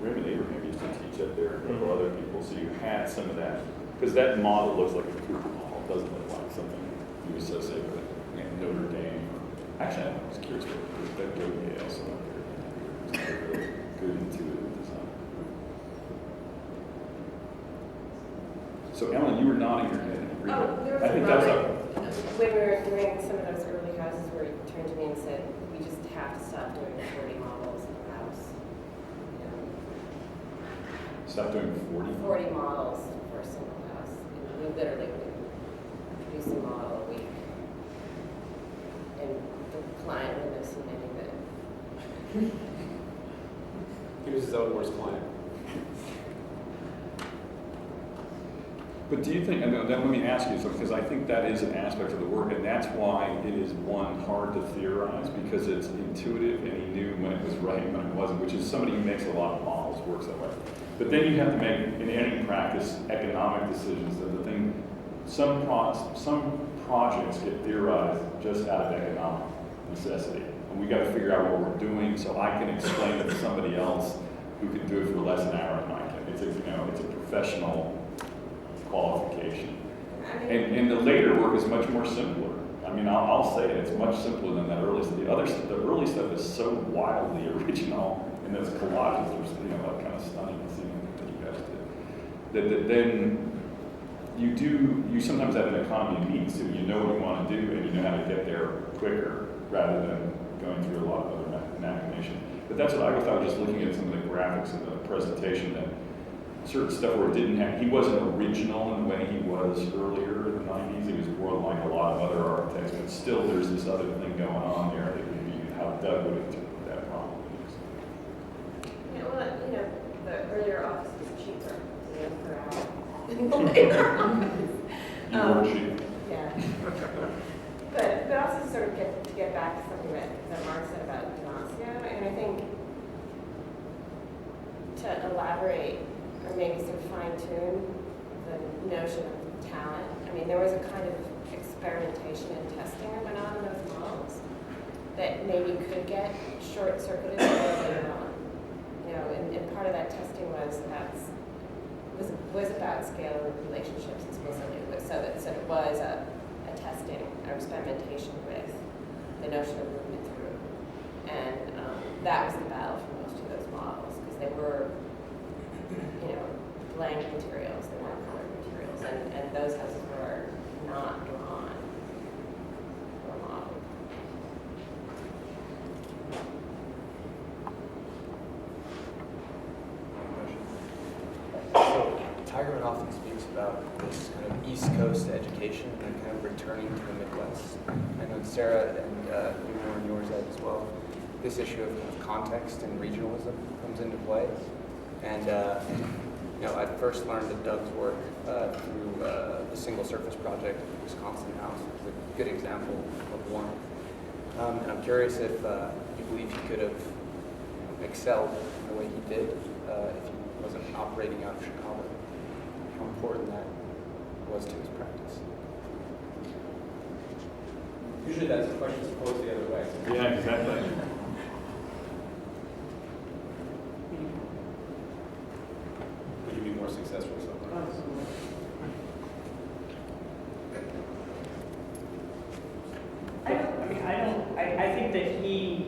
Raymond Abraham used to teach up there, and other people, so you had some of that. Because that model looks like a Cooper model, it doesn't look like something you associate with Notre Dame. Actually, I was curious what that go to Yale, so I'm very good intuitive design. So Ellen, you were nodding your head. There was I think that's when we were doing some of those early houses where he turned to me and said, we just have to stop doing 40 models in the house. Stop doing 40? 40 models for a single house. And we literally would produce a model a week. And the client wouldn't have seen any of it. He was his own worst client. But do you think, and then let me ask you something, because I think that is an aspect of the work, and that's why it is, one, hard to theorize, because it's intuitive, and he knew when it was right and when it wasn't, which is somebody who makes a lot of models, works that way. But then you have to make, in any practice, economic decisions. That the thing, some projects get theorized just out of economic necessity. And we got to figure out what we're doing, so I can explain it to somebody else who can do it for less than an hour than I can. It's a professional qualification. And the later work is much more simpler. I mean, I'll say it, it's much simpler than that early stuff. The early stuff is so wildly original, and those collages are, kind of stunning to see that you guys did. That then you sometimes have an economy of means, so you know what you want to do, and you know how to get there quicker, rather than going through a lot of other machination. But that's what I thought, just looking at some of the graphics in the presentation, that certain stuff where it didn't have, he wasn't original in the way he was earlier in the 90s. He was more like a lot of other architects, but still there's this other thing going on there that maybe how Doug would interpret that problem. The earlier office was cheaper, per hour. You were cheap. Yeah. But also sort of to get back to something that Mark said about Ignacio, and I think to elaborate or maybe sort of fine-tune the notion of talent. I mean, there was a kind of experimentation and testing that went on in those models that maybe could get short-circuited later on. And part of that testing was about scale and relationships explicitly. So it was a testing, or experimentation with the notion of movement through. And that was the battle for most of those models, because they were, blank materials, they weren't colored materials, and those houses were not drawn or modeled. So Tigerman often speaks about this kind of East Coast education and kind of returning to the Midwest. I know Sarah and you were in yours Ed, as well. This issue of kind of context and regionalism comes into play. And I first learned of Doug's work through the Single Surface Project at Wisconsin House, which is a good example of one. And I'm curious if you believe he could have excelled in the way he did if he wasn't operating out of Chicago. How important that was to his practice. Usually that's a question posed the other way. Yeah, exactly. Would you be more successful somewhere? I think that he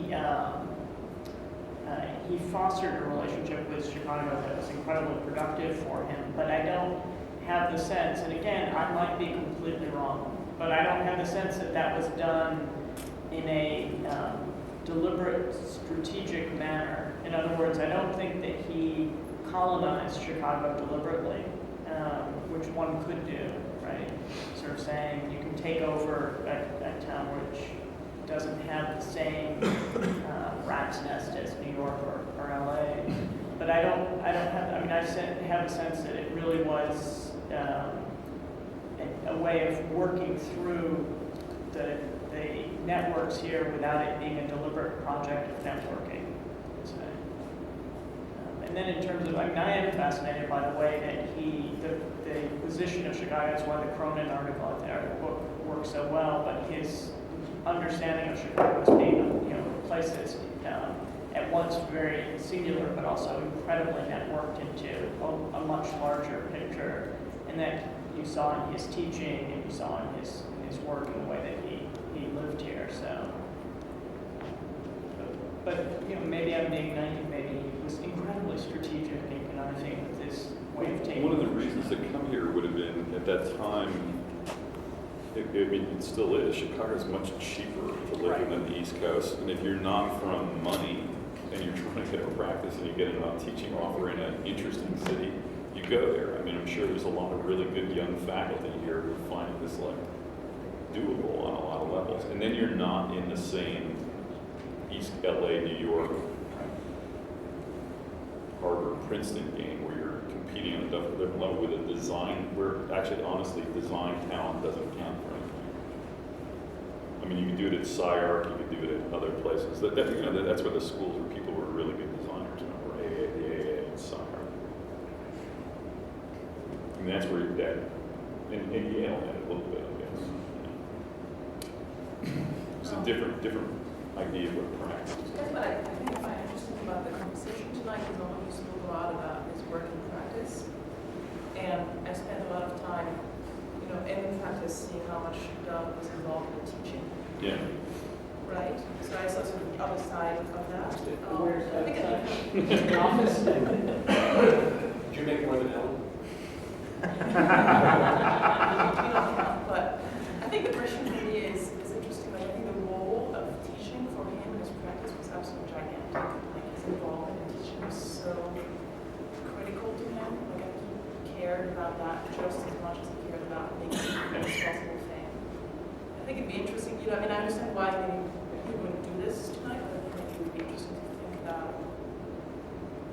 fostered a relationship with Chicago that was incredibly productive for him, but I don't have the sense, and again, I might be completely wrong, but I don't have the sense that that was done in a deliberate, strategic manner. In other words, I don't think that he colonized Chicago deliberately, which one could do, right? Sort of saying you can take over a town which doesn't have the same rat's nest as New York or LA. But I don't have, I have a sense that it really was a way of working through the networks here without it being a deliberate project of networking. And then in terms of, I am fascinated by the way that the position of Chicago, that's why the Cronin article at the book works so well, but his understanding of Chicago as being a place that's at once very singular, but also incredibly networked into a much larger picture, and that you saw in his teaching and you saw in his work and the way that he lived here. So, but maybe I'm being naive. Maybe he was incredibly strategic in conniving with this way of taking. One of the reasons to come here would have been at that time. It still is. Chicago's much cheaper to live in than the East Coast, and if you're not from money and you're trying to get a practice and you get an teaching offer in an interesting city, you go there. I'm sure there's a lot of really good young faculty here who find this doable on a lot of levels, and then you're not in the same East LA, New York, Harvard, Princeton game where you're competing on a different level with a design, where actually, honestly, design talent doesn't count for anything. You can do it at SciArc, you can do it at other places. That's where the schools where people were really good designers, were AA and SciArc. That's where and Yale had a little bit, I guess. It's a different idea of what practice is. That's what I think I find interesting about the conversation tonight is Owen spoke a lot about his work in practice. And I spent a lot of time, in practice, seeing how much Doug was involved in teaching. Yeah. Right? So I saw sort of the other side of that. I think In the office? Did you make more than Ellen? But I think the question for me is interesting. I think the role of teaching for him in his practice was absolutely gigantic. His involvement in teaching was so critical to him. I think he cared about that just as much as he cared about making a responsible thing. I think it'd be interesting, I understand why he wouldn't do this tonight, but I think it would be interesting to think about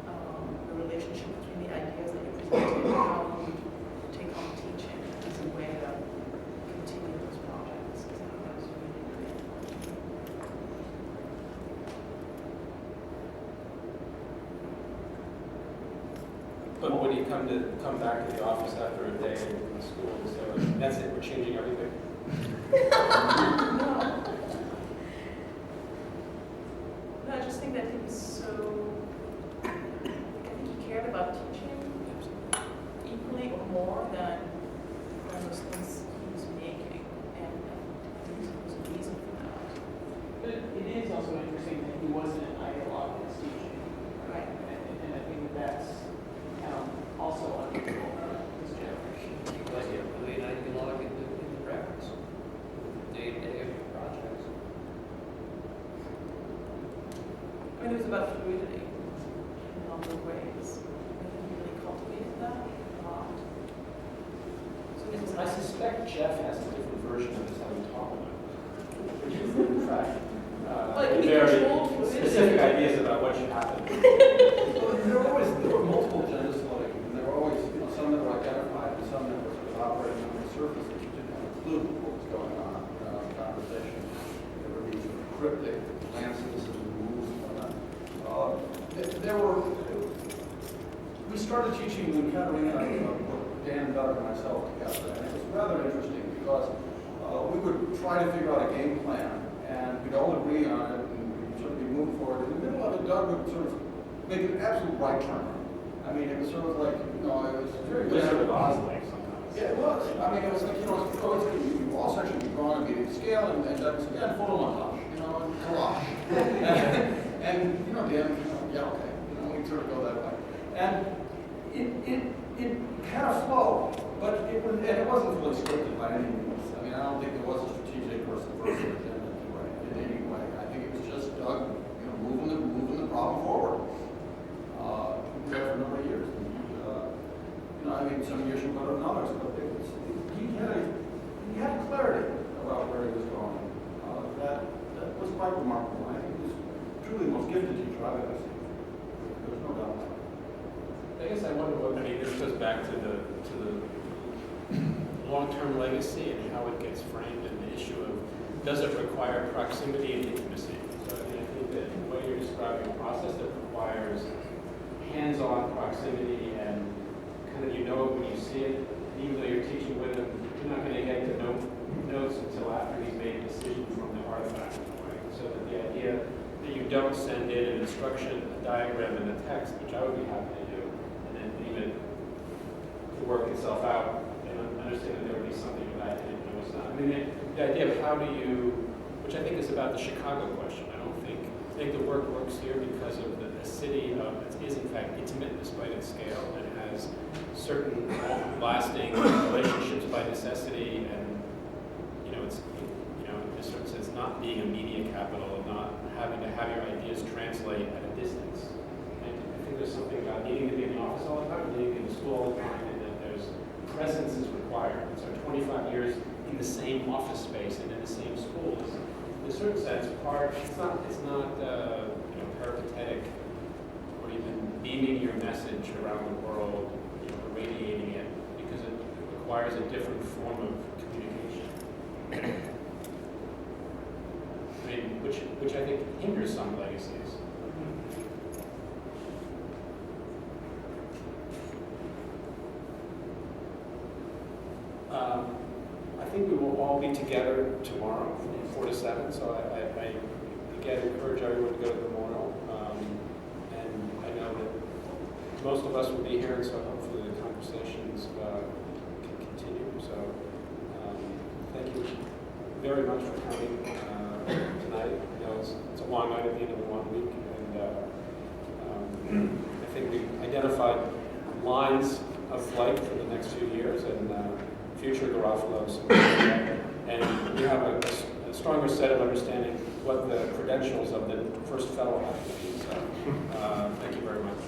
the relationship between the ideas that you presented and how you take on teaching as a way to continue those projects. I think that was really great. But when you come back to the office after a day in school, so that's it, we're changing everything. No, I just think that he was so, I think he cared about teaching equally or more than those things he was making, and I think there was a reason for that. But it is also interesting that he wasn't an ideologue suspect Jeff has a different version of this how we talk about it, which is in fact Like, very controlled fluidity. specific ideas about what should happen. Well, there were multiple agendas floating, and there were always, some that were identified and some that were sort of operating on the surface that you didn't have a clue what was going on in the conversation. There were these sort of cryptic glances and moves and whatnot. We started teaching when Katerina, Dan, Doug, and myself together, and it was rather interesting because we would try to figure out a game plan, and we'd all agree on it, and we'd sort of be moving forward. In the middle of it, Doug would sort of make an absolute right turn. I mean, it was sort of like, it was very Wizard of Oz like sometimes. Yeah, it was. I mean, it was like, you all sections would be drawn and be to scale, and Doug would say, yeah, photo montage, and collage. and Dan, yeah, okay, we'd sort of go that way. And it had a flow, but it wasn't fully scripted by any means. I mean, I don't think there was a strategic or subversive agenda in any way. I think it was just Doug, moving the problem forward. There for a number of years. I mean, some years were better than others, but he had clarity about where he was going. That was quite remarkable. I think he was truly the most gifted teacher I've ever seen. There's no doubt about it. I guess I wonder what, this goes back to the long-term legacy and how it gets framed and the issue of, does it require proximity and intimacy? So I think that the way you're describing a process that requires hands-on proximity and kind of when you see it, even though you're teaching with him, you're not going to get to notes until after he's made a decision from the artifact, right? So that the idea that you don't send in an instruction, a diagram, and a text, which I would be happy to do, and then leave it to work itself out, and understand that there would be something that I didn't know was not. I mean, the idea of how do you, which I think is about the Chicago question. I think the work works here because of the city is in fact intimate despite its scale, and has certain lasting relationships by necessity, and it's in a certain sense not being a media capital and not having to have your ideas translate at a distance. And I think there's something about needing to be in the office all the time, needing to be in school all the time, and that there's presence is required. And so 25 years in the same office space and in the same schools, in a certain sense, it's not peripatetic or even beaming your message around the world, irradiating it, because it requires a different form of communication. Which I think hinders some legacies. I think we will all be together tomorrow from 4 to 7, so I again encourage everyone to go to the memorial. And I know that most of us will be here, and so hopefully the conversations can continue. So thank you very much for coming tonight. It's a long night at the end of the 1 week, and I think we've identified lines of flight for the next few years and future Garofalo Symposium. And we have a stronger set of understanding what the credentials of the first fellow have to be. So thank you very much.